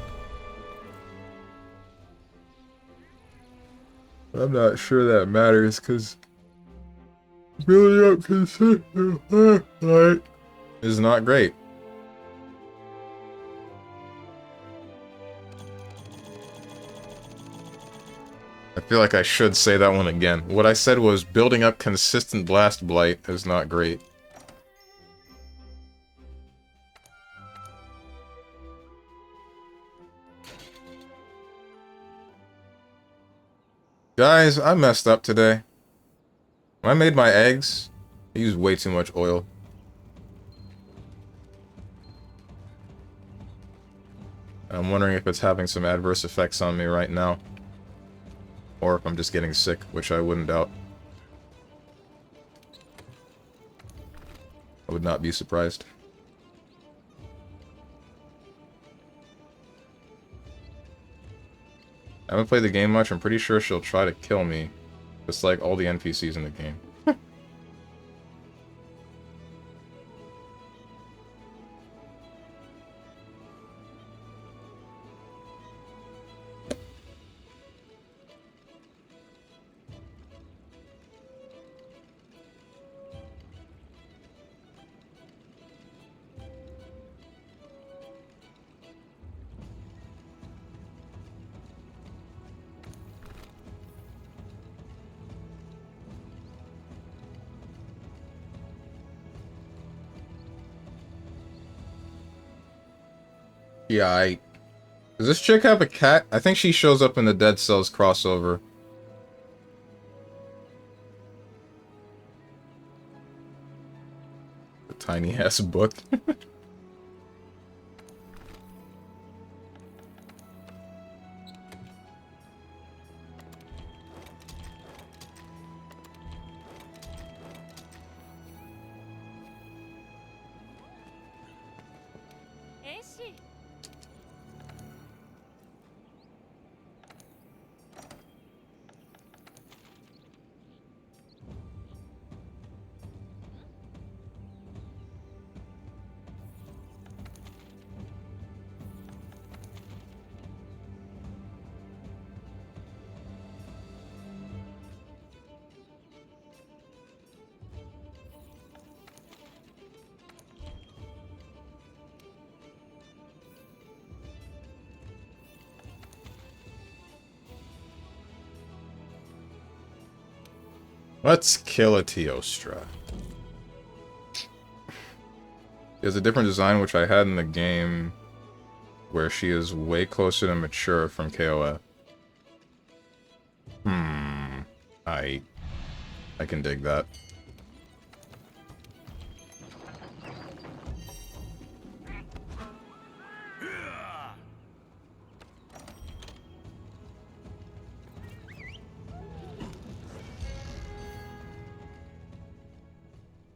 I'm not sure that matters, because building up consistent Blast is not great. I feel like I should say that one again. What I said was building up consistent Blast Blight is not great. Guys, I messed up today. When I made my eggs, I used way too much oil. I'm wondering if it's having some adverse effects on me right now. Or if I'm just getting sick, which I wouldn't doubt. I would not be surprised. I haven't played the game much. I'm pretty sure she'll try to kill me. Just like all the NPCs in the game. Yeah, Does this chick have a cat? I think she shows up in the Dead Cells crossover. A tiny-ass book. Let's kill a Teostra. She has a different design, which I had in the game, where she is way closer to mature from KOF. I can dig that.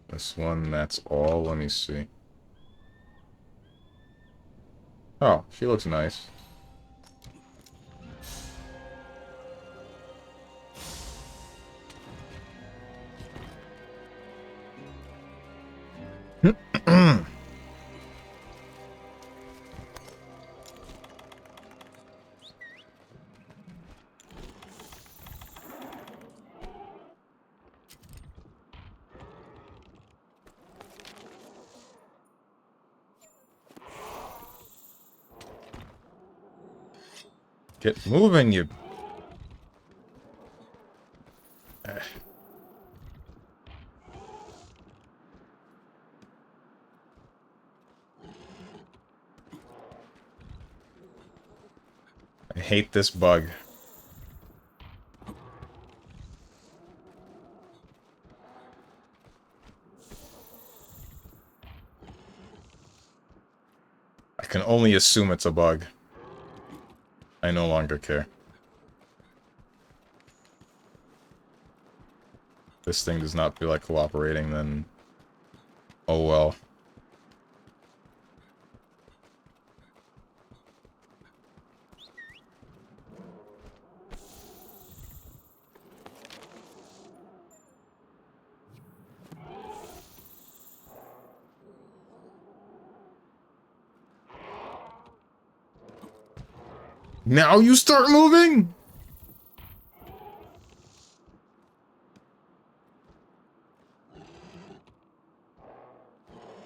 This one, that's all. Let me see. Oh, she looks nice. Get moving, you... I hate this bug. I can only assume it's a bug. I no longer care. This thing does not feel like cooperating, then... oh well. Now you start moving?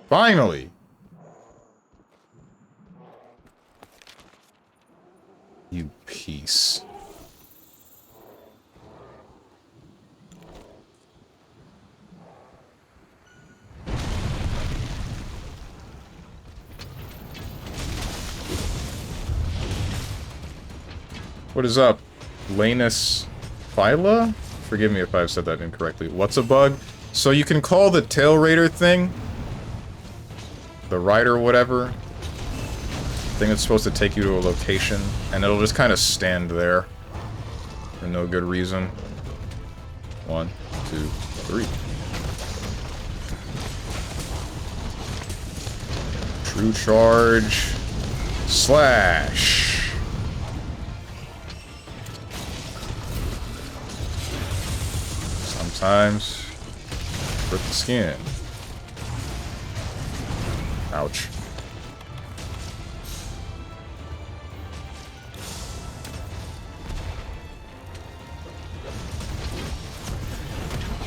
Finally! You piece. What is up? Lanus Phyla? Forgive me if I've said that incorrectly. What's a bug? So you can call the Tail Raider thing, the rider whatever, thing that's supposed to take you to a location, and it'll just kind of stand there for no good reason. 1, 2, 3. True charge. Slash. Sometimes rip the skin. Ouch.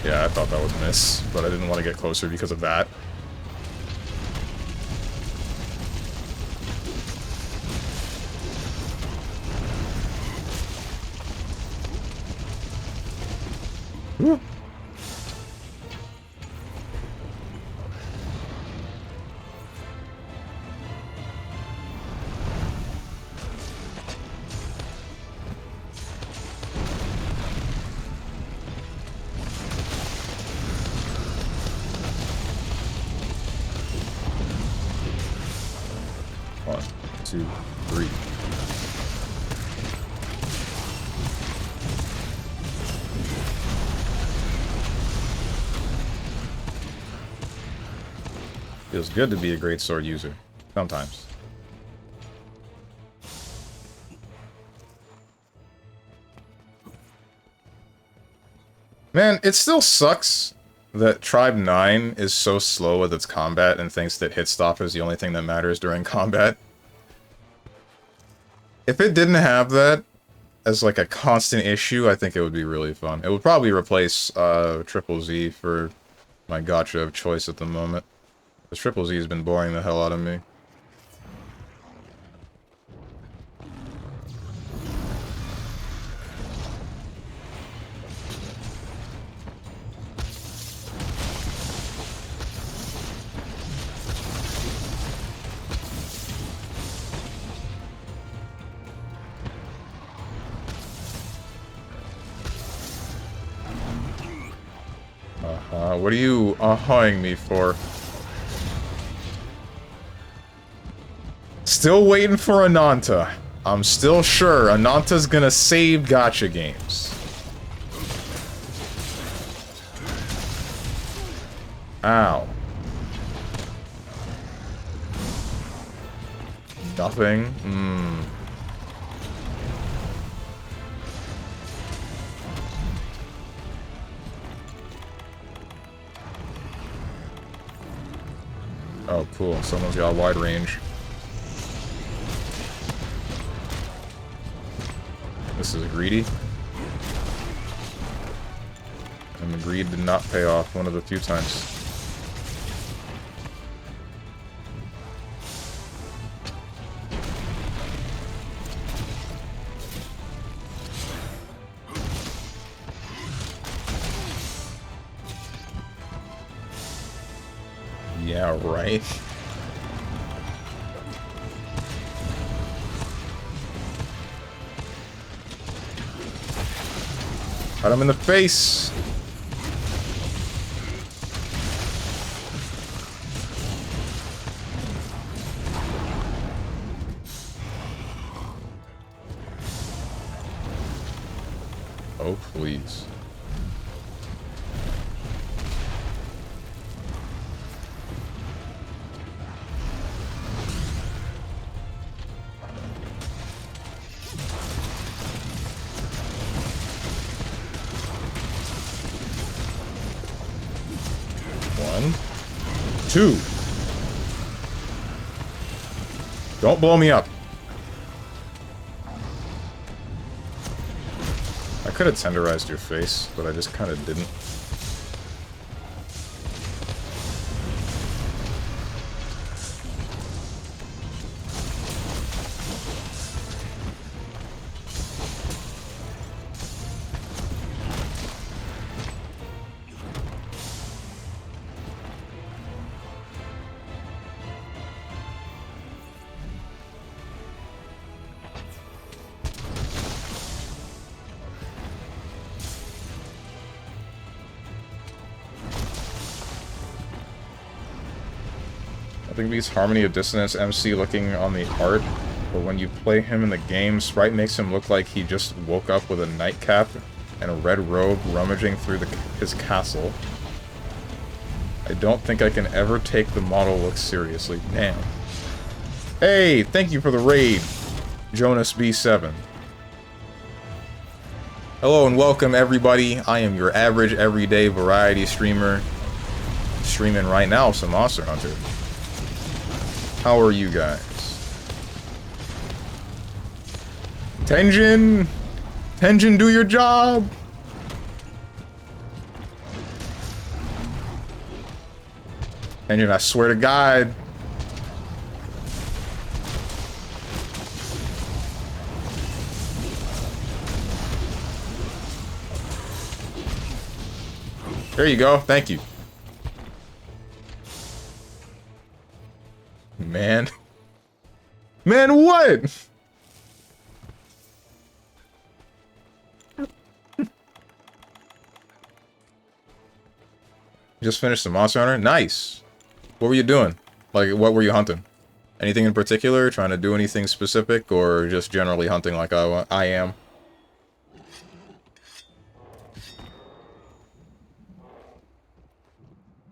Yeah, I thought that would miss, but I didn't want to get closer because of that. Woo. 2, 3. Feels good to be a great sword user. Sometimes. Man, it still sucks that Tribe 9 is so slow with its combat and thinks that hit stop is the only thing that matters during combat. If it didn't have that as like a constant issue, I think it would be really fun. It would probably replace Triple Z for my gacha of choice at the moment. Because Triple Z has been boring the hell out of me. What are you ahhing me for? Still waiting for Ananta. I'm still sure Ananta's gonna save gacha games. Ow. Nothing? Oh, cool. Someone's got wide range. This is greedy. And the greed did not pay off one of the few times. Yeah, right. Got him in the face. Oh, please. One, two. Don't blow me up. I could have tenderized your face, but I just kind of didn't. I think he's Harmony of Dissonance MC looking on the art, but when you play him in the game, Sprite makes him look like he just woke up with a nightcap and a red robe rummaging through his castle. I don't think I can ever take the model look seriously. Damn. Hey, thank you for the raid, Jonas B7. Hello and welcome everybody. I am your average everyday variety streamer. Streaming right now some Monster Hunter. How are you guys? Tenjin! Tenjin, do your job! Tenjin, I swear to God. There you go, thank you. Man. Man, what? Just finished the Monster Hunter? Nice. What were you doing? Like, what were you hunting? Anything in particular? Trying to do anything specific, or just generally hunting like I am?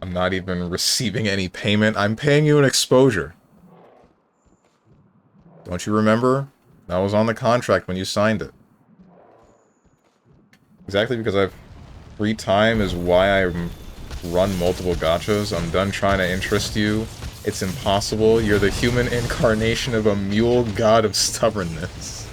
I'm not even receiving any payment. I'm paying you an exposure. Don't you remember? That was on the contract when you signed it. Exactly because I've free time is why I run multiple gachas. I'm done trying to interest you. It's impossible. You're the human incarnation of a mule god of stubbornness.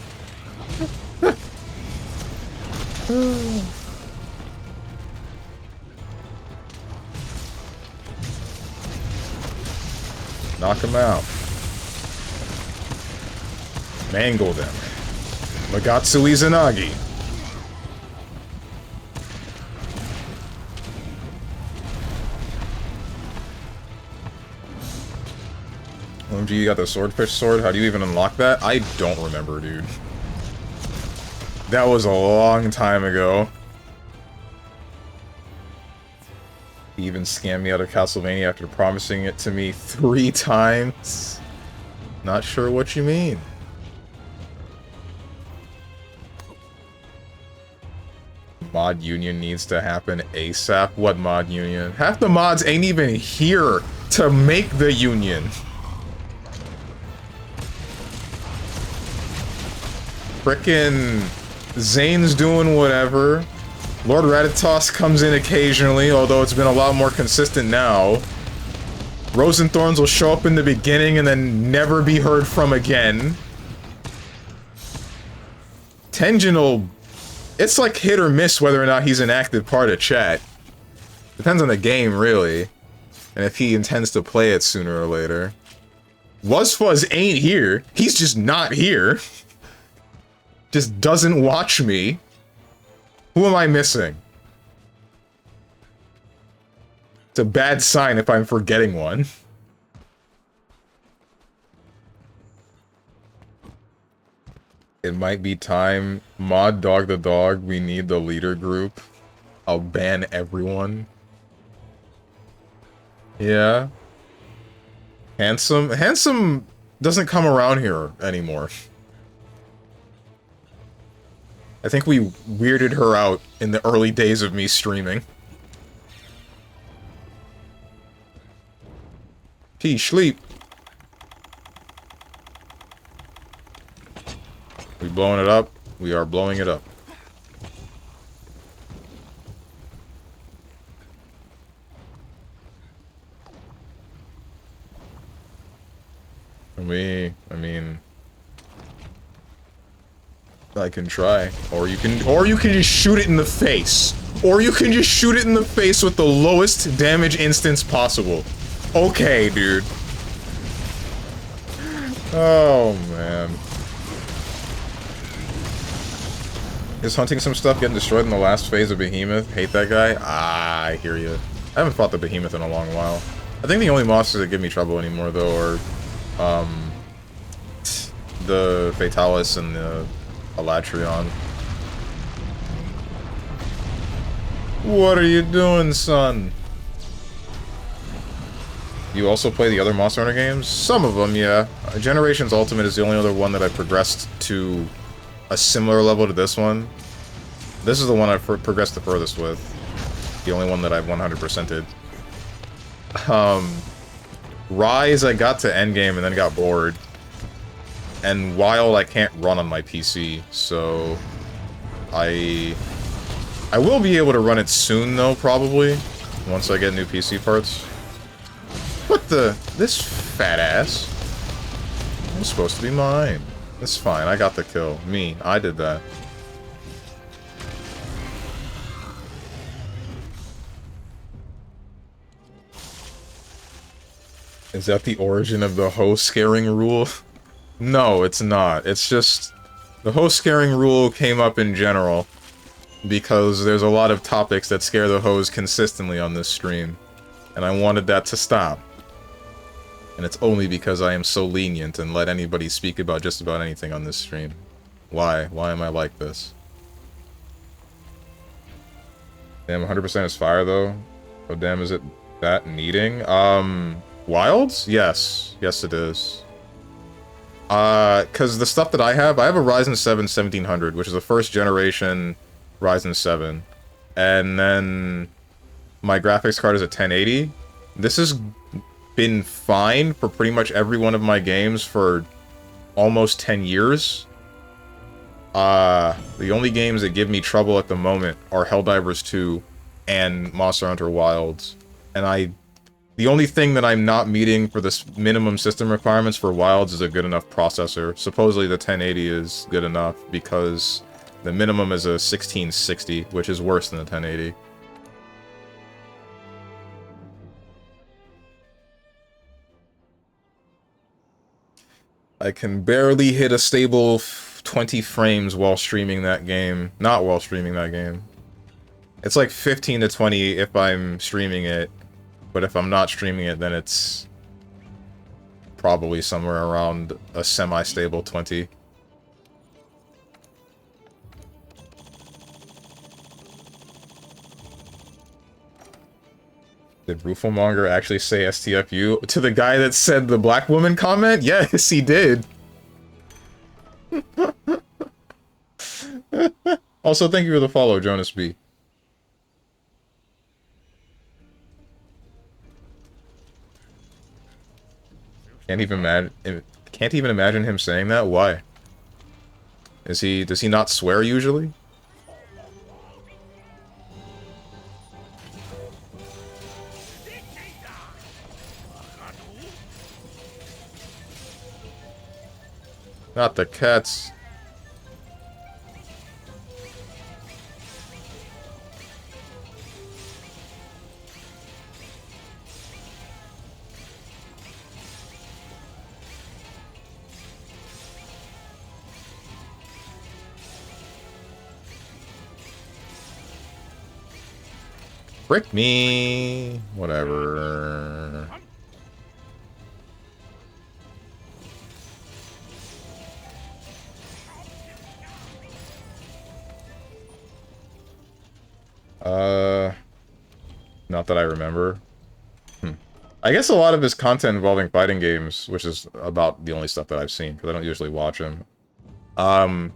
Knock him out. Mangle them. Magatsu Izanagi. OMG, you got the swordfish sword? How do you even unlock that? I don't remember, dude. That was a long time ago. He even scammed me out of Castlevania after promising it to me 3 times. Not sure what you mean. Mod union needs to happen ASAP. What mod union? Half the mods ain't even here to make the union. Frickin' Zane's doing whatever. Lord Ratatosk comes in occasionally, although it's been a lot more consistent now. Rosenthorns will show up in the beginning and then never be heard from again. Tenjin will... It's like hit or miss whether or not he's an active part of chat. Depends on the game, really. And if he intends to play it sooner or later. Wuzzfuzz ain't here. He's just not here. Just doesn't watch me. Who am I missing? It's a bad sign if I'm forgetting one. It might be time. Mod Dog the Dog, we need the leader group. I'll ban everyone. Yeah. Handsome doesn't come around here anymore. I think we weirded her out in the early days of me streaming. P, sleep. We blowing it up? We are blowing it up. I mean... I can try. Or you can just shoot it in the face. Or you can just shoot it in the face with the lowest damage instance possible. Okay, dude. Oh, man. Is hunting some stuff getting destroyed in the last phase of Behemoth? Hate that guy? Ah, I hear you. I haven't fought the Behemoth in a long while. I think the only monsters that give me trouble anymore, though, are, the Fatalis and the Elatrion. What are you doing, son? You also play the other Monster Hunter games? Some of them, yeah. Generations Ultimate is the only other one that I progressed to a similar level to this one. This is the one I've progressed the furthest with. The only one that I've 100%ed. Rise, I got to endgame and then got bored. And Wild, I can't run on my PC, so... I will be able to run it soon, though, probably. Once I get new PC parts. What the... This fat ass. It was supposed to be mine. It's fine, I got the kill. Me, I did that. Is that the origin of the hoe scaring rule? No, it's not. It's just... The hoe scaring rule came up in general. Because there's a lot of topics that scare the hoes consistently on this stream. And I wanted that to stop. And it's only because I am so lenient and let anybody speak about just about anything on this stream. Why? Why am I like this? Damn, 100% is fire, though. Oh, damn, is it that needing? Wilds? Yes. Yes, it is. Because the stuff that I have a Ryzen 7 1700, which is a first generation Ryzen 7. And then my graphics card is a 1080. This has been fine for pretty much every one of my games for almost 10 years. The only games that give me trouble at the moment are Helldivers 2 and Monster Hunter Wilds. And the only thing that I'm not meeting for the minimum system requirements for Wilds is a good enough processor. Supposedly the 1080 is good enough because the minimum is a 1660, which is worse than the 1080. I can barely hit a stable 20 frames while streaming that game. Not while streaming that game. It's like 15 to 20 if I'm streaming it, but if I'm not streaming it, then it's probably somewhere around a semi-stable 20. Did Rufelmonger actually say STFU to the guy that said the black woman comment? Yes, he did. Also, thank you for the follow, Jonas B. Can't even imagine him saying that. Why? Does he not swear usually? Not the cats. Frick me. Whatever. Not that I remember. I guess a lot of his content involving fighting games, which is about the only stuff that I've seen, because I don't usually watch him. I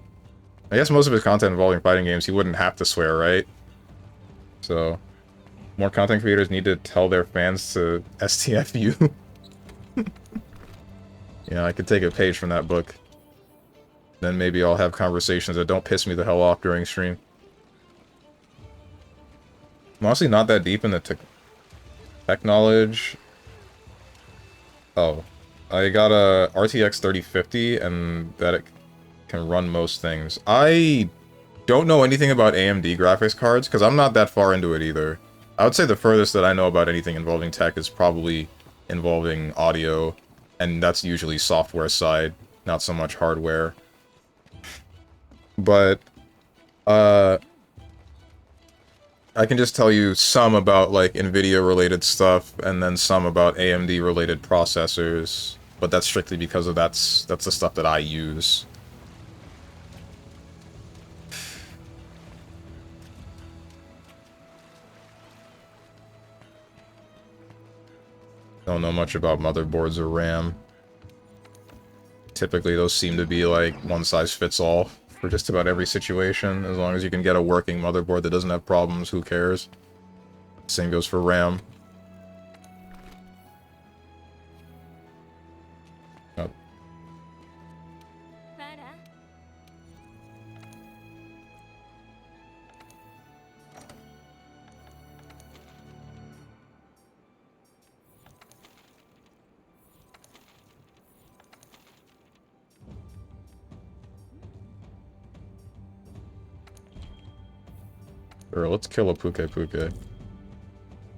guess most of his content involving fighting games, he wouldn't have to swear, right? So, more content creators need to tell their fans to STFU. Yeah, I could take a page from that book. Then maybe I'll have conversations that don't piss me the hell off during stream. I'm honestly not that deep in the tech knowledge. Oh. I got a RTX 3050, and that it can run most things. I don't know anything about AMD graphics cards, because I'm not that far into it either. I would say the furthest that I know about anything involving tech is probably involving audio, and that's usually software side, not so much hardware. But, I can just tell you some about, like, NVIDIA-related stuff, and then some about AMD-related processors, but that's strictly because of that's the stuff that I use. Don't know much about motherboards or RAM. Typically, those seem to be, like, one-size-fits-all for just about every situation. As long as you can get a working motherboard that doesn't have problems, who cares? Same goes for RAM. Oh. Sure, let's kill a Puke Puke.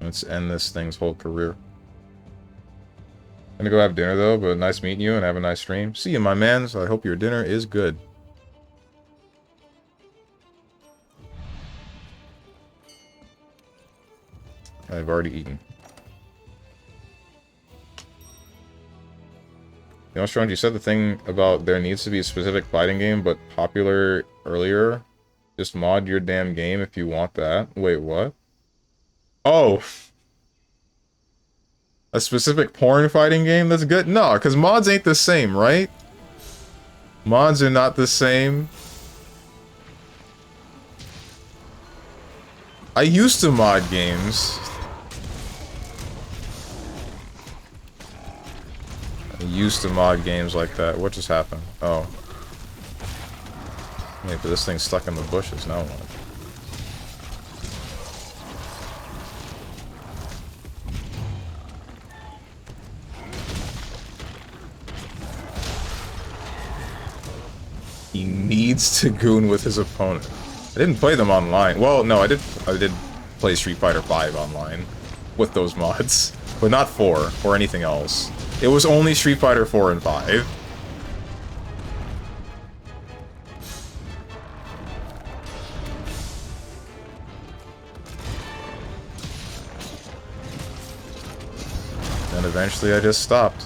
Let's end this thing's whole career. Gonna go have dinner though, but nice meeting you and have a nice stream. See you, my mans. I hope your dinner is good. I've already eaten. You know, Strong, you said the thing about there needs to be a specific fighting game, but popular earlier. Just mod your damn game if you want that. Wait, what? Oh! A specific porn fighting game that's good? No, because mods ain't the same, right? Mods are not the same. I used to mod games. I used to mod games like that. What just happened? Oh. Wait, but this thing's stuck in the bushes. Now what? He needs to goon with his opponent. I didn't play them online. Well, no, I did play Street Fighter V online with those mods, but not 4 or anything else. It was only Street Fighter 4 and 5. And eventually I just stopped.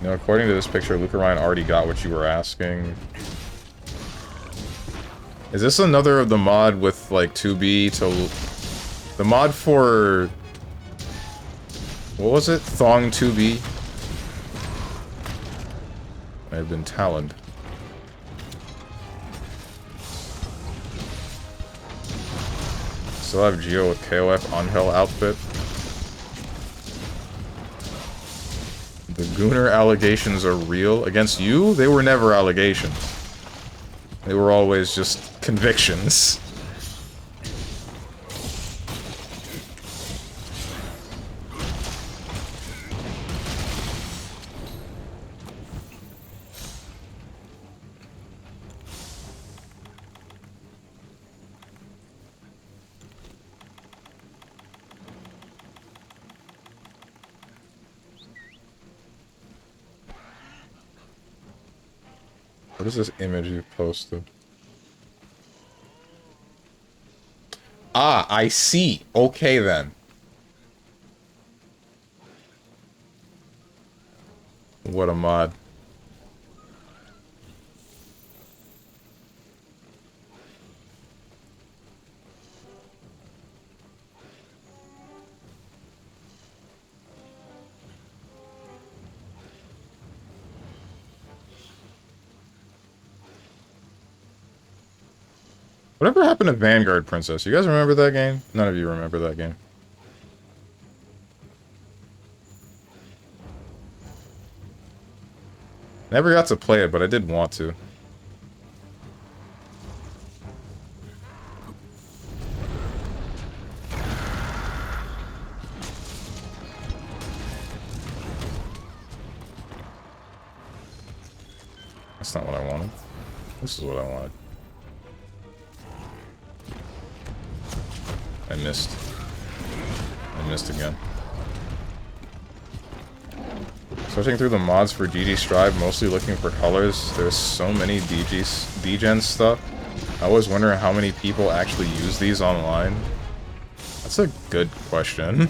You know, according to this picture, Luca Ryan already got what you were asking. Is this another of the mod with, like, 2B to... The mod for... What was it? Thong 2B? Might have been Talon. Still have Geo with KOF Angel outfit. The Gooner allegations are real. Against you? They were never allegations. They were always just convictions. What is this image you posted? Ah, I see. Okay, then. What a mod. Whatever happened to Vanguard Princess? You guys remember that game? None of you remember that game. Never got to play it, but I did want to. That's not what I wanted. This is what I wanted. I missed. I missed again. Searching through the mods for DG Strive, mostly looking for colors. There's so many DGen stuff. I was wondering how many people actually use these online. That's a good question.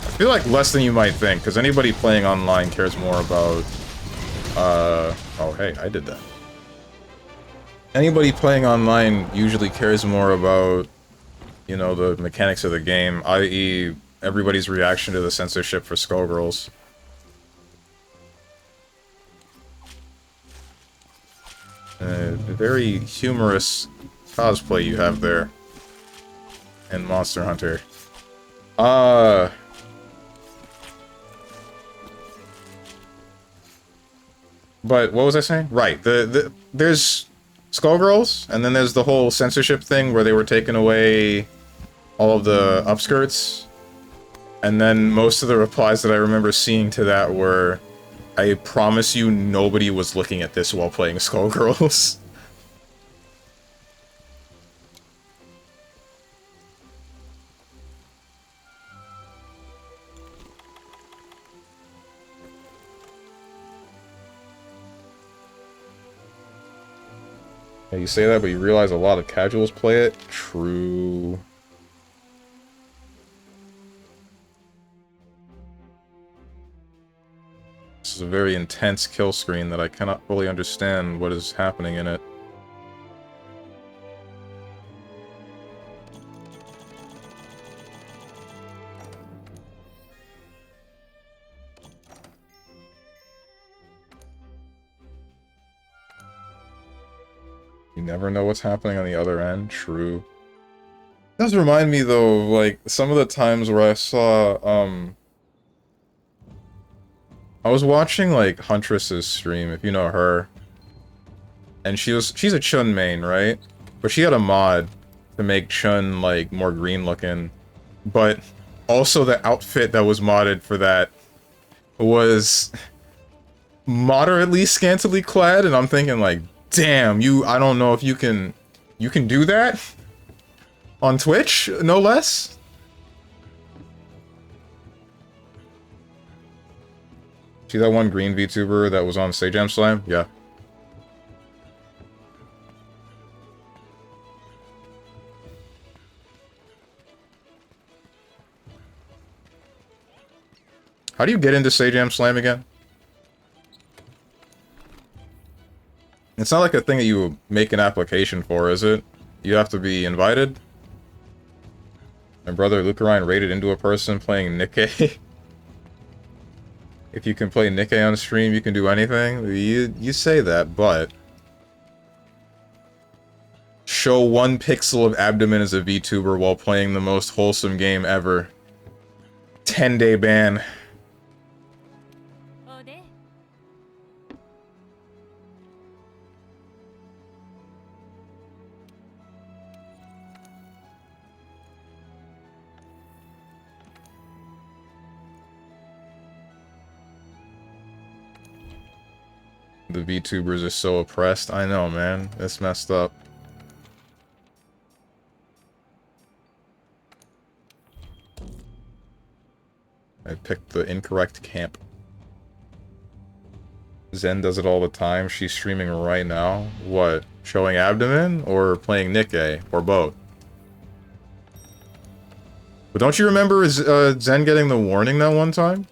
I feel like less than you might think, because anybody playing online cares more about... Oh, hey, I did that. Anybody playing online usually cares more about, you know, the mechanics of the game, i.e. everybody's reaction to the censorship for Skullgirls. Very humorous cosplay you have there in Monster Hunter. But what was I saying? Right, there's Skullgirls, and then there's the whole censorship thing where they were taking away all of the upskirts. And then most of the replies that I remember seeing to that were, I promise you nobody was looking at this while playing Skullgirls. Yeah, you say that, but you realize a lot of casuals play it? True. is a very intense kill screen that I cannot fully understand what is happening in it. You never know what's happening on the other end. True. It does remind me, though, of, like, some of the times where I saw, I was watching, like, Huntress's stream, if you know her. And she's a Chun main, right? But she had a mod to make Chun, like, more green looking. But also the outfit that was modded for that was moderately scantily clad, and I'm thinking, like, damn, I don't know if you can do that? On Twitch, no less? See that one green VTuber that was on Sejam Slam? Yeah. How do you get into Sejam Slam again? It's not like a thing that you make an application for, is it? You have to be invited? My brother Lucarine raided into a person playing Nikkei. If you can play Nikkei on stream, you can do anything. You say that, but show 1 pixel of abdomen as a VTuber while playing the most wholesome game ever. 10-day ban. The VTubers are so oppressed. I know, man. It's messed up. I picked the incorrect camp. Zen does it all the time. She's streaming right now. What? Showing abdomen? Or playing Nikkei? Or both? But don't you remember Zen getting the warning that one time?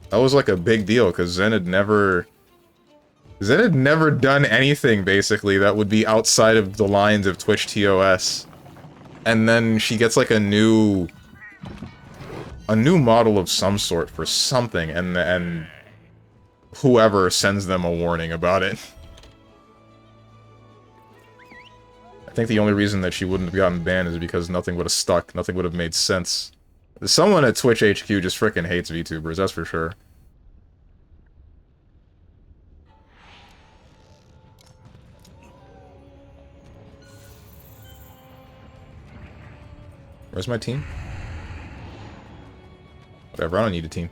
That was like a big deal, because Zen had never done anything, basically, that would be outside of the lines of Twitch TOS. And then she gets, like, a new model of some sort for something, and whoever sends them a warning about it. I think the only reason that she wouldn't have gotten banned is because nothing would have stuck, nothing would have made sense. Someone at Twitch HQ just frickin' hates VTubers, that's for sure. Where's my team? Whatever, I don't need a team.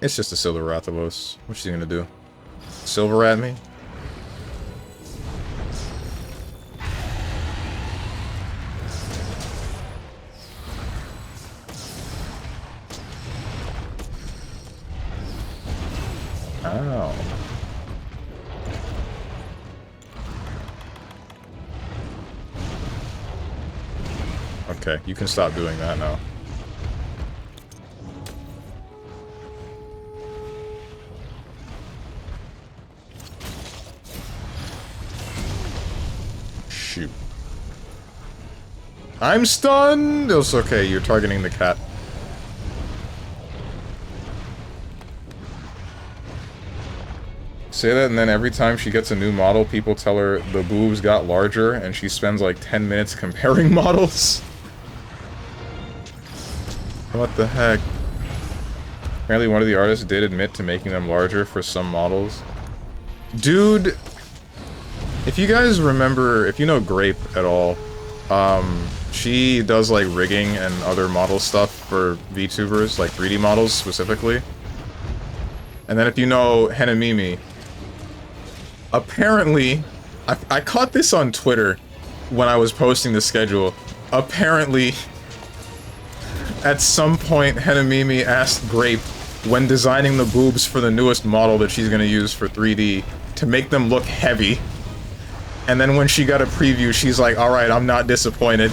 It's just a Silver Rathalos. What's she gonna do? Silver at me? Ow. Okay, you can stop doing that now. Shoot. I'm stunned! It's okay, you're targeting the cat. Say that, and then every time she gets a new model, people tell her the boobs got larger, and she spends like 10 minutes comparing models. What the heck? Apparently one of the artists did admit to making them larger for some models. Dude, if you guys remember, if you know Grape at all, she does like rigging and other model stuff for VTubers, like 3D models specifically. And then if you know Henamimi, apparently, I caught this on Twitter when I was posting the schedule. Apparently, at some point, Henamimi asked Grape, when designing the boobs for the newest model that she's gonna use for 3D, to make them look heavy. And then when she got a preview, she's like, alright, I'm not disappointed.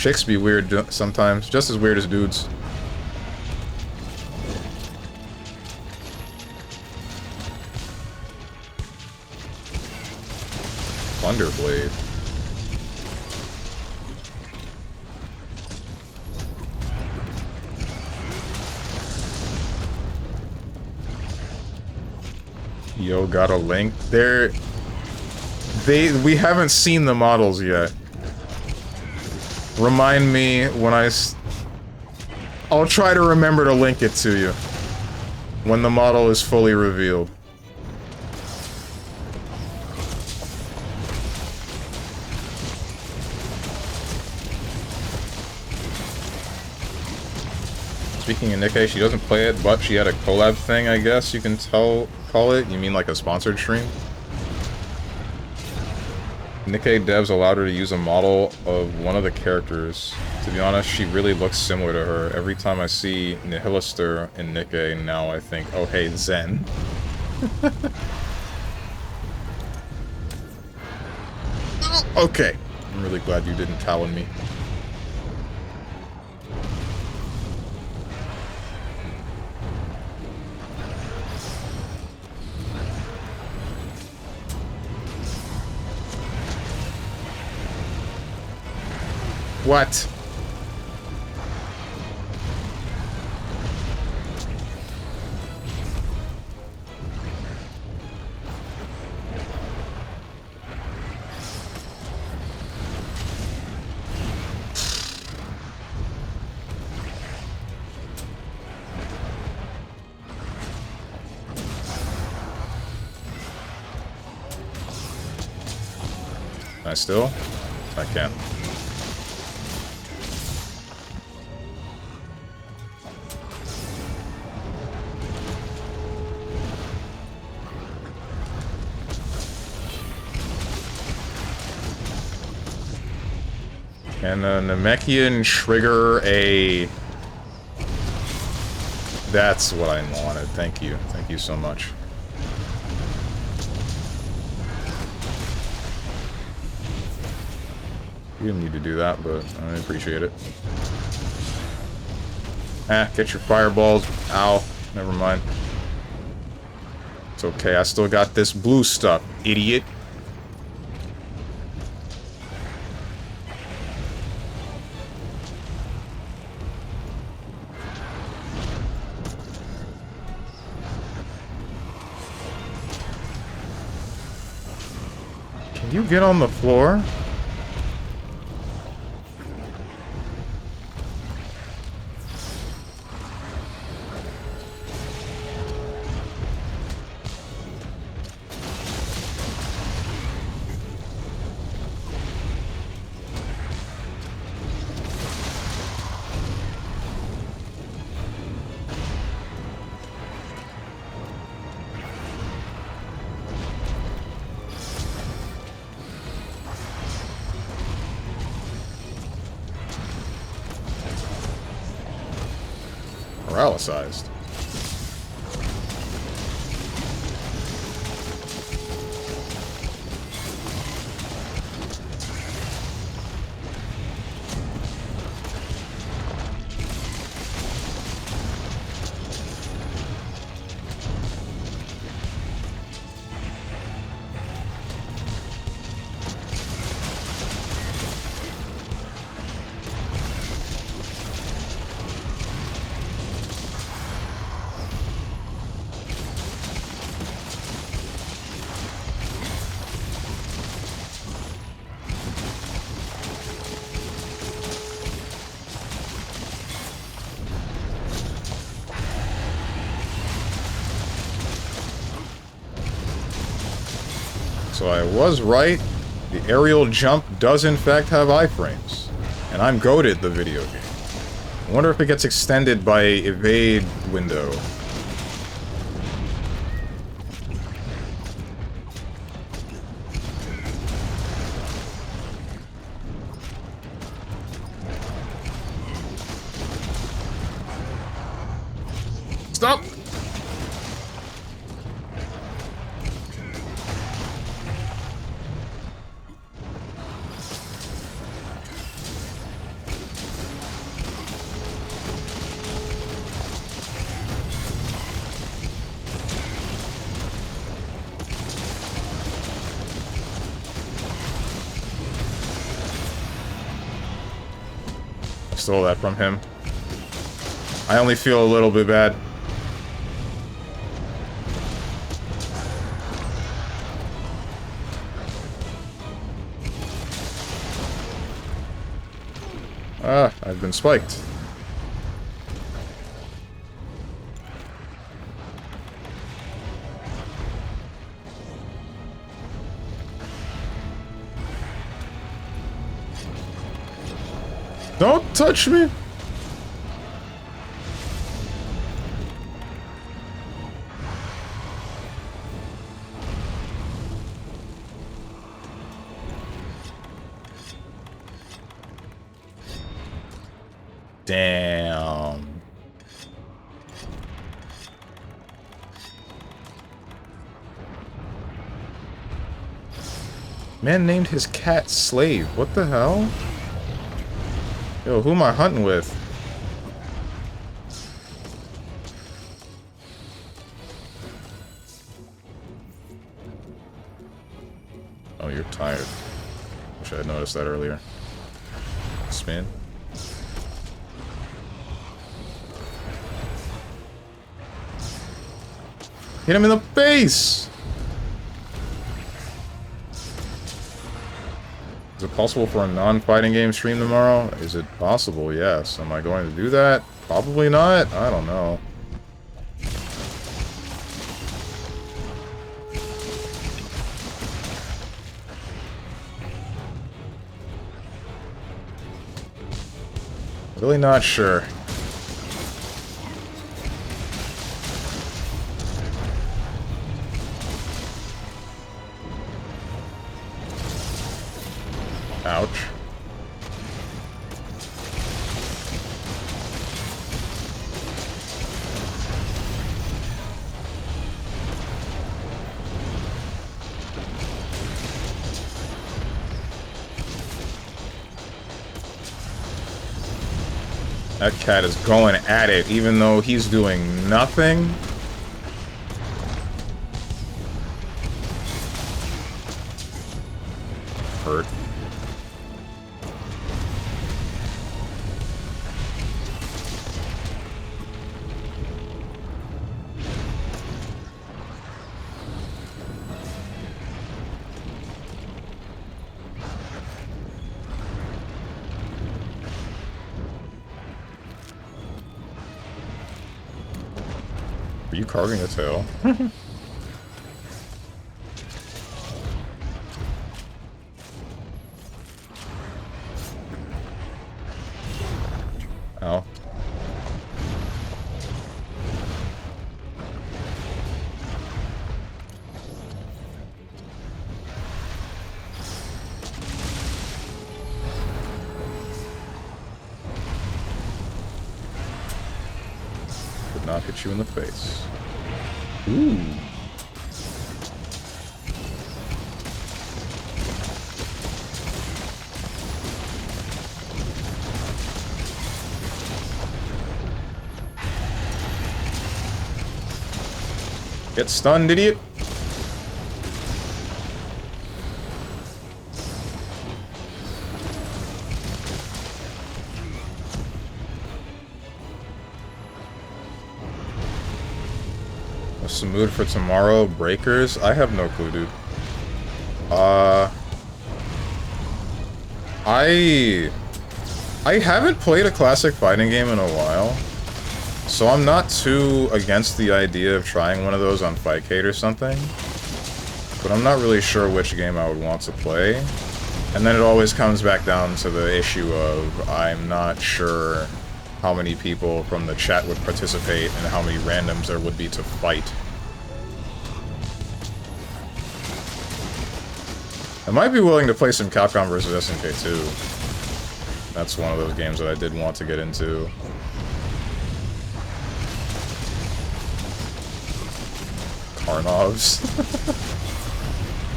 Chicks be weird sometimes, just as weird as dudes. Thunderblade. Yo, got a link. We haven't seen the models yet. Remind me when I'll try to remember to link it to you when the model is fully revealed. Speaking of Nikkei, she doesn't play it, but she had a collab thing, I guess you can call it. You mean like a sponsored stream? Nikkei devs allowed her to use a model of one of the characters. To be honest, she really looks similar to her. Every time I see Nihilister in Nikkei, now I think, oh hey, Zen. Okay. I'm really glad you didn't Talon me. What? Can I still? I can. Can Namekian trigger a... That's what I wanted. Thank you. Thank you so much. You didn't need to do that, but I appreciate it. Ah, get your fireballs. Ow. Never mind. It's okay, I still got this blue stuff, idiot. Can you get on the floor? Paralyzed. So I was right. The aerial jump does in fact have iframes. And I'm goated the video game. I wonder if it gets extended by evade window. Stop! stole that from him. I only feel a little bit bad. Ah, I've been spiked. Don't touch me! Damn. Man named his cat Slave. What the hell? Yo, who am I hunting with? Oh, you're tired. Wish I had noticed that earlier. Spin. Hit him in the face! Is it possible for a non-fighting game stream tomorrow? Is it possible? Yes. Am I going to do that? Probably not. I don't know. Really not sure. Ouch. That cat is going at it, even though he's doing nothing. Hurt. Are you carving a tail? Ow. Did not hit you in the face. Ooh. Get stunned, idiot. What's the mood for tomorrow? Breakers? I have no clue, dude. I haven't played a classic fighting game in a while, so I'm not too against the idea of trying one of those on Fightcade or something, but I'm not really sure which game I would want to play. And then it always comes back down to the issue of I'm not sure how many people from the chat would participate and how many randoms there would be to fight. I might be willing to play some Capcom vs. SNK 2. That's one of those games that I did want to get into. Karnovs.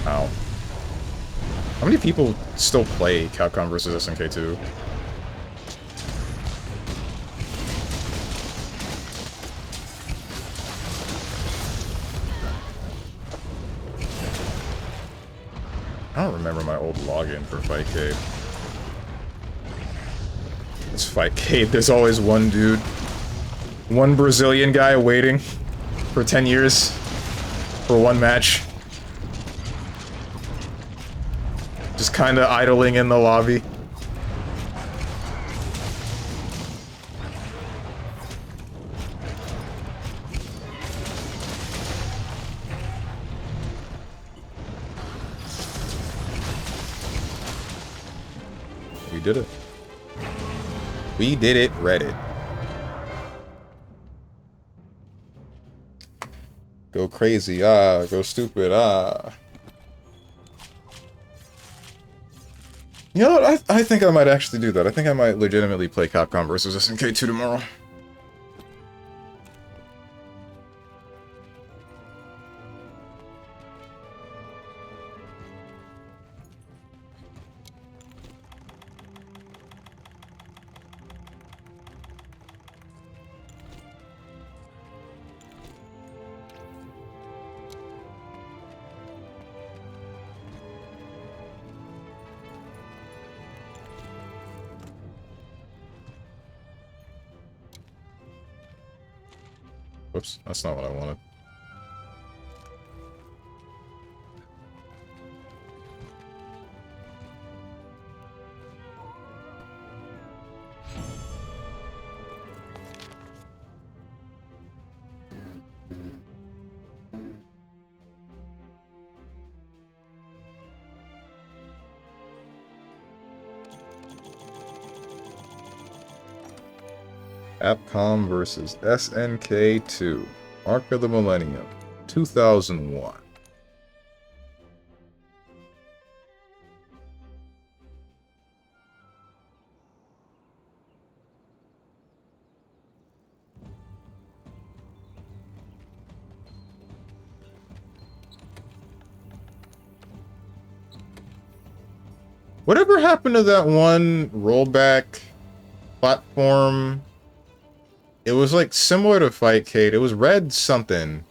Ow. How many people still play Capcom vs. SNK 2? I don't remember my old login for Fightcade. This fightcade, there's always one dude. One Brazilian guy waiting for 10 years for one match. Just kinda idling in the lobby. We did it. We did it, Reddit. Go crazy, go stupid, You know what, I think I might actually do that. I think I might legitimately play Capcom vs. SNK2 tomorrow. Whoops, that's not what I wanted. Capcom vs. SNK2. Arc of the Millennium. 2001. Whatever happened to that one rollback platform? It was like similar to Fightcade. It was Red something.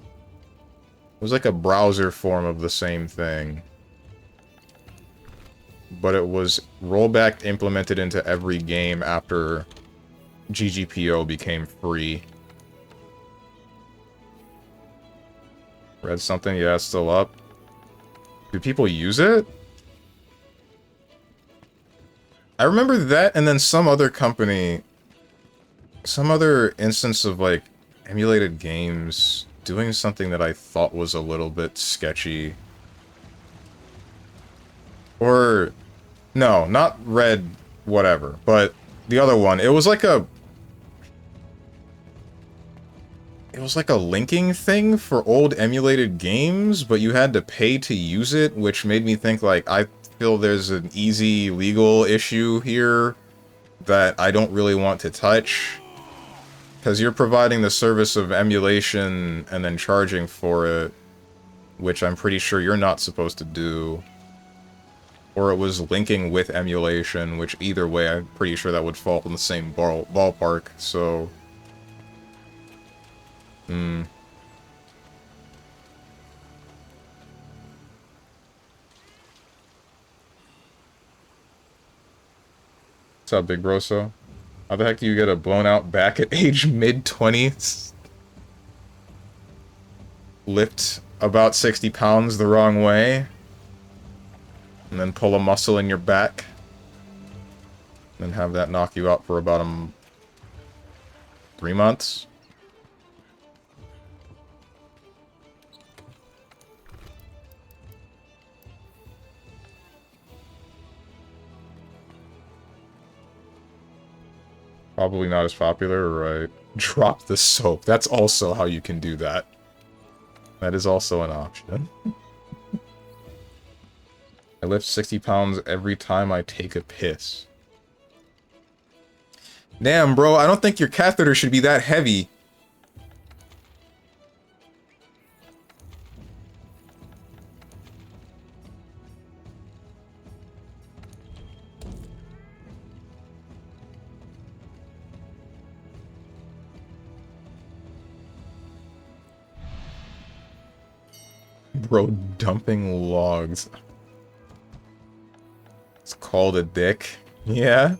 It was like a browser form of the same thing. But it was rollback implemented into every game after GGPO became free. Red something, yeah, it's still up. Do people use it? I remember that and then some other company, some other instance of like emulated games doing something that I thought was a little bit sketchy. Or, no, not Red whatever, but the other one, it was like a linking thing for old emulated games, but you had to pay to use it, which made me think like, I feel there's an easy legal issue here that I don't really want to touch. Because you're providing the service of emulation and then charging for it, which I'm pretty sure you're not supposed to do. Or it was linking with emulation, which either way, I'm pretty sure that would fall in the same ballpark, so... What's up, Big Broso? How the heck do you get a blown out back at age mid-20s? Lift about 60 pounds the wrong way. And then pull a muscle in your back. And have that knock you out for about 3 months. Probably not as popular, right? Drop the soap. That's also how you can do that. That is also an option. I lift 60 pounds every time I take a piss. Damn, bro, I don't think your catheter should be that heavy. Bro, dumping logs. It's called a dick. Yeah?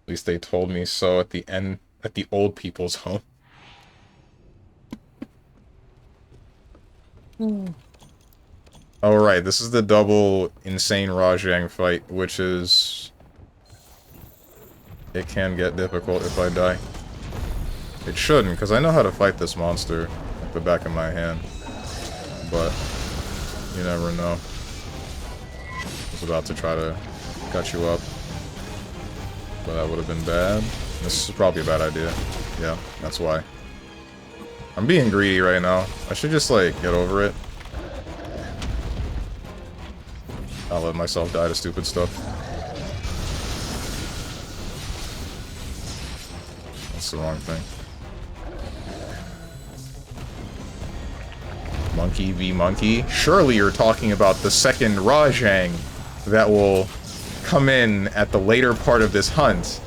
At least they told me so at the end, at the old people's home. Oh, right, this is the double insane Rajang fight, which is... It can get difficult if I die. It shouldn't, because I know how to fight this monster at the back of my hand. But, you never know. I was about to try to cut you up. But that would have been bad. This is probably a bad idea. Yeah, that's why. I'm being greedy right now. I should just, like, get over it. I'll let myself die to stupid stuff. That's the wrong thing. Monkey v monkey? Surely you're talking about the second Rajang that will come in at the later part of this hunt.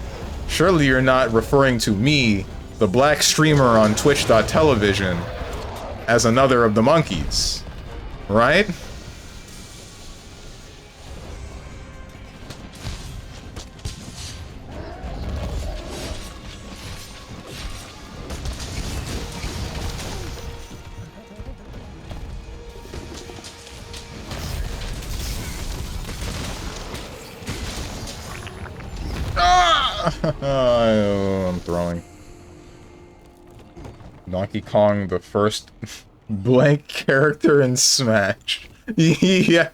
Surely you're not referring to me, the black streamer on Twitch.television, as another of the monkeys, right? I'm throwing. Donkey Kong, the first blank character in Smash. Yeah.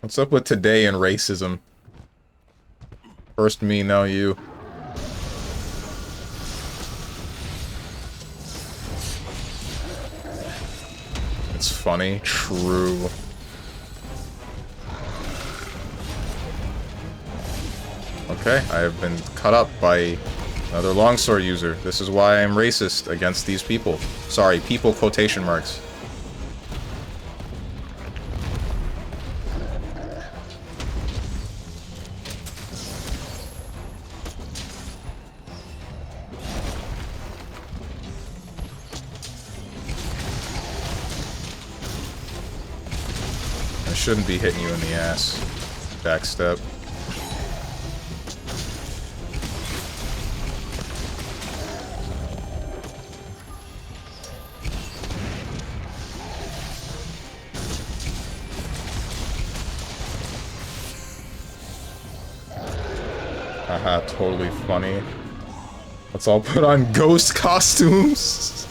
What's up with today and racism? First me, now you. It's funny. True. Okay, I have been cut up by another longsword user. This is why I'm racist against these people. Sorry, people quotation marks. I shouldn't be hitting you in the ass. Backstep. Haha, totally funny. Let's all put on ghost costumes.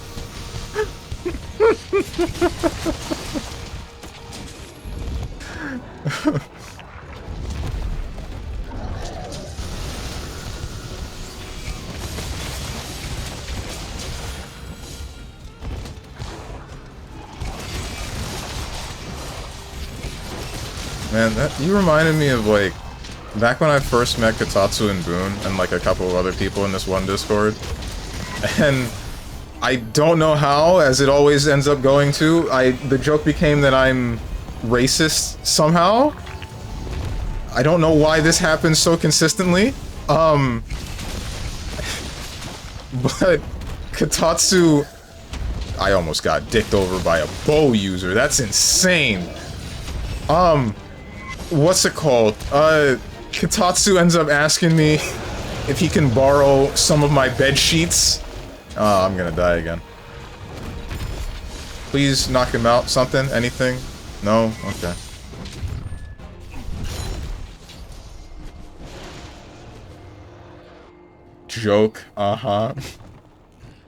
Man, you reminded me of, like, back when I first met Kotatsu and Boone, and like a couple of other people in this one Discord, and I don't know how, as it always ends up going to, the joke became that I'm racist somehow. I don't know why this happens so consistently. But Kotatsu, I almost got dicked over by a bow user. That's insane. What's it called? Kotatsu ends up asking me if he can borrow some of my bed sheets. Oh, I'm gonna die again. Please knock him out. Something? Anything? No? Okay. Joke. Uh-huh.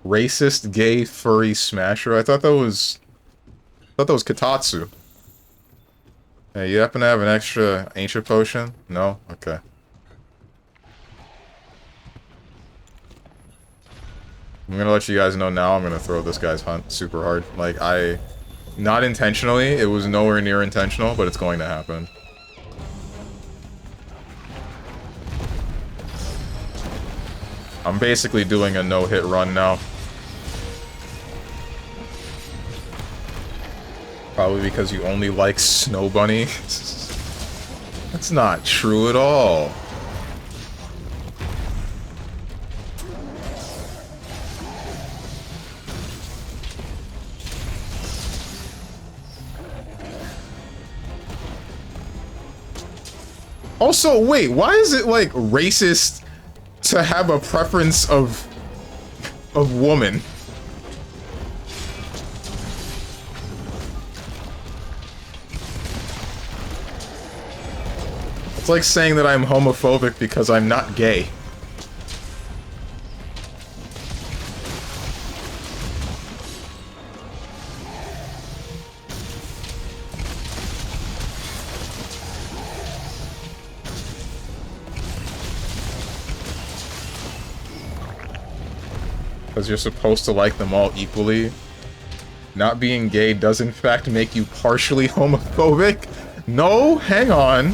Racist, gay, furry smasher. I thought that was Kotatsu. Hey, you happen to have an extra ancient potion? No? Okay. I'm gonna let you guys know now, I'm gonna throw this guy's hunt super hard. Like, not intentionally, it was nowhere near intentional, but it's going to happen. I'm basically doing a no-hit run now. Probably because you only like Snow Bunny. That's not true at all. Also, wait, why is it, like, racist to have a preference of woman? It's like saying that I'm homophobic because I'm not gay. Because you're supposed to like them all equally. Not being gay does in fact make you partially homophobic? No, hang on.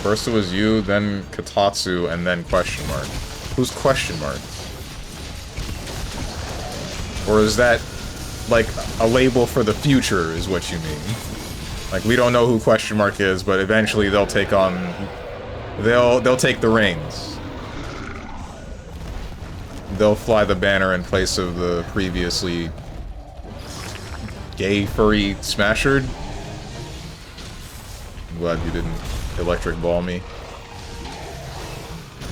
First it was you, then Katatsu, and then question mark. Who's question mark? Or is that, like, a label for the future, is what you mean? Like, we don't know who question mark is, but eventually they'll take on... They'll take the reins. They'll fly the banner in place of the previously... gay, furry Smashard. I'm glad you didn't electric ball me.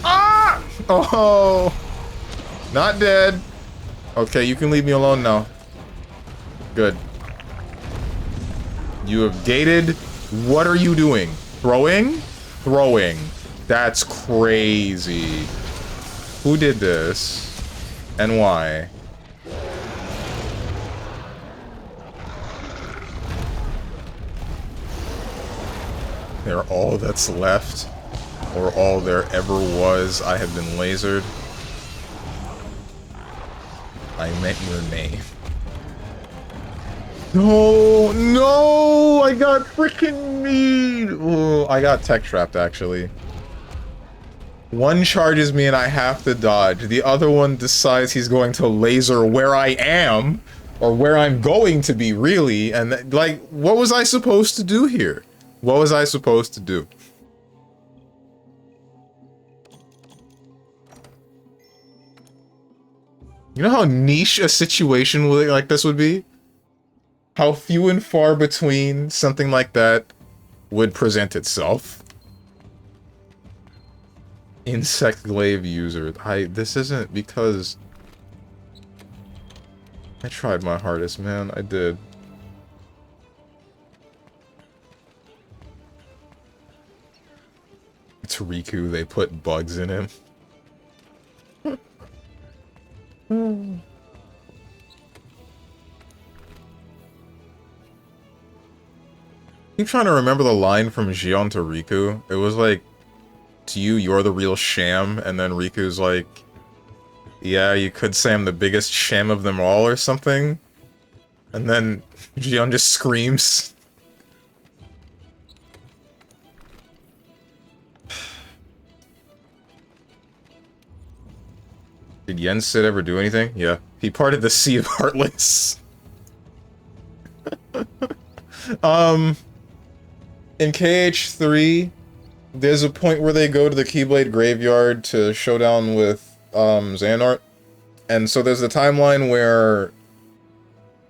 Ah! Oh! Not dead. Okay, you can leave me alone now. Good. You have gated. What are you doing? Throwing? Throwing. That's crazy. Who did this? And why? They're all that's left, or all there ever was. I have been lasered. I meant your name. No, no! I got freaking mean! Oh, I got tech trapped, actually. One charges me and I have to dodge. The other one decides he's going to laser where I am, or where I'm going to be, really. And, like, what was I supposed to do here? What was I supposed to do? You know how niche a situation like this would be? How few and far between something like that would present itself? Insect glaive user. This isn't because... I tried my hardest, man. I did. It's Riku, they put bugs in him. Keep trying to remember the line from Xion to Riku. It was like, to you, you're the real sham, and then Riku's like, yeah, you could say I'm the biggest sham of them all or something. And then Xion just screams. Did Yen Sid ever do anything? Yeah. He parted the Sea of Heartless. In KH3, there's a point where they go to the Keyblade Graveyard to showdown with, Xehanort. And so there's a timeline where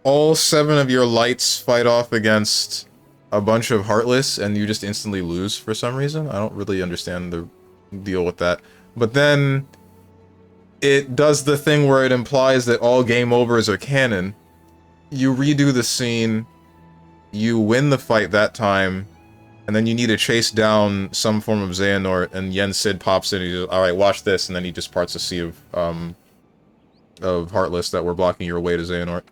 all 7 of your lights fight off against a bunch of Heartless, and you just instantly lose for some reason. I don't really understand the deal with that. But then it does the thing where it implies that all game overs are canon. You redo the scene, you win the fight that time, and then you need to chase down some form of Xehanort, and Yen Sid pops in and he's just, alright, watch this, and then he just parts a sea of Heartless that were blocking your way to Xehanort.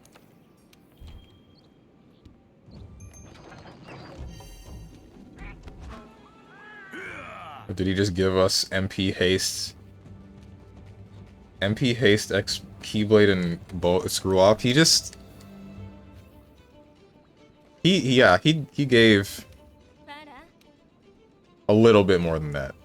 Or did he just give us MP Haste? MP Haste X Keyblade and Screw Up? He just... He gave a little bit more than that.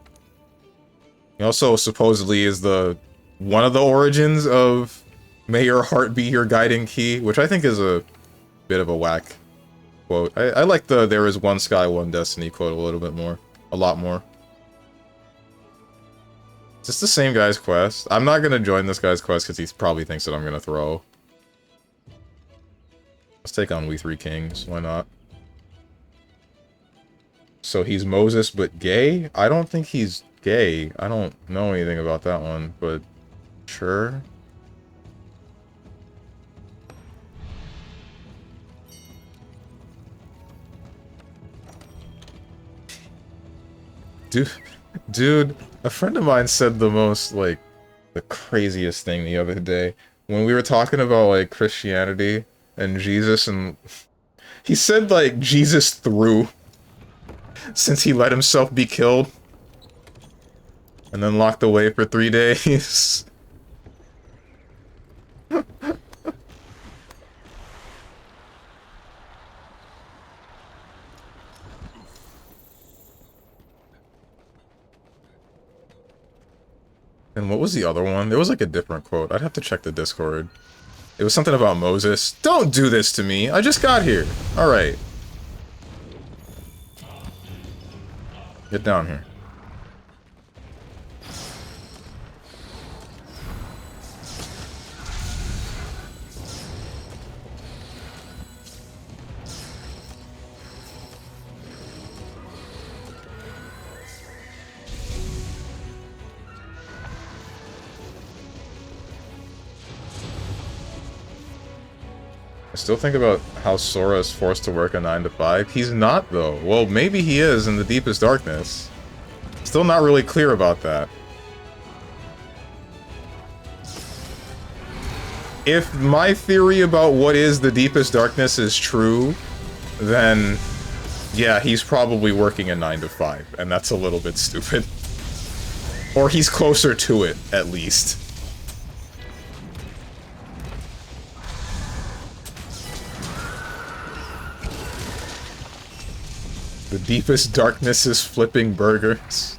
He also supposedly is the one of the origins of "May your heart be your guiding key," which I think is a bit of a whack quote. I like the "there is one sky, one destiny" quote a little bit more. A lot more. Is this the same guy's quest? I'm not gonna join this guy's quest because he probably thinks that I'm gonna throw. Let's take on We Three Kings. Why not? So he's Moses but gay? I don't think he's gay. I don't know anything about that one, but sure. Dude, a friend of mine said the most, like, the craziest thing the other day. When we were talking about, like, Christianity and Jesus, and he said, like, Jesus threw since he let himself be killed and then locked away for 3 days. And what was the other one? There was like a different quote. I'd have to check the Discord. It was something about Moses. Don't do this to me. I just got here. Alright. Get down here. I still think about how Sora is forced to work a 9 to 5. He's not, though. Well, maybe he is in the deepest darkness. Still not really clear about that. If my theory about what is the deepest darkness is true, then yeah, he's probably working a 9 to 5, and that's a little bit stupid. Or he's closer to it, at least. The deepest darkness is flipping burgers.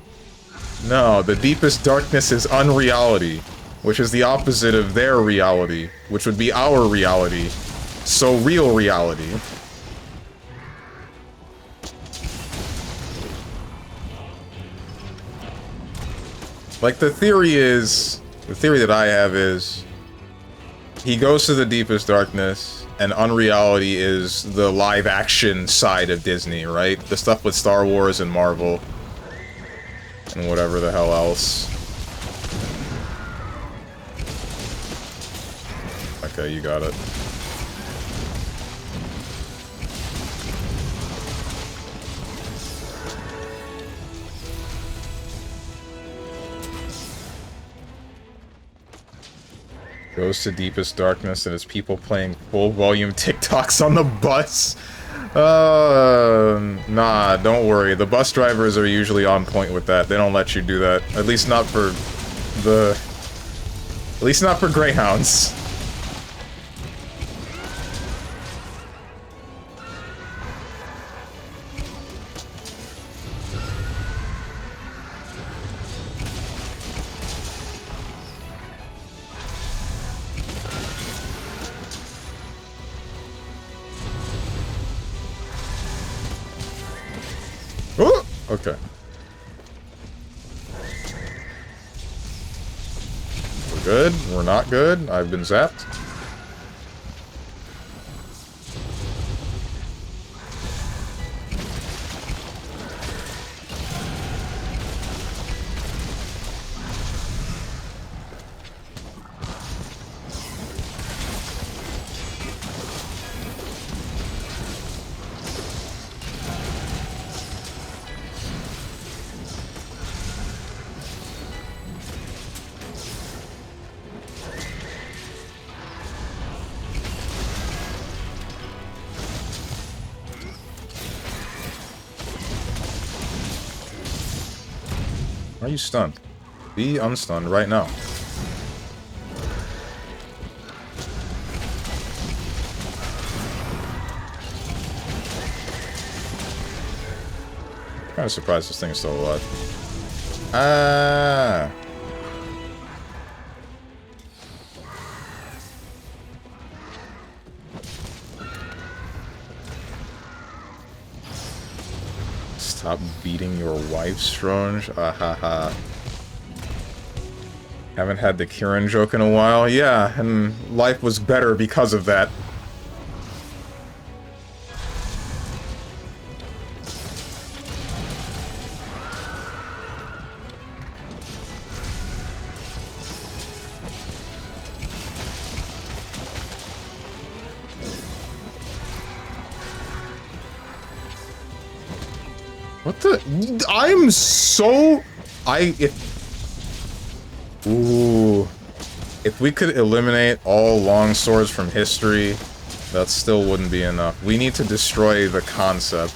No, the deepest darkness is unreality, which is the opposite of their reality, which would be our reality. So real reality. Like, the theory that I have is, he goes to the deepest darkness, and unreality is the live-action side of Disney, right? The stuff with Star Wars and Marvel. And whatever the hell else. Okay, you got it. Goes to deepest darkness and it's people playing full volume TikToks on the bus. Nah, don't worry. The bus drivers are usually on point with that. They don't let you do that. At least not for Greyhounds. Oh! Okay. We're good. We're not good. I've been zapped. Why are you stunned? Be unstunned right now. Kind of surprised this thing is still alive. Ah. Stop beating your wife, Stronge. Ahaha. Haven't had the Kieran joke in a while. Yeah, and life was better because of that. What the? I'm so... Ooh. If we could eliminate all longswords from history, that still wouldn't be enough. We need to destroy the concept.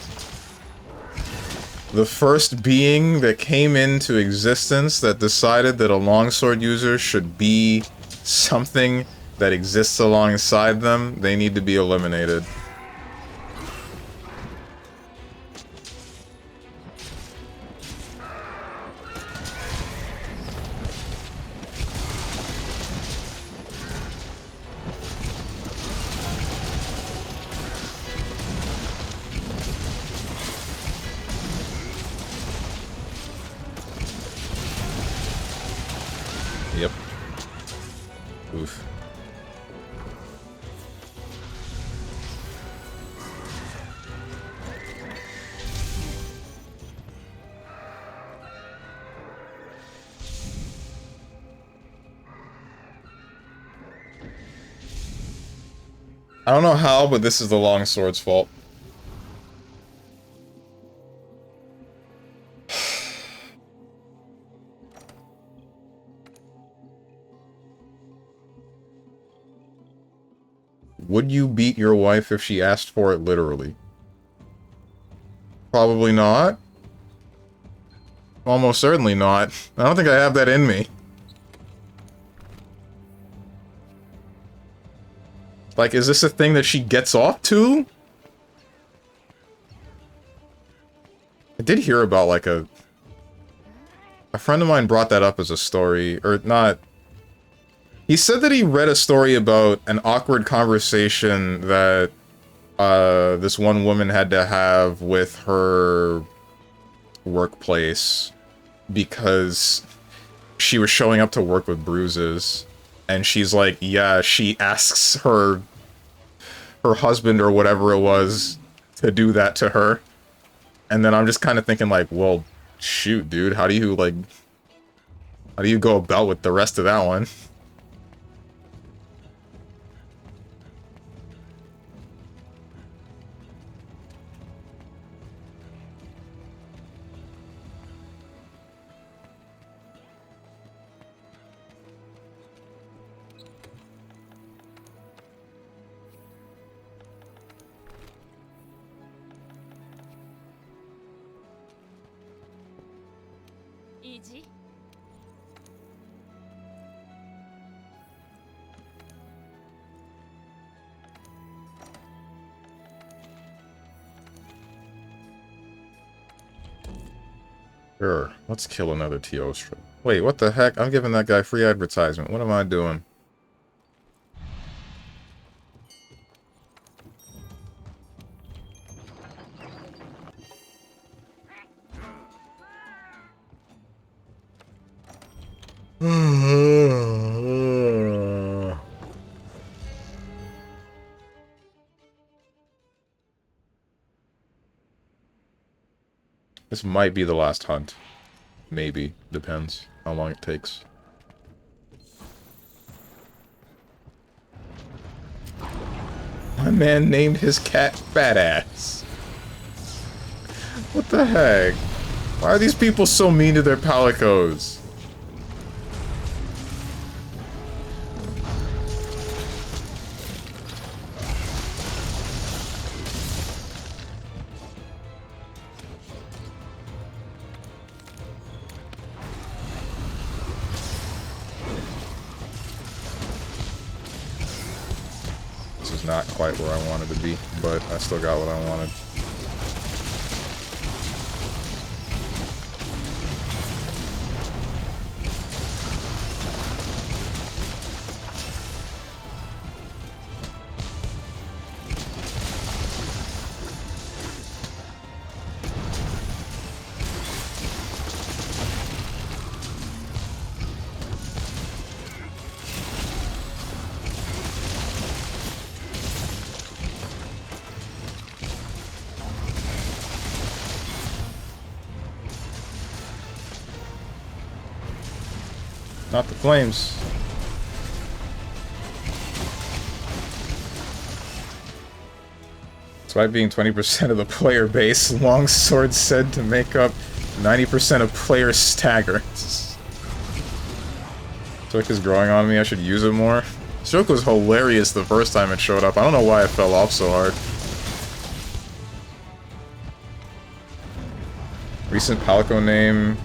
The first being that came into existence that decided that a longsword user should be something that exists alongside them, they need to be eliminated. Yep. Oof. I don't know how, but this is the longsword's fault. Would you beat your wife if she asked for it literally? Probably not. Almost certainly not. I don't think I have that in me. Like, is this a thing that she gets off to? I did hear about, like, a friend of mine brought that up as a story, or not. He said that he read a story about an awkward conversation that this one woman had to have with her workplace because she was showing up to work with bruises. And she's like, yeah, she asks her husband or whatever it was to do that to her. And then I'm just kind of thinking like, well, shoot, dude, how do you go about with the rest of that one? Sure, let's kill another Teostra. Wait, what the heck? I'm giving that guy free advertisement. What am I doing? This might be the last hunt. Maybe. Depends how long it takes. My man named his cat Badass. What the heck? Why are these people so mean to their palicos? Not quite where I wanted to be, but I still got what I wanted. Not the flames. Despite being 20% of the player base, Longsword said to make up 90% of player stagger. Stroke is growing on me, I should use it more. Stroke was hilarious the first time it showed up. I don't know why it fell off so hard. Recent Palico name...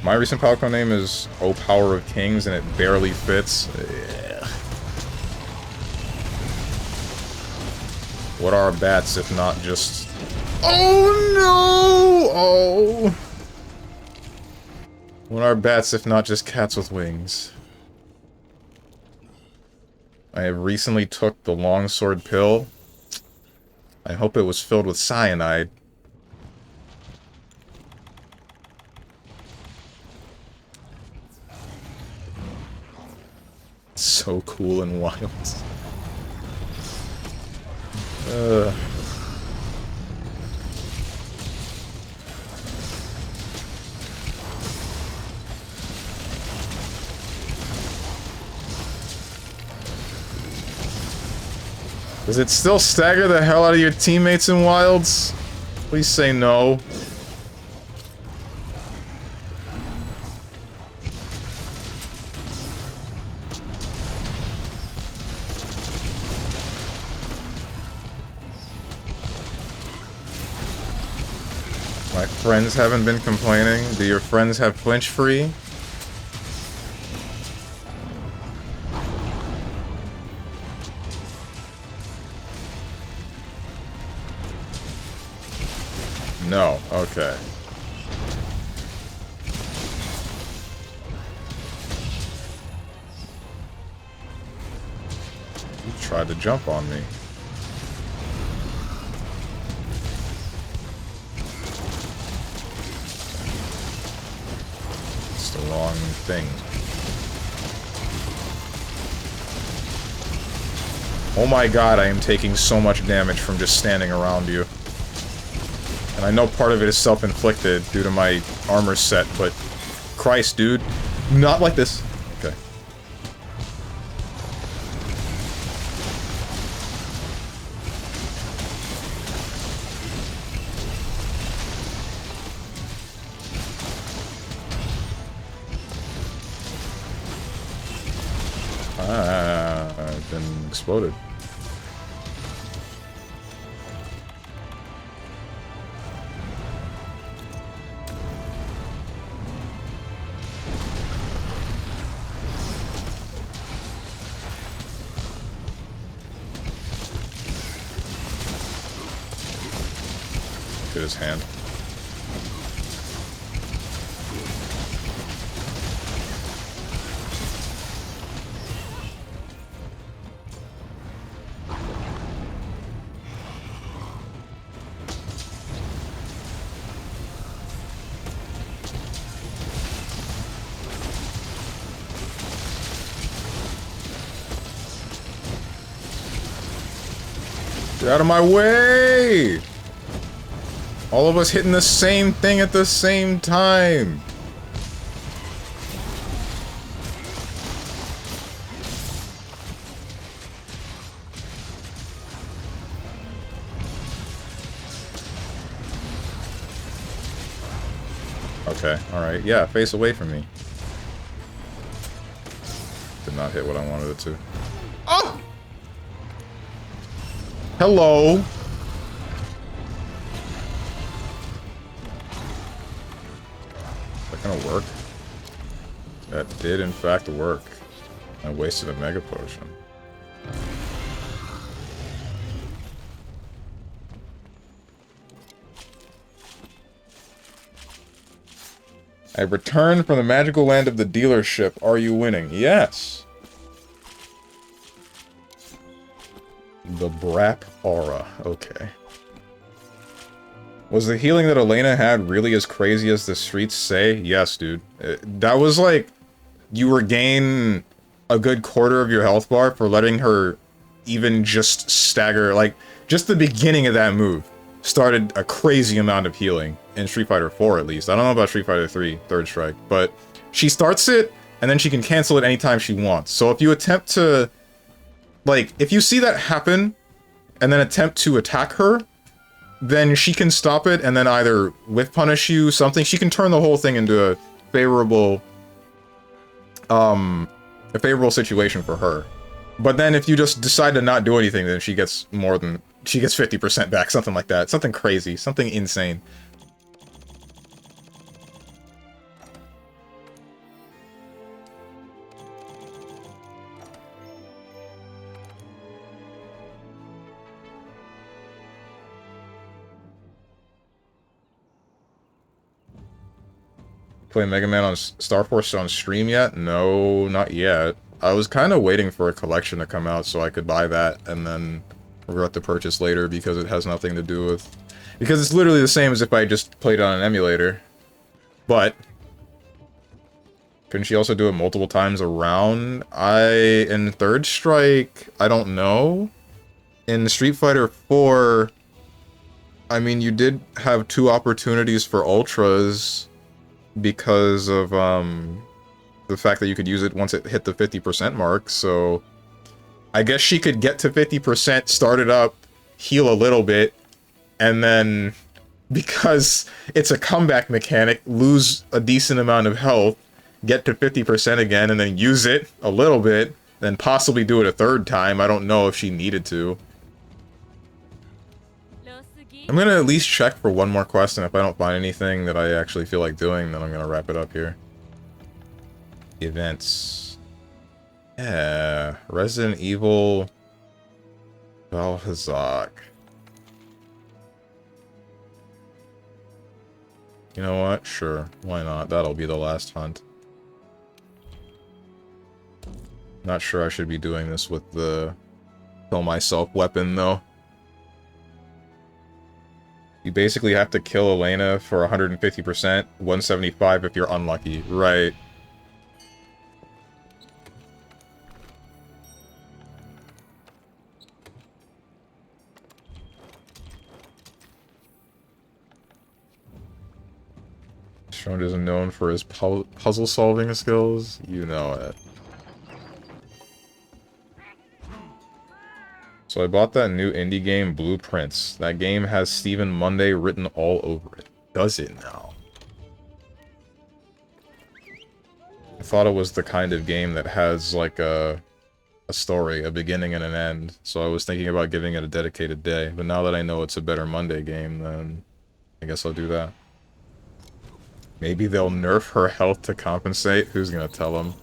My recent Palico name is O Power of Kings, and it barely fits. Ugh. What are bats if not just... Oh no! Oh! What are bats if not just cats with wings? I have recently took the longsword pill. I hope it was filled with cyanide. So cool and wild. Does it still stagger the hell out of your teammates in Wilds? Please say no. My friends haven't been complaining. Do your friends have flinch free? No, okay. You tried to jump on me. It's the wrong thing. Oh my god, I am taking so much damage from just standing around you. And I know part of it is self-inflicted due to my armor set, but... Christ, dude. Not like this. Okay. I've been exploded. Get his hand. Get out of my way! All of us hitting the same thing at the same time. Okay, alright. Yeah, face away from me. Did not hit what I wanted it to. Oh! Hello! Is that gonna work? That did in fact work. I wasted a mega potion. I returned from the magical land of the dealership. Are you winning? Yes. The Brap Aura. Okay. Was the healing that Elena had really as crazy as the streets say? Yes, dude. That was like... You regain a good quarter of your health bar for letting her even just stagger. Like, just the beginning of that move started a crazy amount of healing. In Street Fighter 4, at least. I don't know about Street Fighter 3, Third Strike. But she starts it and then she can cancel it anytime she wants. So if you attempt to, like, if you see that happen, and then attempt to attack her, then she can stop it and then either whiff punish you, something. She can turn the whole thing into a favorable situation for her. But then if you just decide to not do anything, then she gets more than, she gets 50% back, something like that. Something crazy, something insane. Play Mega Man on Star Force on stream yet? No, not yet. I was kind of waiting for a collection to come out so I could buy that and then regret the purchase later because it has nothing to do with... Because it's literally the same as if I just played it on an emulator. But... couldn't she also do it multiple times around? In Third Strike, I don't know. In Street Fighter 4, I mean, you did have 2 opportunities for Ultras because of, the fact that you could use it once it hit the 50% mark, so... I guess she could get to 50%, start it up, heal a little bit, and then, because it's a comeback mechanic, lose a decent amount of health, get to 50% again, and then use it a little bit, then possibly do it a 3rd time. I don't know if she needed to. I'm gonna at least check for one more quest, and if I don't find anything that I actually feel like doing, then I'm gonna wrap it up here. Events. Yeah, Resident Evil Valhazak. You know what? Sure, why not? That'll be the last hunt. Not sure I should be doing this with the kill myself weapon, though. You basically have to kill Elena for 150%, 175 if you're unlucky. Right. Strong isn't known for his puzzle-solving skills. You know it. So I bought that new indie game, Blueprints. That game has Steven Monday written all over it. Does it now? I thought it was the kind of game that has, like, a story, a beginning and an end. So I was thinking about giving it a dedicated day. But now that I know it's a better Monday game, then I guess I'll do that. Maybe they'll nerf her health to compensate? Who's gonna tell them?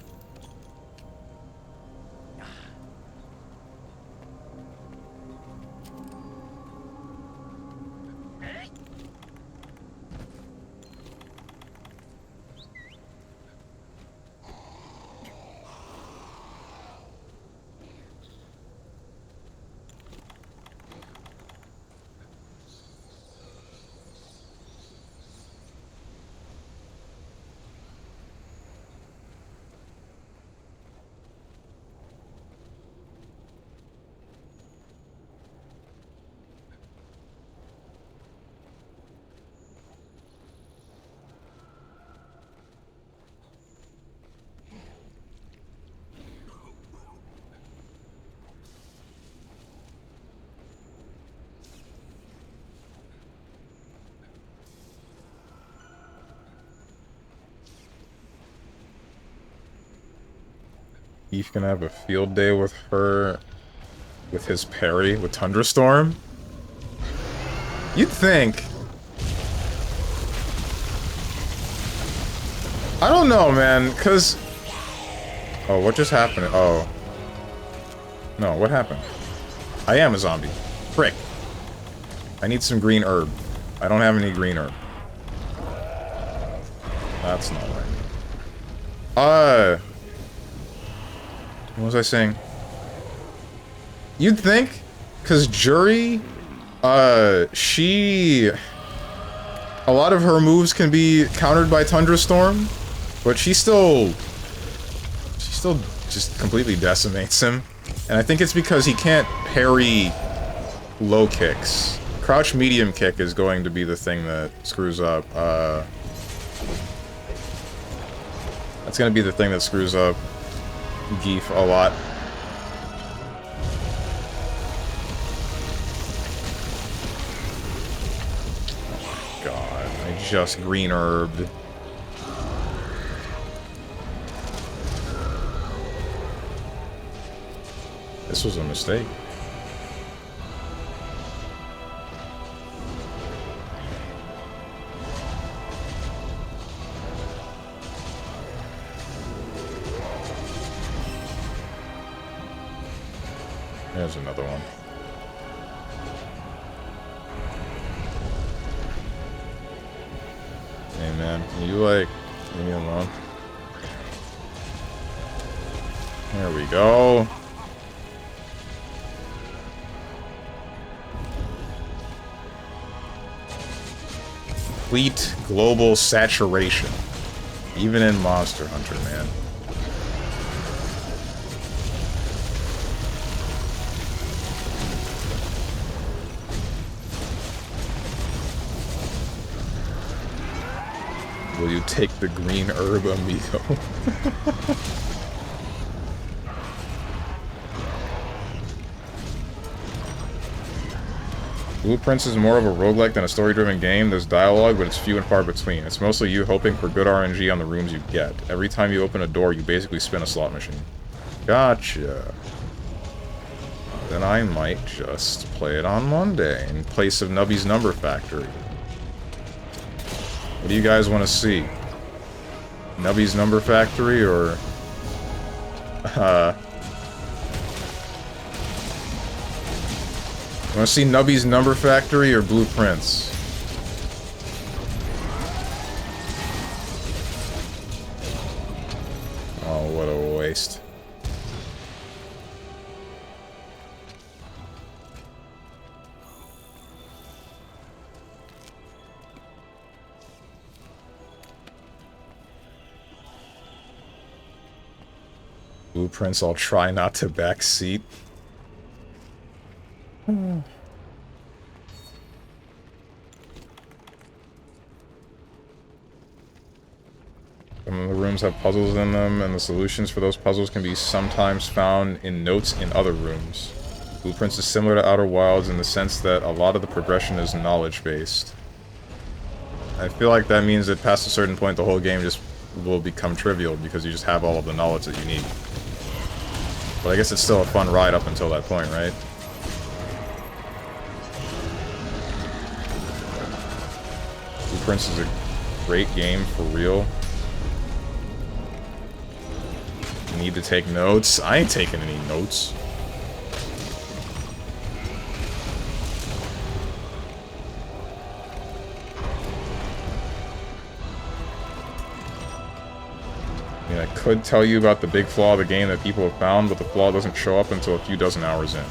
Eve gonna have a field day with her, with his parry, with Tundrastorm? You'd think. I don't know, man, cause... Oh, what just happened? Oh. No, what happened? I am a zombie. Frick. I need some green herb. I don't have any green herb. That's not right. What was I saying? You'd think, because Jury, she... A lot of her moves can be countered by Tundrastorm, but she still just completely decimates him. And I think it's because he can't parry low kicks. Crouch medium kick is going to be the thing that screws up. That's gonna be the thing that screws up Geef a lot. Oh god, I just green herbed. This was a mistake. There's another one. Hey man, can you like leave me alone? There we go. Complete global saturation. Even in Monster Hunter, man. Will you take the green herb, amigo? Blueprints is more of a roguelike than a story-driven game. There's dialogue, but it's few and far between. It's mostly you hoping for good RNG on the rooms you get. Every time you open a door, you basically spin a slot machine. Gotcha. Then I might just play it on Monday in place of Nubby's Number Factory. What do you guys want to see? Nubby's Number Factory or... Want to see Nubby's Number Factory or Blueprints? Oh, what a waste. Blueprints, I'll try not to backseat. Some of the rooms have puzzles in them, and the solutions for those puzzles can be sometimes found in notes in other rooms. Blueprints is similar to Outer Wilds in the sense that a lot of the progression is knowledge-based. I feel like that means that past a certain point the whole game just will become trivial because you just have all of the knowledge that you need. But I guess it's still a fun ride up until that point, right? Blueprints is a great game, for real. You need to take notes. I ain't taking any notes. I mean, I could tell you about the big flaw of the game that people have found, but the flaw doesn't show up until a few dozen hours in.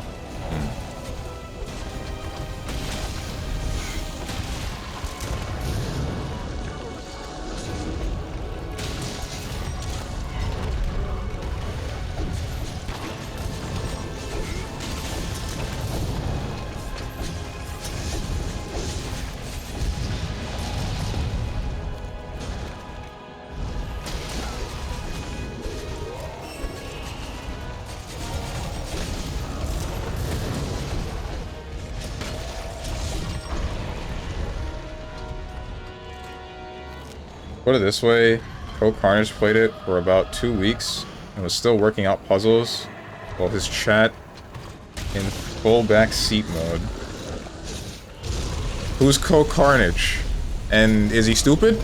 Put it this way, Carnage played it for about 2 weeks and was still working out puzzles while his chat in full backseat mode. Who's Carnage? And is he stupid?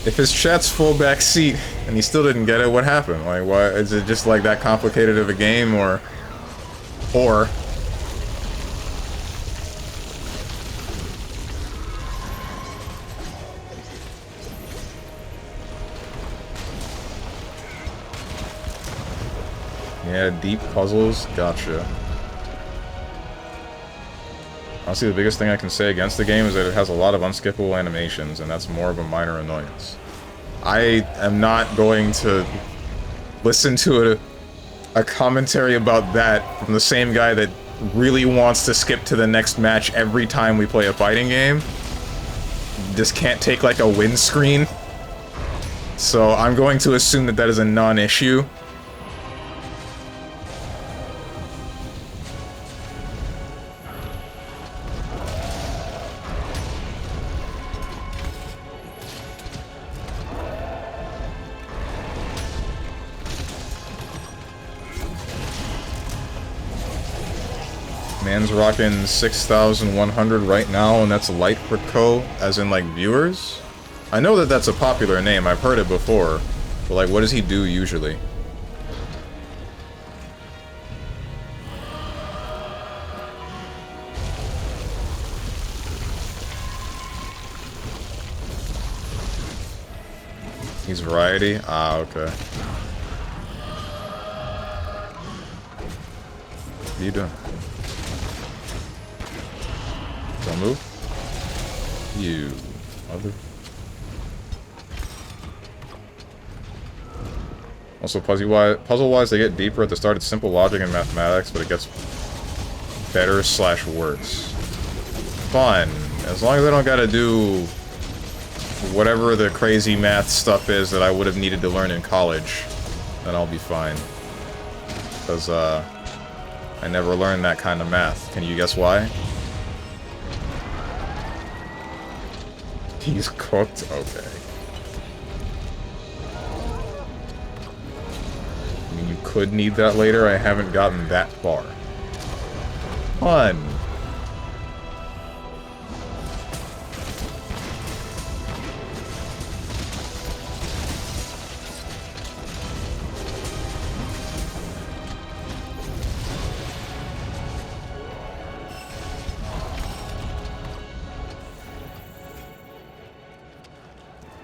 If his chat's full backseat and he still didn't get it, what happened? Like, why is it just like that complicated of a game, or yeah, deep puzzles, gotcha. Honestly, the biggest thing I can say against the game is that it has a lot of unskippable animations, and that's more of a minor annoyance. I am not going to listen to a commentary about that from the same guy that really wants to skip to the next match every time we play a fighting game. just can't take like a windscreen. So I'm going to assume that that is a non-issue. Man's rocking 6,100 right now, and that's light for Co, as in like viewers. I know that that's a popular name, I've heard it before, but like what does he do usually? He's variety? Ah, okay. What are you doing? Don't move. You mother. Also, puzzle-wise, they get deeper at the start. It's simple logic and mathematics, but it gets better / worse. Fun. As long as I don't gotta do whatever the crazy math stuff is that I would have needed to learn in college, then I'll be fine. Because, I never learned that kind of math. Can you guess why? He's cooked? Okay. I mean, you could need that later. I haven't gotten that far. Fun.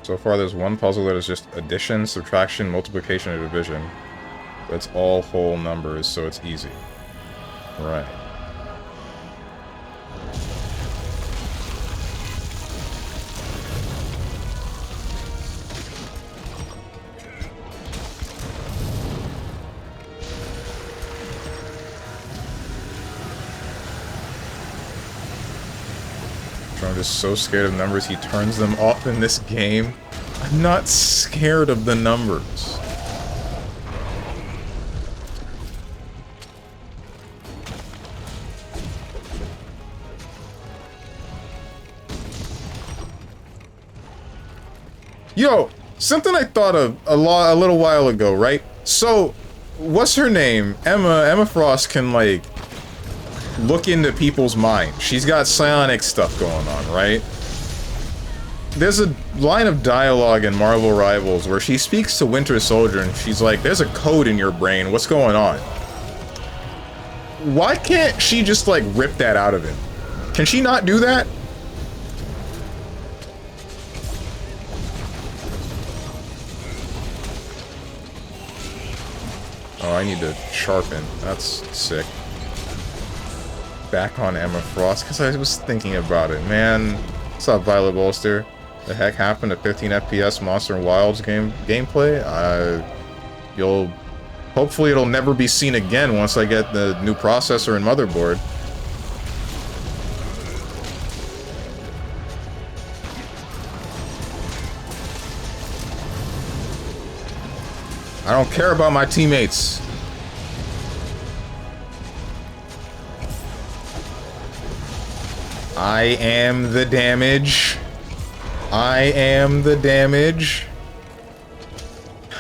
So far, there's one puzzle that is just addition, subtraction, multiplication, and division. It's all whole numbers, so it's easy. Right. I'm just so scared of numbers, he turns them off in this game. I'm not scared of the numbers. Yo, something I thought of a little while ago, right? So, what's her name? Emma Frost can, like, look into people's minds. She's got psionic stuff going on, right? There's a line of dialogue in Marvel Rivals where she speaks to Winter Soldier and she's like, there's a code in your brain, what's going on? Why can't she just, like, rip that out of him? Can she not do that? Oh, I need to sharpen. That's sick. Back on Emma Frost, because I was thinking about it, man. What's up, Violet Bolster? The heck happened to 15 FPS Monster and Wilds gameplay? Hopefully it'll never be seen again once I get the new processor and motherboard. I don't care about my teammates. I am the damage. I am the damage.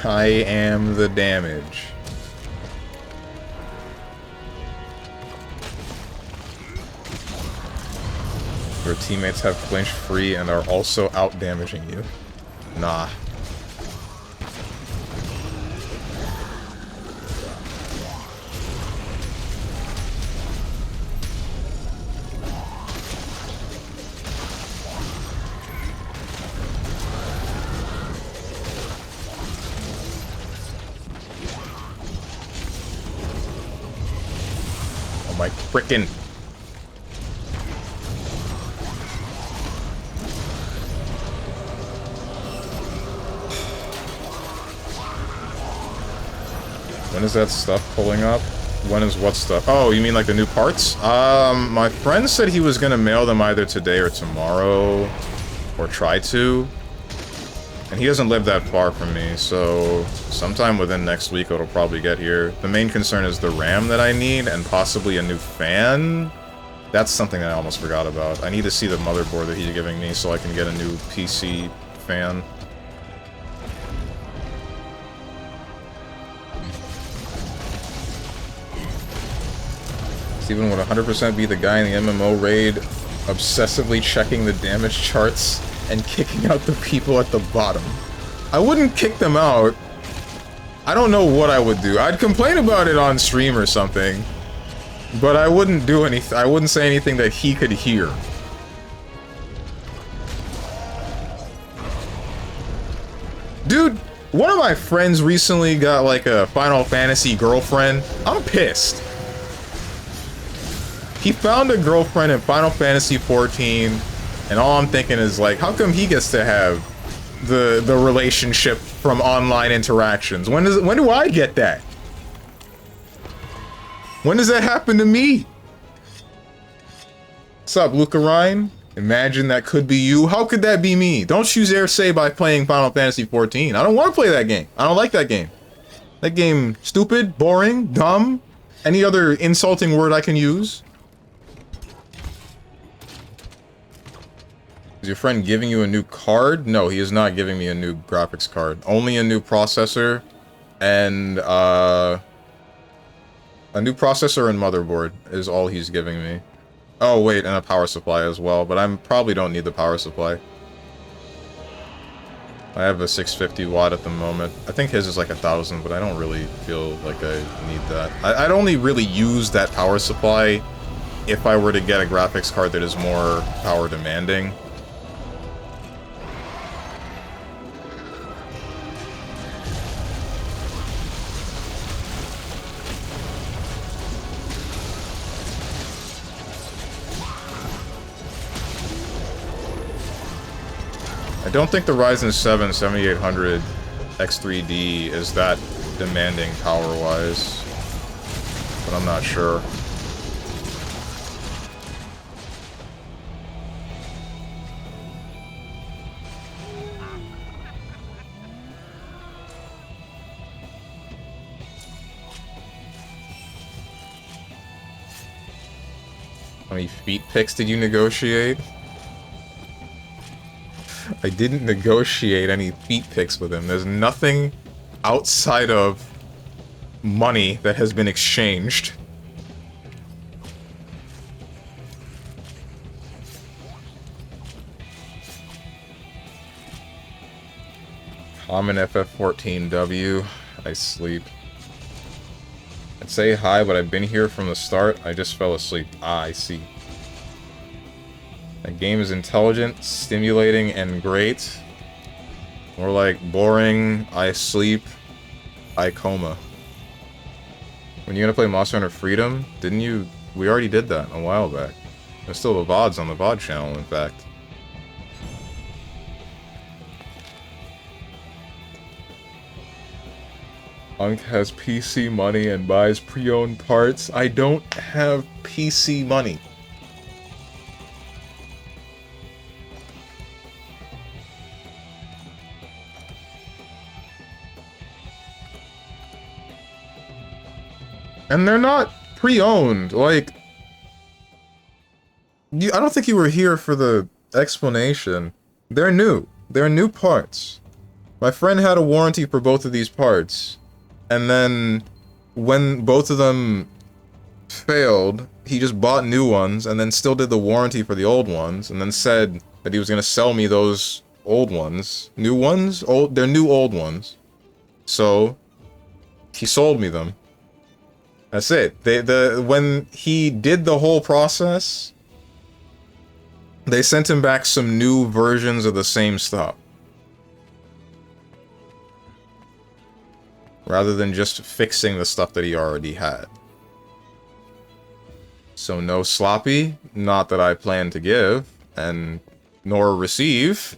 I am the damage. Your teammates have flinch free and are also out damaging you. Nah. My frickin'. When is that stuff pulling up? When is what stuff? Oh, you mean like the new parts? My friend said he was gonna mail them either today or tomorrow. or try to. And he doesn't live that far from me, so sometime within next week it'll probably get here. The main concern is the RAM that I need, and possibly a new fan. That's something that I almost forgot about. I need to see the motherboard that he's giving me so I can get a new PC fan. Steven would 100% be the guy in the MMO raid, obsessively checking the damage charts and kicking out the people at the bottom. I wouldn't kick them out. I don't know what I would do. I'd complain about it on stream or something. But I wouldn't do anything. I wouldn't say anything that he could hear. Dude, one of my friends recently got like a Final Fantasy girlfriend. I'm pissed. He found a girlfriend in Final Fantasy 14, and all I'm thinking is like, how come he gets to have the relationship from online interactions? When do I get that? When does that happen to me? What's up, Luca Ryan? Imagine that could be you. How could that be me? Don't you dare say by playing Final Fantasy 14. I don't want to play that game. I don't like that game. That game, stupid, boring, dumb, any other insulting word I can use. Is your friend giving you a new card? No, he is not giving me a new graphics card. Only a new processor and a new processor and motherboard is all he's giving me. Oh wait, and a power supply as well, but I probably don't need the power supply. I have a 650 watt at the moment. I think his is like 1,000, but I don't really feel like I need that. I'd only really use that power supply if I were to get a graphics card that is more power demanding. I don't think the Ryzen 7 7800 X3D is that demanding power-wise, but I'm not sure. How many feet picks did you negotiate? I didn't negotiate any feet picks with him. There's nothing outside of money that has been exchanged. Common FF14W. I sleep. I'd say hi, but I've been here from the start. I just fell asleep. Ah, I see. That game is intelligent, stimulating, and great. More like boring, I sleep, I coma. When you gonna play Monster Hunter Freedom? Didn't you? We already did that a while back. There's still the VODs on the VOD channel, in fact. Unk has PC money and buys pre-owned parts. I don't have PC money. And they're not pre-owned, like... I don't think you were here for the explanation. They're new. They're new parts. My friend had a warranty for both of these parts. And then, when both of them failed, he just bought new ones, and then still did the warranty for the old ones, and then said that he was gonna sell me those old ones. New ones? They're new old ones. So, he sold me them. That's it. When he did the whole process, they sent him back some new versions of the same stuff. Rather than just fixing the stuff that he already had. So no sloppy, not that I plan to give, and nor receive.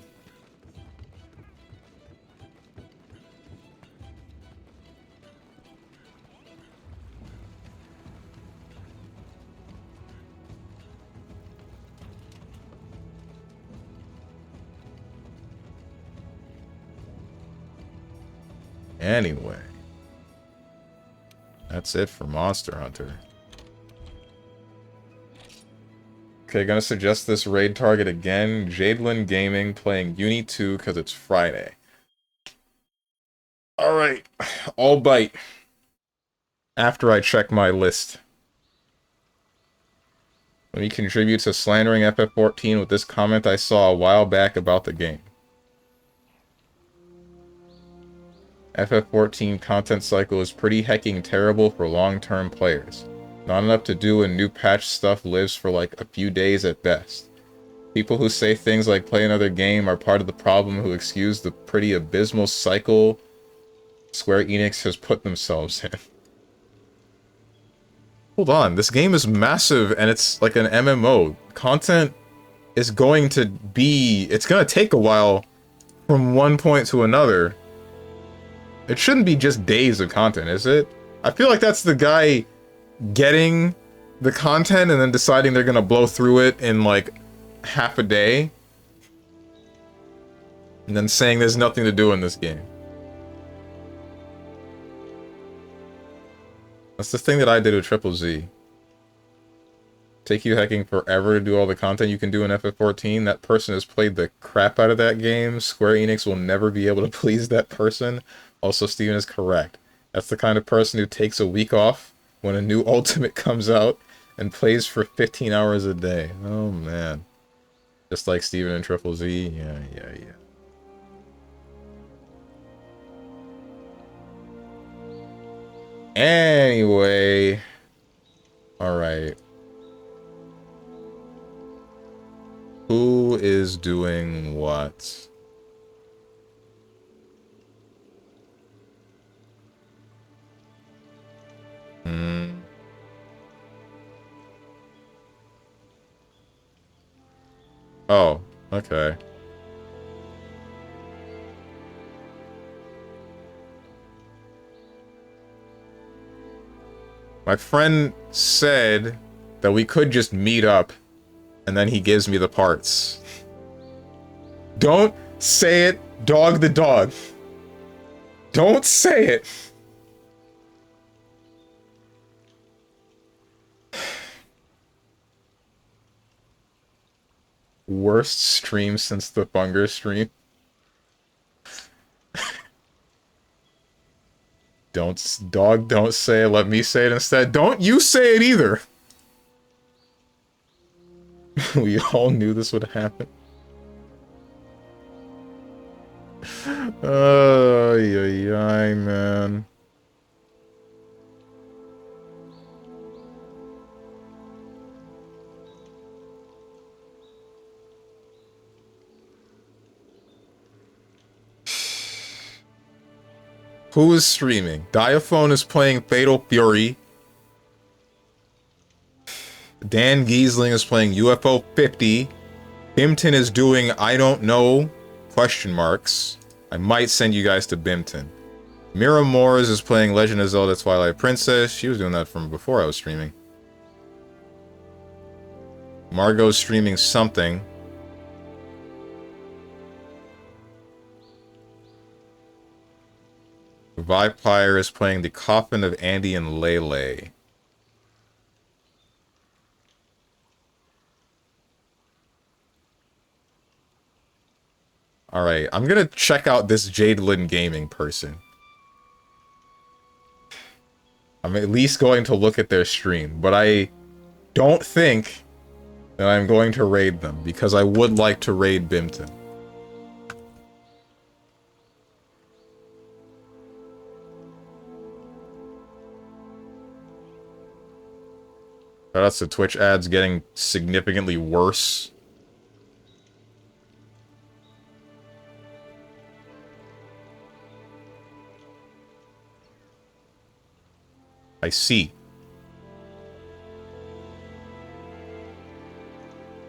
Anyway. That's it for Monster Hunter. Okay, gonna suggest this raid target again. Jadelin Gaming playing Uni 2 because it's Friday. Alright, I'll bite. After I check my list. Let me contribute to slandering FF14 with this comment I saw a while back about the game. FF14 content cycle is pretty hecking terrible for long-term players. Not enough to do and new patch stuff lives for like a few days at best. People who say things like play another game are part of the problem who excuse the pretty abysmal cycle Square Enix has put themselves in. Hold on, this game is massive and it's like an MMO. Content is going to be... It's gonna take a while from one point to another. It shouldn't be just days of content, is it? I feel like that's the guy getting the content and then deciding they're gonna blow through it in like half a day. And then saying there's nothing to do in this game. That's the thing that I did with Triple Z. Take you hacking forever to do all the content you can do in FF14. That person has played the crap out of that game. Square Enix will never be able to please that person. Also, Steven is correct. That's the kind of person who takes a week off when a new Ultimate comes out and plays for 15 hours a day. Oh, man. Just like Steven and Triple Z. Yeah. Anyway. Alright. Who is doing what? Oh, okay. My friend said that we could just meet up, and then he gives me the parts. Don't say it, dog the dog. Don't say it. Worst stream since the Bunger stream. Don't say it, let me say it instead. Don't you say it either! We all knew this would happen. Oh, yeah, man. Who is streaming? Diaphone is playing Fatal Fury. Dan Giesling is playing UFO 50. Bimton is doing I don't know, question marks. I might send you guys to Bimton. Mira Moores is playing Legend of Zelda Twilight Princess. She was doing that from before I was streaming. Margot's streaming something. Vipire is playing The Coffin of Andy and Lele. Alright, I'm gonna check out this Jadelin Gaming person. I'm at least going to look at their stream, but I don't think that I'm going to raid them, because I would like to raid Bimton. That's the Twitch ads getting significantly worse. I see.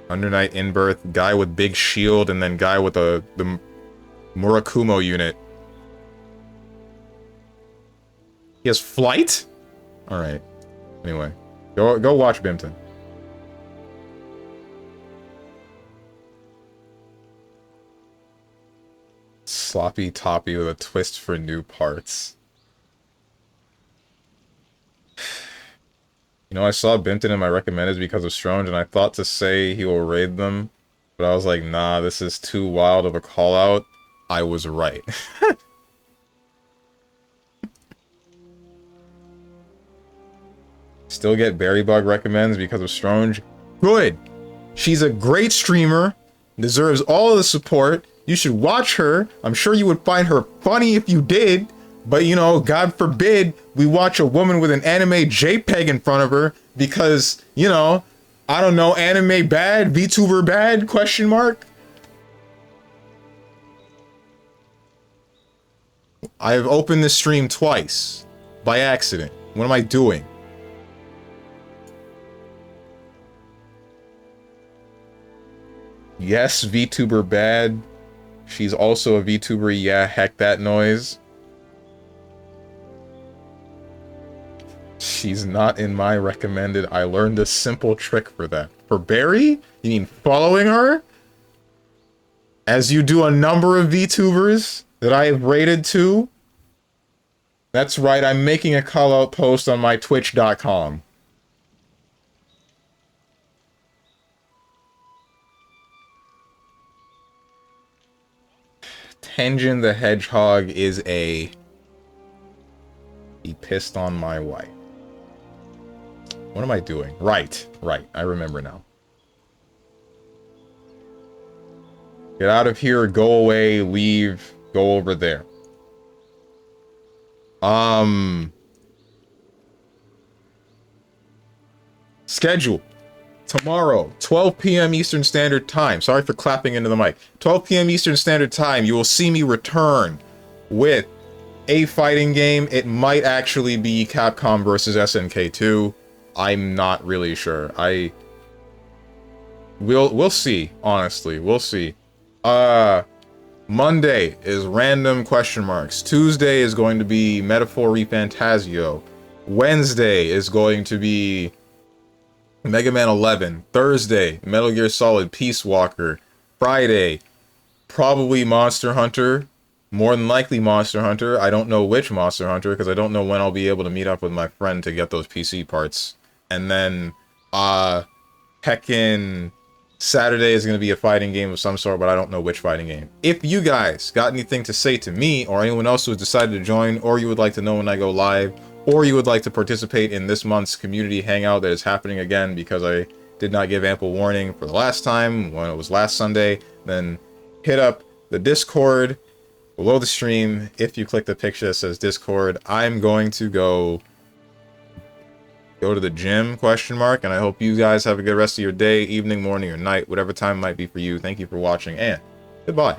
Undernight Inbirth, guy with big shield, and then guy with the Murakumo unit. He has flight? Alright. Anyway. Go watch Bimton. Sloppy toppy with a twist for new parts. You know, I saw Bimpton in my recommended because of Strong, and I thought to say he will raid them, but I was like, nah, this is too wild of a call-out. I was right. Still get Berrybug recommends because of Strong. Good! She's a great streamer, deserves all of the support. You should watch her. I'm sure you would find her funny if you did. But, you know, God forbid we watch a woman with an anime JPEG in front of her because, you know, I don't know, anime bad, VTuber bad, question mark? I've opened this stream twice by accident. What am I doing? Yes, VTuber bad. She's also a VTuber, yeah, heck that noise. She's not in my recommended. I learned a simple trick for that. For Barry? You mean following her? As you do a number of VTubers that I have rated to? That's right, I'm making a call-out post on my twitch.com. Tenjin the Hedgehog is a... He pissed on my wife. What am I doing? Right, I remember now. Get out of here, go away, leave, go over there. Schedule. Tomorrow, 12 p.m. Eastern Standard Time. Sorry for clapping into the mic. 12 p.m. Eastern Standard Time, you will see me return with a fighting game. It might actually be Capcom versus SNK 2. I'm not really sure. We'll see, honestly. We'll see. Monday is random question marks. Tuesday is going to be Metaphor Refantasio. Wednesday is going to be Mega Man 11. Thursday, Metal Gear Solid Peace Walker. Friday, probably Monster Hunter. More than likely Monster Hunter. I don't know which Monster Hunter because I don't know when I'll be able to meet up with my friend to get those PC parts. And then, Tekken Saturday is going to be a fighting game of some sort, but I don't know which fighting game. If you guys got anything to say to me or anyone else who has decided to join, or you would like to know when I go live, or you would like to participate in this month's community hangout that is happening again because I did not give ample warning for the last time when it was last Sunday, then hit up the Discord below the stream. If you click the picture that says Discord, I'm going to go to the gym, question mark, and I hope you guys have a good rest of your day, evening, morning, or night, whatever time it might be for you. Thank you for watching, and goodbye.